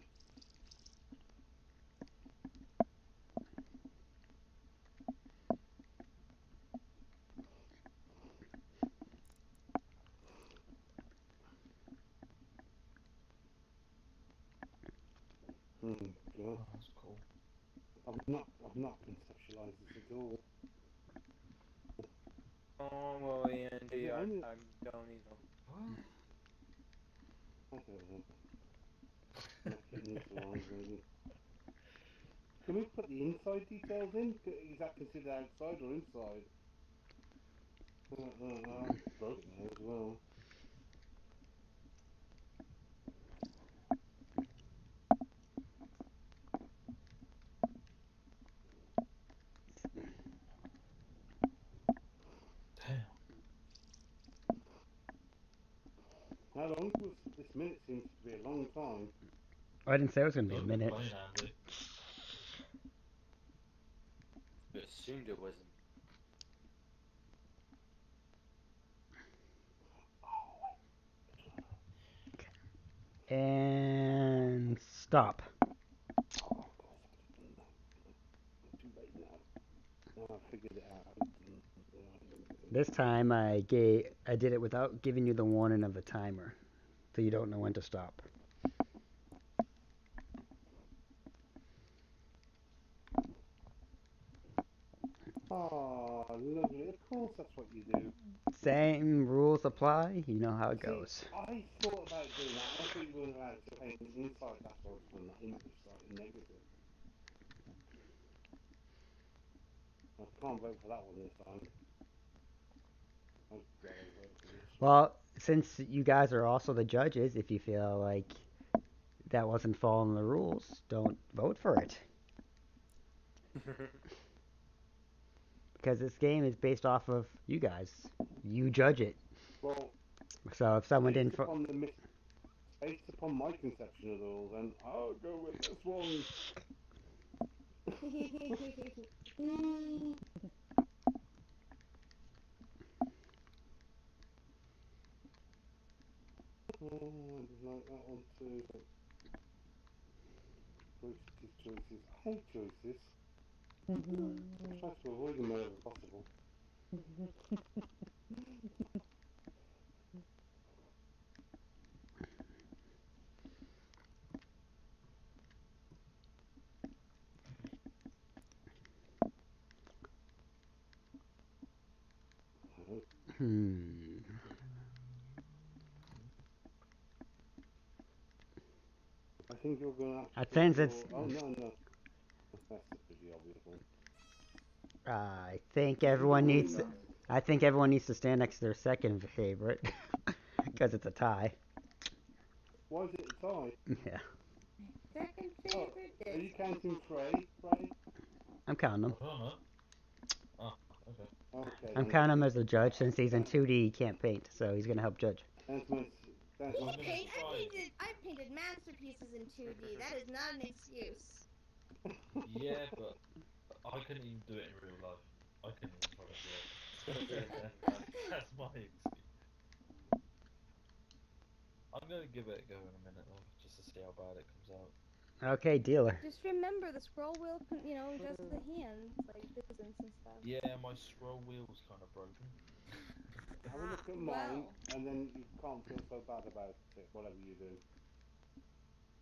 God. Oh, that's cool. I've not conceptualized this at all. Oh, well, Andy, I Only- don't even. What? I don't know. I'm not getting this wrong, maybe. Can we put the inside details in? Is that considered outside or inside? I've broken it as well. Damn. How long was this minute? Seems to be a long time. I didn't say it was gonna be a Don't minute. complain, Andy. I assumed it wasn't. And stop. Oh, of course I didn't know. Too late now. Oh, I figured it out. This time I did it without giving you the warning of the timer, so you don't know when to stop. Oh, lovely. Of course that's what you do. Same rules apply. You know how it See, goes. I thought about doing that. I thought you were allowed to paint inside. That's why I was doing that image side and negative. I can't vote for that one this time. I'd rather vote for this one. Well, since you guys are also the judges, if you feel like that wasn't following the rules, don't vote for it. Because this game is based off of you guys. You judge it. Well, So if someone didn't based upon my conception of the rules, then I'll go with this one. Oh, I did like that one too. Choices. I hate choices. I try to avoid them wherever possible. Hmm. I think you're gonna have to put Since your... it's, Oh, no. That's the pretty obvious one. I think everyone needs. I think everyone needs to stand next to their second favorite, because it's a tie. Why is it a tie? Yeah, Second Oh, favorite are you is counting Frey? Frey? I'm counting I him. don't know. Oh, okay. Okay, I'm then. counting him as a judge since he's in 2D. He can't paint, so he's gonna help judge. That's my... That's my... I painted masterpieces in 2D. That is not an excuse. Yeah, but I couldn't even do it in real life. I couldn't even fucking do it. That's my excuse. I'm gonna give it a go in a minute though, just to see how bad it comes out. Okay, dealer. Just remember, the scroll wheel, adjust the hands, like distance and stuff. Yeah, my scroll wheel's kind of broken. Have a look at mine, and then you can't feel so bad about it, whatever you do.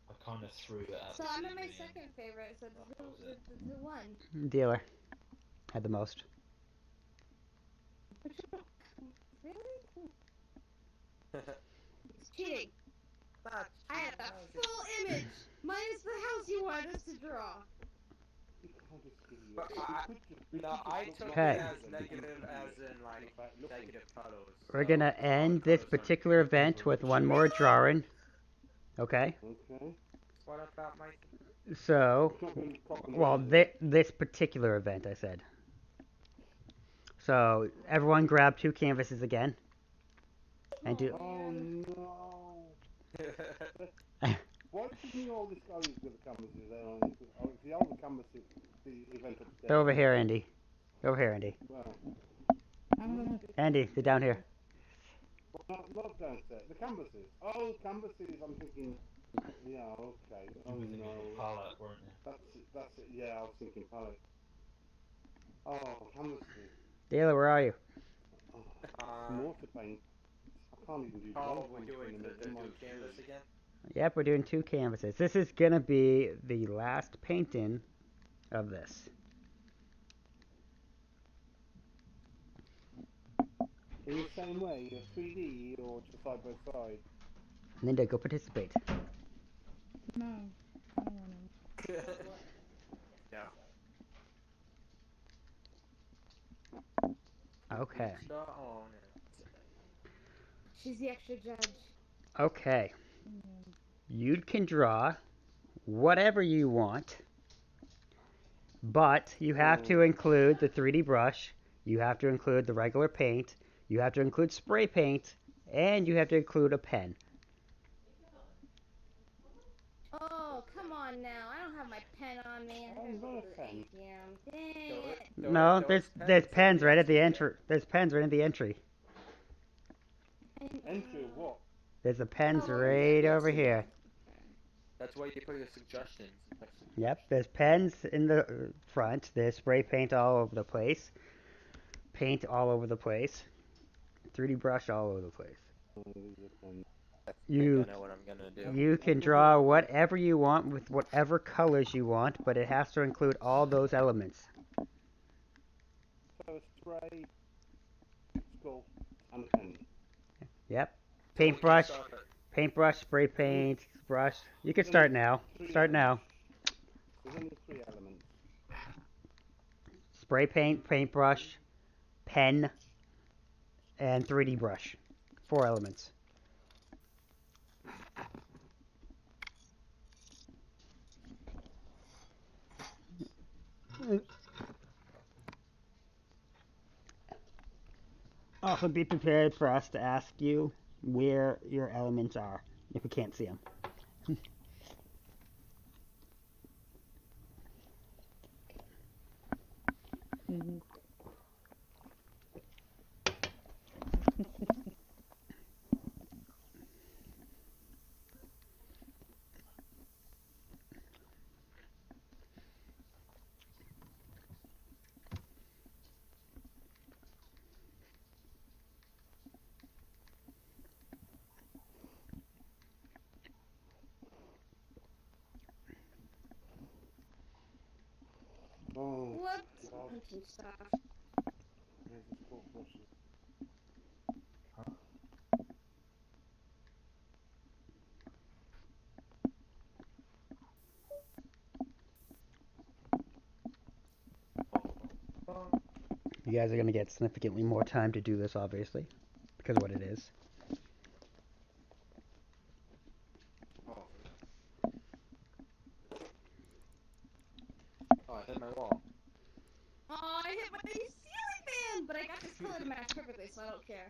I kind of threw it at So the I'm at TV my and second favorite, so that was it. who won? Dealer had the most. Really? It's cheating. I had a full image, minus the house you wanted us to draw. But I took Okay. it as negative, as in like negative photos. We're gonna end this particular event with one more drawing. Okay. Okay. What about my? So, well, this particular event, I said. So, everyone grab 2 canvases again. And do. Oh no! Why didn't you all this go with the canvases there? Oh, if you hold the canvases, the event upstairs. Over here, Andy. Over here, Andy. Well, Andy, sit down here. not downstairs. The canvases. Oh, canvases. I'm thinking. Yeah. Okay. You Oh were thinking no. of palette, weren't you? That's it. Yeah, I was thinking palette. Oh, canvases. Taylor, where are you? Oh, more to paint. I can't even do Oh, both we're ones doing for a minute. the Am I new canvas sure? again. Yep, we're doing 2 canvases. This is gonna be the last painting of this. In the same way, a 3D or just side by side. Linda, go participate. No, I don't want to. No. Okay. She's the extra judge. Okay. You can draw whatever you want, but you have to include the 3D brush, you have to include the regular paint, you have to include spray paint, and you have to include a pen. Oh, come on now. I don't have my pen on me. I have got a the pen. ATM. Dang it. No, there's pens right at the entry. There's pens right at the entry. Entry of what? There's the pens right over here. That's why you put your suggestions. Yep, there's pens in the front. There's spray paint all over the place. Paint all over the place. 3D brush all over the place. I think I know what I'm gonna do. You can draw whatever you want with whatever colors you want, but it has to include all those elements. So a spray, skull, and a pen. Yep. Paintbrush, spray paint, brush. You can start now. Start now. There's only 3 elements. Spray paint, paintbrush, pen, and 3D brush. 4 elements. Also be prepared for us to ask you where your elements are if we can't see them. Oh, What? God. Punching stuff. There's the sport brushes. You guys are going to get significantly more time to do this, obviously, because of what it is. Oh, I hit my wall. Oh, I hit my ceiling fan! But I got this color to match perfectly, so I don't care.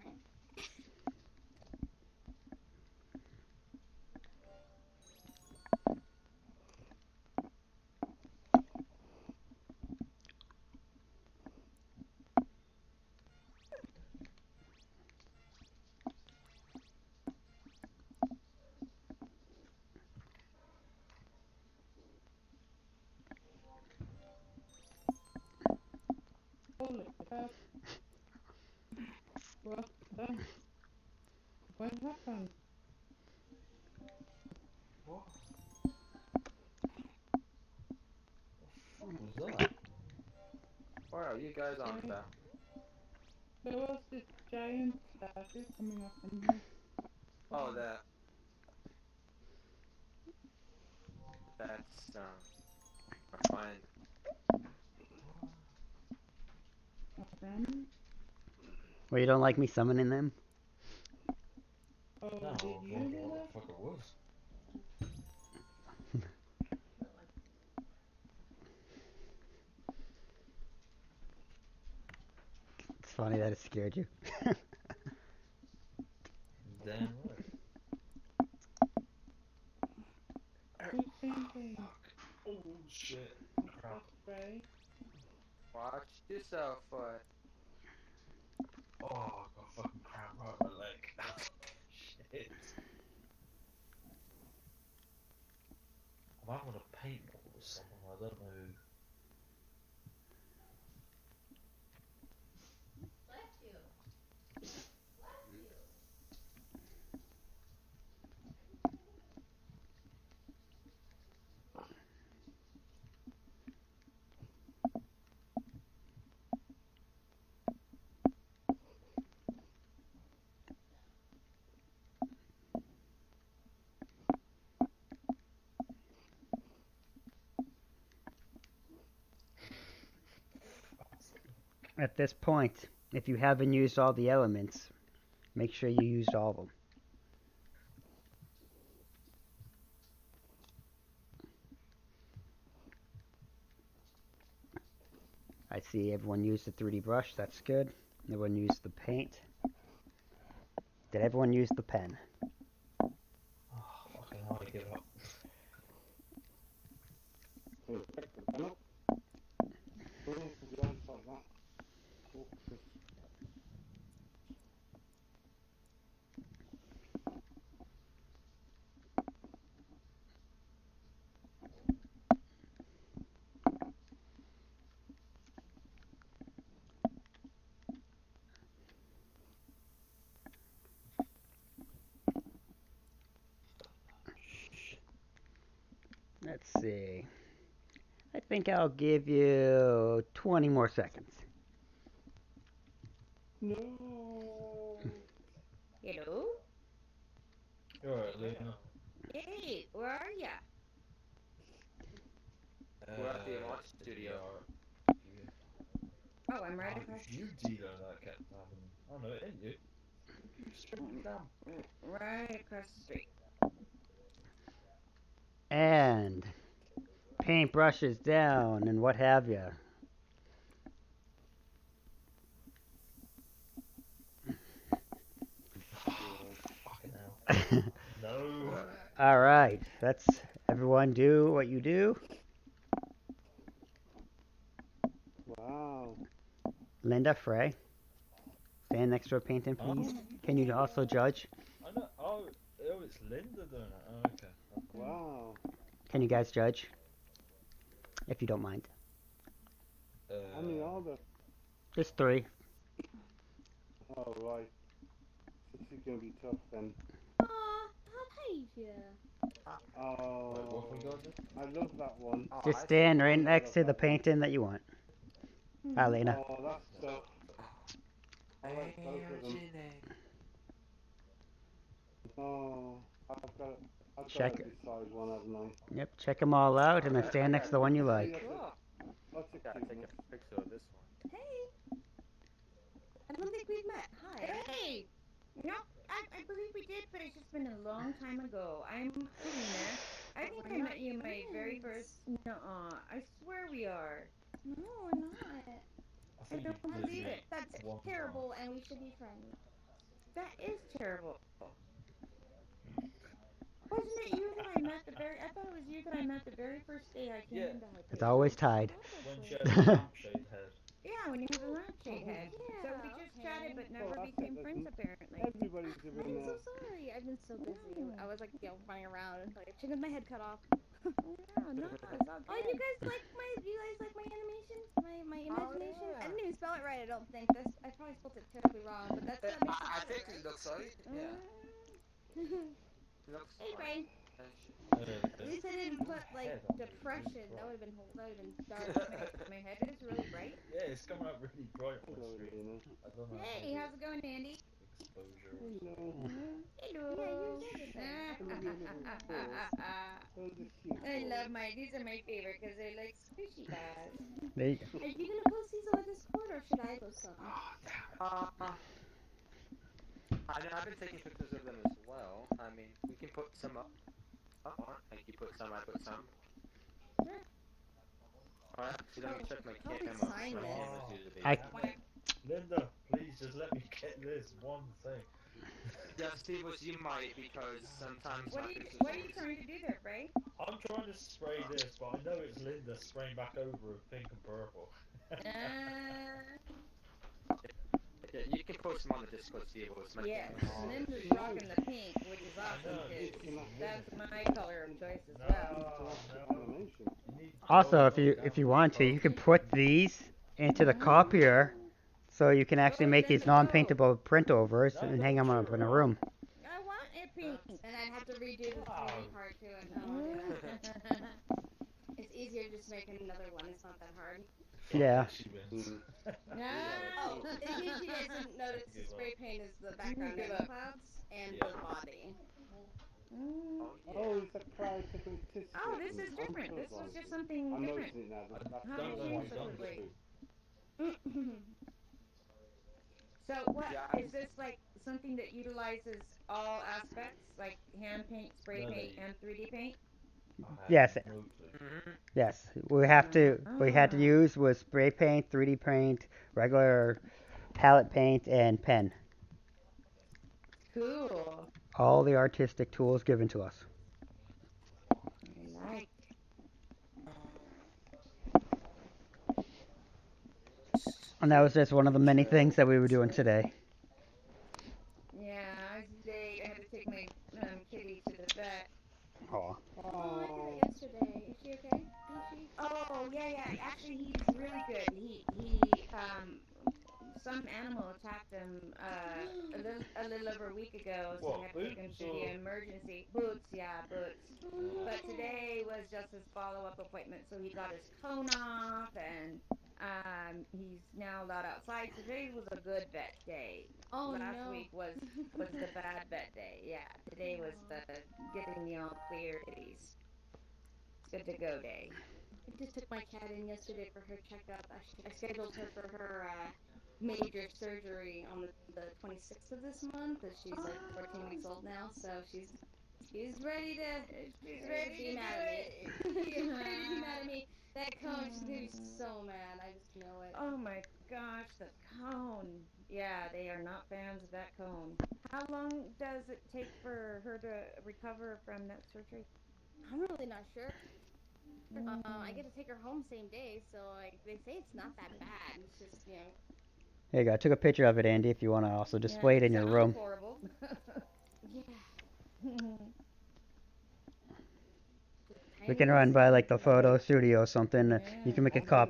Holy crap. What the? What happened? What? What was that? Wow, you guys aren't Okay. that. There was this giant statue coming up from here. Oh, that's a friend. A friend? Well, you don't like me summoning them? Oh, No, I was did you wondering do what that? the fuck it was. It's funny that it scared you. Damn right. Who's thinking? Oh shit. Crap. Right? Watch yourself, Oh, I got fucking crap right my leg. Shit. I'm out with a paintball with someone, I don't know who. At this point, if you haven't used all the elements, make sure you used all of them. I see everyone used the 3D brush, that's good. Everyone used the paint. Did everyone use the pen? Oh, fucking hell, I give up. Let's see. I think I'll give you 20 more seconds. No. Hello? You're alright, Luna. Hey, where are ya? We're at the launch studio. Oh, I'm right across. You dealer that kept happening. Oh no, it ain't you. You straight down. Right across the street. And paintbrushes down and what have you. Fucking hell. No. All right, let's everyone do what you do. Wow. Linda, Frey, stand next to a painting, please. Can you also judge? I know. Oh, it's Linda doing it. Oh, okay. Wow. Can you guys judge? If you don't mind. How many are there? Just 3. Oh, right. This is going to be tough then. Aw, Hypatia. Oh, Wait, what have we got? I love that one. Oh, Just I stand right I next love to the that one. painting that you want. Alena. Oh, that's tough. I like both of them. Oh, I've got Check to it. decide one, haven't I? Yep, check them all out and then stand next to the one you See, like. that's a gotta take cuteness. a picture of this one. Hey. don't think we've met. Hi. Hey! No, I believe we did, but it's just been a long time ago. I'm Karina. I think I met you my very first. Nuh-uh. I swear we are. No, we're not. I I think don't you did believe meet it. That's one Terrible, time. and we should be friends. that is terrible. Wasn't it you that I met the very? I thought it was you that I met the very first day I came Yeah. into Hypatia. It's always tied. When she Probably. had the lampshade head. Yeah, when you had the lampshade head. So we Yeah, just okay. chatted, but Well, never that's it. became friends apparently. Everybody's I'm doing so sorry. I've been so busy. No. I was like, running around and like chicken with my head cut off. No, it's all Oh, good. you guys like my animation? My imagination? yeah. I didn't even spell it right. I don't think that's. I probably spelled it terribly wrong, but that makes it I better, think it looks right. Yeah. Looks Hey, fine. Brain. At least I The didn't put like head on it is depression. really That would bright. have been dark. My head is really bright. Yeah, it's coming out really bright on the Hello, screen. Lena. I don't know. Hey, maybe how's it going, Andy? exposure or Hello. something. Hello. Yeah, you said the same. Hello, your little paws. Oh, the cute I love paws. these are my favorite because they're like squishy balls. They, Are you gonna post these on the Discord or should I post some? I've been taking pictures of them as well. I mean, we can put some up. Like you put some, I put some. Sure. Alright, so let me check my Help me camera. sign My this. camera's usually I- bad. Linda, please just let me get this one thing. Yeah, Steve, was you might because sometimes What my are you pictures What are you trying to do there, Bray? I'm trying to spray this, but I know it's Linda spraying back over with pink and purple. Yeah, you can post them on the Discord, Steve. It was my Yes, camera. Linda's rocking the pink, which is awesome because that's my color of choice as well. Animation. also, if you want to, you can put these into the copier, so you can actually make these non-paintable print overs and hang them up in a room. I want a pink. And I'd have to redo the 3D part too, and I don't wanna do that. It's easier just making another one. It's not that hard. Yeah. She wins. No. Oh, in case you guys didn't notice, the spray paint is the background of the clouds and the body. Oh, it's a cloud authenticity. Oh, this is different. This was just something I'm different. noticing it now. That's How don't did know you why you've done celebrate? this. So what Yeah, is this like something that utilizes all aspects, like hand paint, spray No, paint, they- and 3D paint? Yes. No clue. Yes, we had to use was spray paint, 3D paint, regular palette paint, and pen. Cool. All the artistic tools given to us. I like. And that was just one of the many things that we were doing today. Yeah, I was late. I had to take my kitty to the vet. Oh. Oh, I did it yesterday. Is she okay? Is she? Oh yeah. Actually, he's really good. Some animal attacked him a little over a week ago, so What, we had to take him boots to the or- emergency. Boots, yeah, boots. But today was just his follow-up appointment, so he got his cone off, and he's now allowed outside. Today was a good vet day. Oh Last no. week was the bad vet day. Yeah, today was the getting the all clear kitties. Good to go day. I just took my cat in yesterday for her checkup. I scheduled her for her major surgery on the 26th of this month, as she's like 14 weeks old now. So she's ready to be mad at me. She's ready to be mad at me. That cone, she's gonna be so mad. I just know it. Oh my gosh, the cone. Yeah, they are not fans of that cone. How long does it take for her to recover from that surgery? I'm really not sure. I get to take her home same day, so like they say it's not that bad. It's just There you go. I took a picture of it, Andy, if you want to also display it in your sounds room. horrible. yeah. We can run by like the photo studio or something. You can make a cop.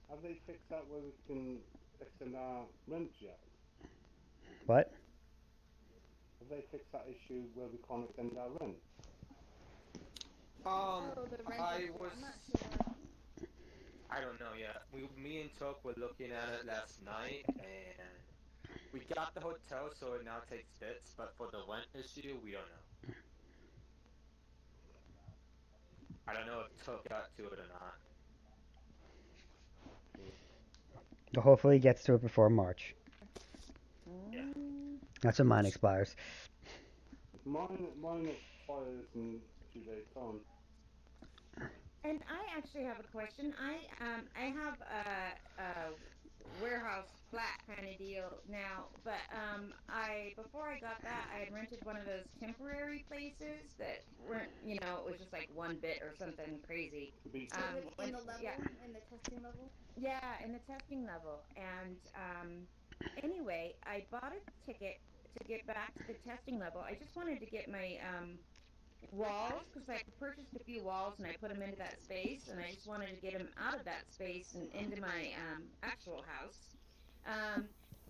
Have they fixed out where we can extend our rent yet? What? Have they fixed that issue where we can't extend our rent? The rent I issue, was. I'm not sure. I don't know yet. Me and Tok were looking at it last night, and we got the hotel, so it now takes bits. But for the rent issue, we don't know. I don't know if Tok got to it or not. Hopefully he gets to it before March. That's when mine expires. Mine expires in a few days' time. And I actually have a question. I have a warehouse flat kind of deal now, but I before I got that, I had rented one of those temporary places that weren't, it was just like 1 bit or something crazy. In the level, in the testing level. Yeah, in the testing level, and anyway, I bought a ticket to get back to the testing level. I just wanted to get my walls because I purchased a few walls and I put them into that space, and I just wanted to get them out of that space and into my actual house.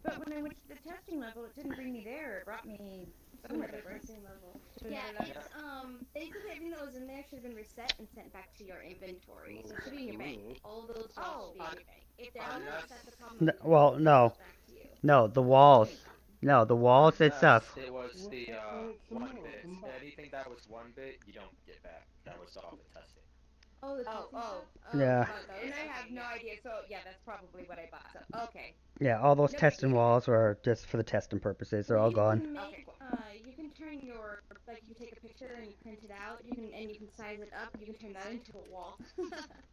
But when I went to the testing level, it didn't bring me there. It brought me somewhere different. Level. To Yeah, another it's level. basically everything that was in there should have been reset and sent back to your inventory. So it should be in your bank. All those walls should be in your bank. If they're not, that's the problem. Well, no. No, the walls. No, the walls itself. It was the 1 bit. Anything that was 1 bit, you don't get back. That was all the testing. Oh, the testing stuff? Yeah. And I have no idea. So yeah, that's probably what I bought. So okay. Yeah, all those testing walls were just for the testing purposes. They're all gone. You can turn your, like, you can take a picture and you print it out. You can size it up. You can turn that into a wall.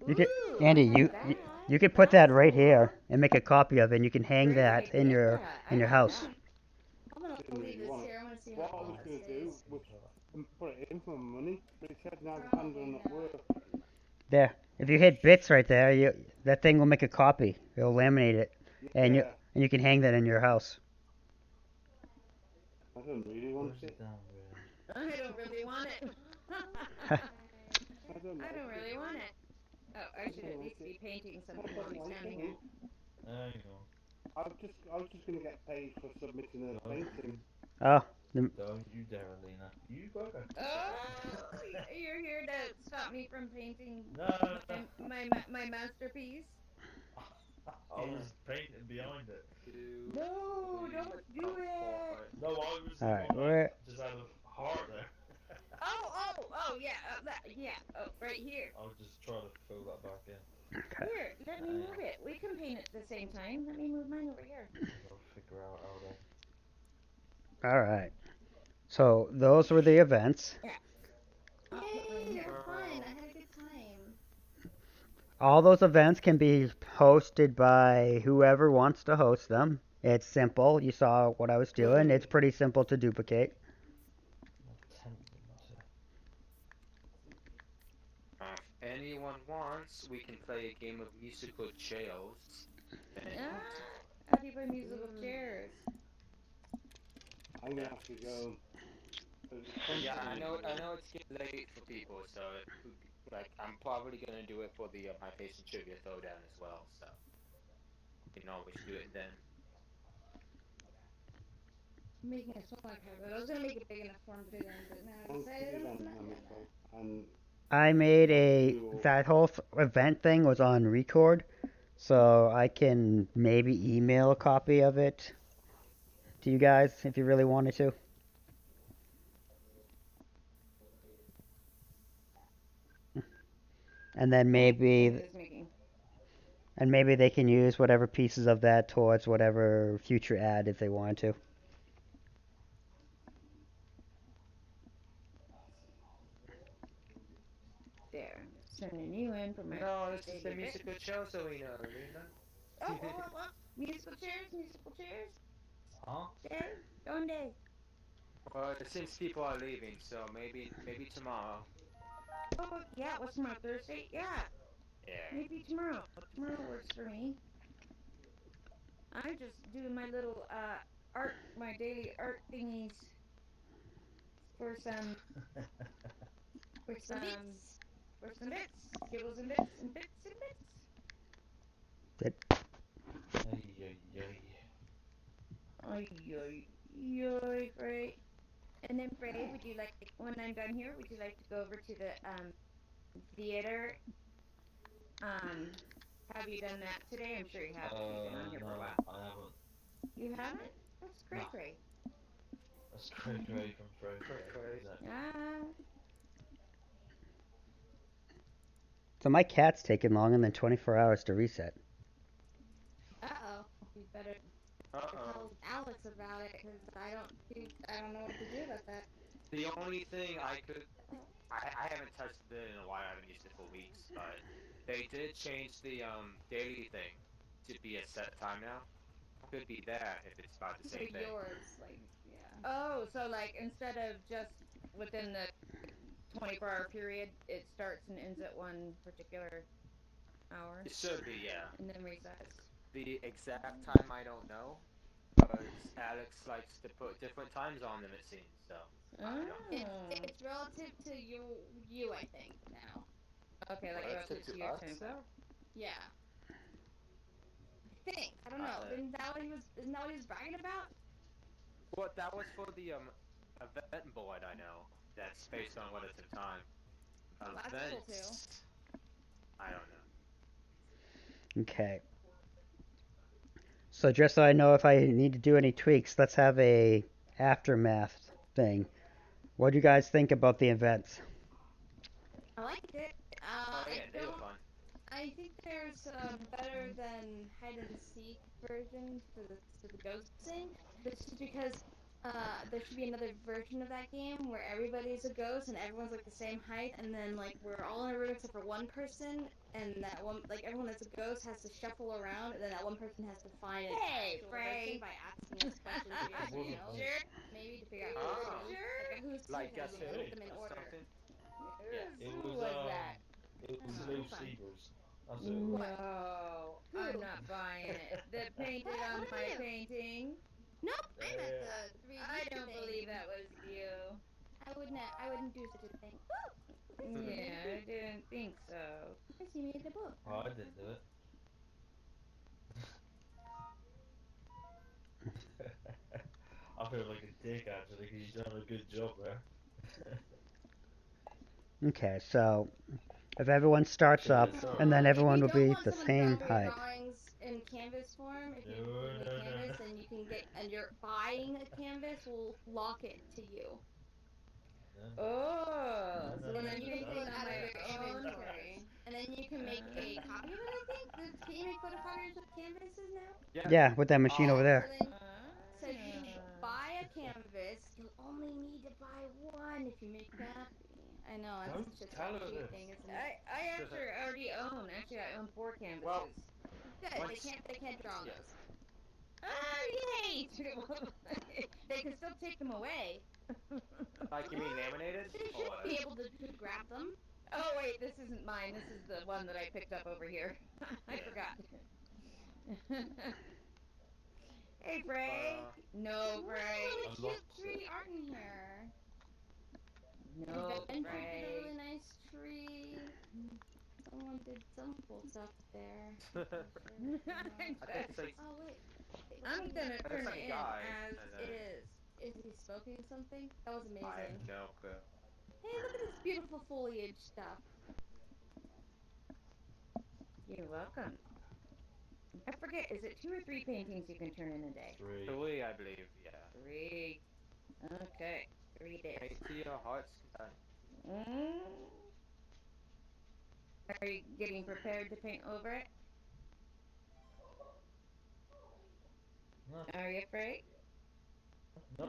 You could, Andy, you could put that right here and make a copy of it, and you can hang that in your house. I'm gonna leave this here. I want to see What I was going to do was put it in for money, but it said now the funds are not worth. There. If you hit bits right there, that thing will make a copy. It'll laminate it, and you can hang that in your house. I don't really want it. I don't really want it. I don't really want it. Oh, I should at least be painting something while I'm standing here. There you go. I was just going to get paid for submitting a painting. Oh. Don't you dare, Alina. You bugger. Oh, you're here to stop me from painting my masterpiece? I was painting behind it. No, don't do it. No, I was Alright, just out of heart there. Yeah, oh, right here. I'll just try to fill that back in. Okay. Here, let me move it. We can paint it at the same time. Let me move mine over here. I'll figure out how to... Alright. So, those were the events. Yay, they were fun. I had a good time. All those events can be hosted by whoever wants to host them. It's simple. You saw what I was doing. It's pretty simple to duplicate. If anyone wants, we can play a game of musical chairs. How do you play musical chairs? I'm going to have to go. Yeah, I know it's getting late for people, so I'm probably gonna do it for the My Patient Trivia Throwdown as well. So we can always do it then. Making it small like that. I was gonna make it big enough for him to do that, but now I decided I'm not gonna. I made that whole event thing was on record, so I can maybe email a copy of it to you guys if you really wanted to. And then maybe they can use whatever pieces of that towards whatever future ad if they want to. There, sending you in for my. No, this is the musical chairs arena. Oh, musical chairs. Huh? Donde? Well, since people are leaving, so maybe tomorrow. Oh, yeah, what's tomorrow, Thursday? Yeah. Maybe tomorrow. Tomorrow works for me. I'm just doing my little, my daily art thingies for some bits, skibbles and bits, and bits and bits. Ay, Frey. And then, Frey, would you like, when I'm done here, would you like to go over to the, theater? Have you done that today? I'm sure you have. You've been on here for a while. I haven't. You haven't? That's cray-cray. That's cray-cray from Frey. Ah. So my cat's taking longer than 24 hours to reset. Uh-oh. about it because I don't know what to do about that. The only thing I haven't touched it in a while. I haven't used it for weeks, but they did change the daily thing to be a set time now. Could be that if it's about the So same thing. yours, like, yeah. Oh, so like instead of just within the 24-hour period, it starts and ends at one particular hour, It should be, yeah. and then resets. The exact time I don't know, because Alex likes to put different times on them. It seems so. I don't know. It's relative to you, I think now. Okay, like Relative relative to to your us, time zone. though? Yeah. I think. I don't know. Isn't that what he was bragging about? Well, that was for the event board. I know that's based on relative time. Well, that's cool too. Events, I don't know. Okay. So just so I know if I need to do any tweaks, let's have a aftermath thing. What do you guys think about the events? I liked it. Oh yeah, they were fun. I think there's a better than hide and seek version to the ghost thing. This is because there should be another version of that game where everybody's a ghost and everyone's like the same height, and then like we're all in a room except for one person, and that one, like everyone that's a ghost has to shuffle around, and then that one person has to find an actual person by asking us questions yes or no, maybe to figure out who's Like and guess then who put them in or order. something. It Who was was that? It was Oh, Lou fun. Sievers. That's who it was. No, I'm not buying it. That painted on What my did you? painting. Nope, I'm at the 3D I don't thing. believe that was you. I wouldn't do such a thing. Yeah, I didn't think so. Yes, you made the book. Oh, I didn't do it. I feel like a dick actually because you've done a good job there. Okay, so if everyone starts up, and then everyone will be the same height. Drawings in canvas form, if you No, give me no, a no, canvas, no. then you can get, and you're buying a canvas, will lock it to you. Oh, so And when then I'm you can painting put on out of my your own inventory. And then you can make a copy of it, I think. Can you make photocopiers with canvases now? Yeah, with that machine over there. So if you buy a canvas, you'll only need to buy one if you make a copy. I know, Don't it's such tell a her cheap this. thing, isn't it? I actually already own. Actually, I own 4 canvases. Well, Good, they can't draw on yeah. those. Yay! They can still take them away. Like you mean laminated? They Or should what? be able to grab them. Oh wait, this isn't mine. This is the one that I picked up over here. I forgot. Hey, Frey. No, Frey. Really cute tree art in here. No, Benji did a Frey. really nice tree. Someone did some cool stuff there. I think it's like Oh wait. I'm gonna it's turn like it a in guy. as and, it is. Is he smoking something? That was amazing. I have no clue. Hey, look at this beautiful foliage stuff. You're welcome. I forget, is it 2 or 3 paintings you can turn in a day? 3. 3, I believe. Yeah. 3. Okay, 3 days. Paint to your heart's content. Are you getting prepared to paint over it? No. Are you afraid? No.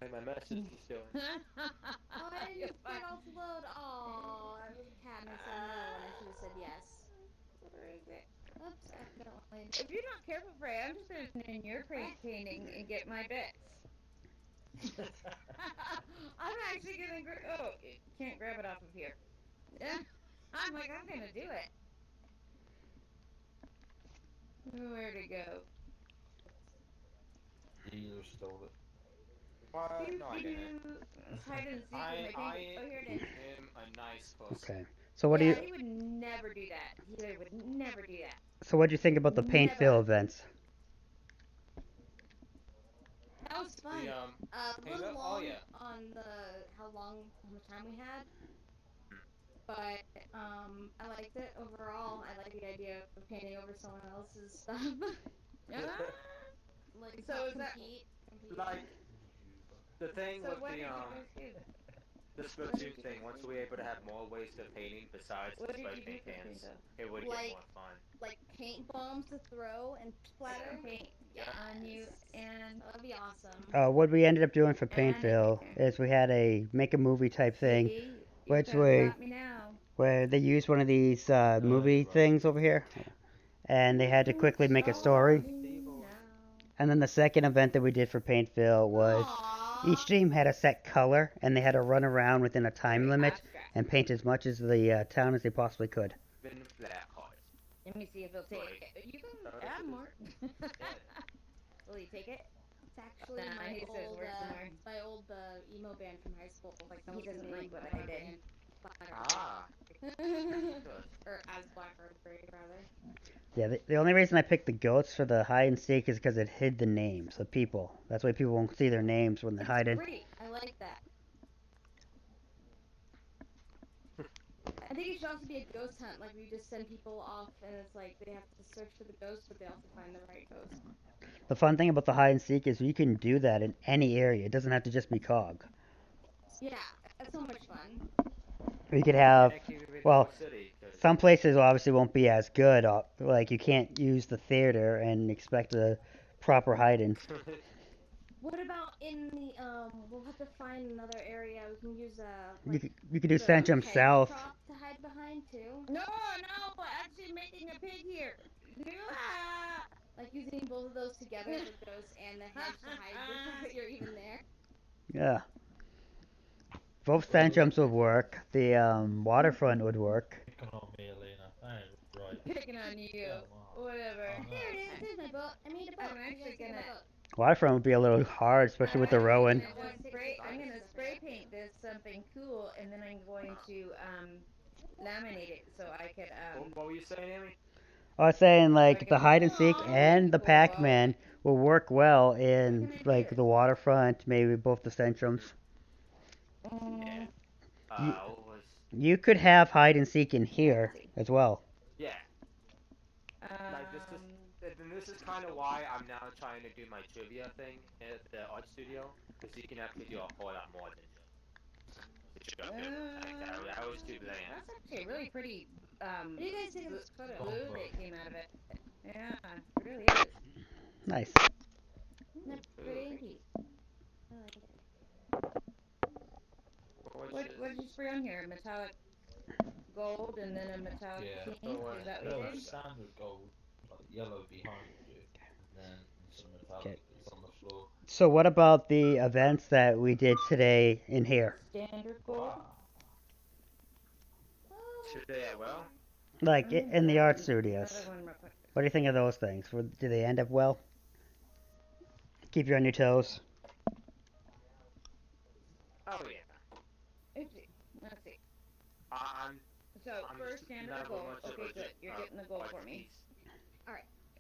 And my message is still in. Oh, I didn't get all to load. Oh, that was a cat and I said no and I should have said yes. Where is it? Oops, accidentally. If you're not careful, Frey, I'm just gonna turn in your painting and get my bits. I'm actually gonna oh, you can't grab it off of here. Yeah, I'm gonna do it. Where'd it go? You stole it. What? No, I didn't. It's hide and seek with my painting. Oh, here it is. am a nice person. Okay. So what do you? He would never do that. He would never do that. So what do you think about the paint fill events? That was fun. The, A little up? long Oh, yeah. on how much time we had. But I liked it overall. I like the idea of painting over someone else's stuff. Like So is that compete? Like the thing so with what the did you guys do? the split tube thing, once we were able to have more ways of painting besides the What did spray you do paint for cans, paint, it would Like- get more fun. Like paint bombs to throw and splatter. Paint on you and That would be awesome. What we ended up doing for And Paintville is we had a make a movie type thing, see, you're which gonna way stop me now. where they used one of these movie things over here, and they had to quickly make a story. No. And then the second event that we did for Paintville was each team had a set color, and they had to run around within a time Very limit abstract. and paint as much as the town as they possibly could. Been black heart. Let me see if he'll take it. You can add more. Will he take it? It's actually Nah, my he says old, work some more. my old emo band from high school. Like that He was the doesn't name like what of I our did. band. Ah, Or as Blackbird Break, rather. Yeah, the only reason I picked the goats for the hide and seek is because it hid the names of people. That's why people won't see their names when they're hiding. Great. I like that. I think it should also be a ghost hunt. Like we just send people off, and it's like they have to search for the ghost, but they also find the right ghost. The fun thing about the hide and seek is you can do that in any area. It doesn't have to just be COG. Yeah, that's so much fun. You could have, can't keep it in well, Fork City, 'cause- some places obviously won't be as good. Like you can't use the theater and expect a proper hiding. What about in the We'll have to find another area. We can use You could do the Centrum hedge South. prop to hide behind too. No, actually making a pig here. Like using both of those together, the ghost and the hedge to hide before that you're even there. Yeah. Both Centrums would work. The waterfront would work. Picking on me, Elena. That ain't right. Picking on you. Yeah, wow. Whatever. Oh, no. There it is. There's my boat. I made a boat. I'm actually You guys get my gonna- boat. Waterfront would be a little hard, especially with the rowing. I'm gonna spray paint this something cool, and then I'm going to laminate it so I could What were you saying, Amy? I was saying like the hide and seek and the Pac-Man will work well in like the waterfront, maybe both the Centrums. Yeah. What was... You could have hide and seek in here as well. Yeah. Like this is kind of why I'm now trying to do my trivia thing at the art studio, because you can actually do a whole lot more than just the trivia. Like, that was too bland. That's actually a really pretty What do you guys think of this photo? blue that came out of it. Yeah, it really is. Nice. Isn't that pretty? I like it. What did you spray on here? Metallic gold and then a metallic Yeah, pink? so, Is that what you did? standard gold, like yellow behind you, and then some metallic is on the floor. So what about the events that we did today in here? Standard gold. Should they well? Like in the art studios. Another one real quick. What do you think of those things? Do they end up well? Keep you on your toes. Oh yeah. Let's see. I'm So first standard not gold. much of Okay, a good. You're getting the gold art for me. piece.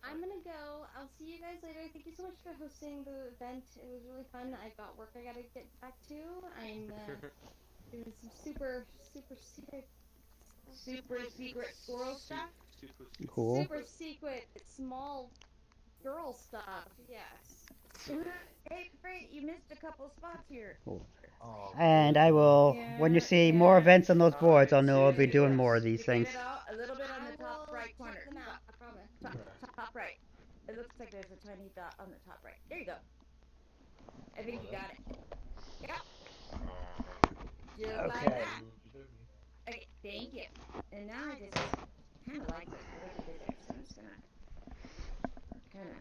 I'm gonna go. I'll see you guys later. Thank you so much for hosting the event. It was really fun. I've got work I gotta get back to. I'm doing some super secret squirrel stuff. Cool. Super secret small girl stuff. Yes. Hey, Fred, you missed a couple spots here. Cool. Oh, And I will, when you see more events on those boards, I'll know I'll be doing more of these You things. get it all? A little bit on the top will right check corner. them out. I promise. Top right. It looks like there's a tiny dot on the top right. There you go. I think you got it. Yeah. Just like Okay. that. Okay, thank you. And now I just kind of like what you did there, so I'm just gonna kind of.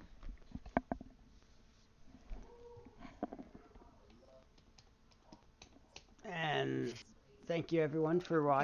And thank you everyone for watching.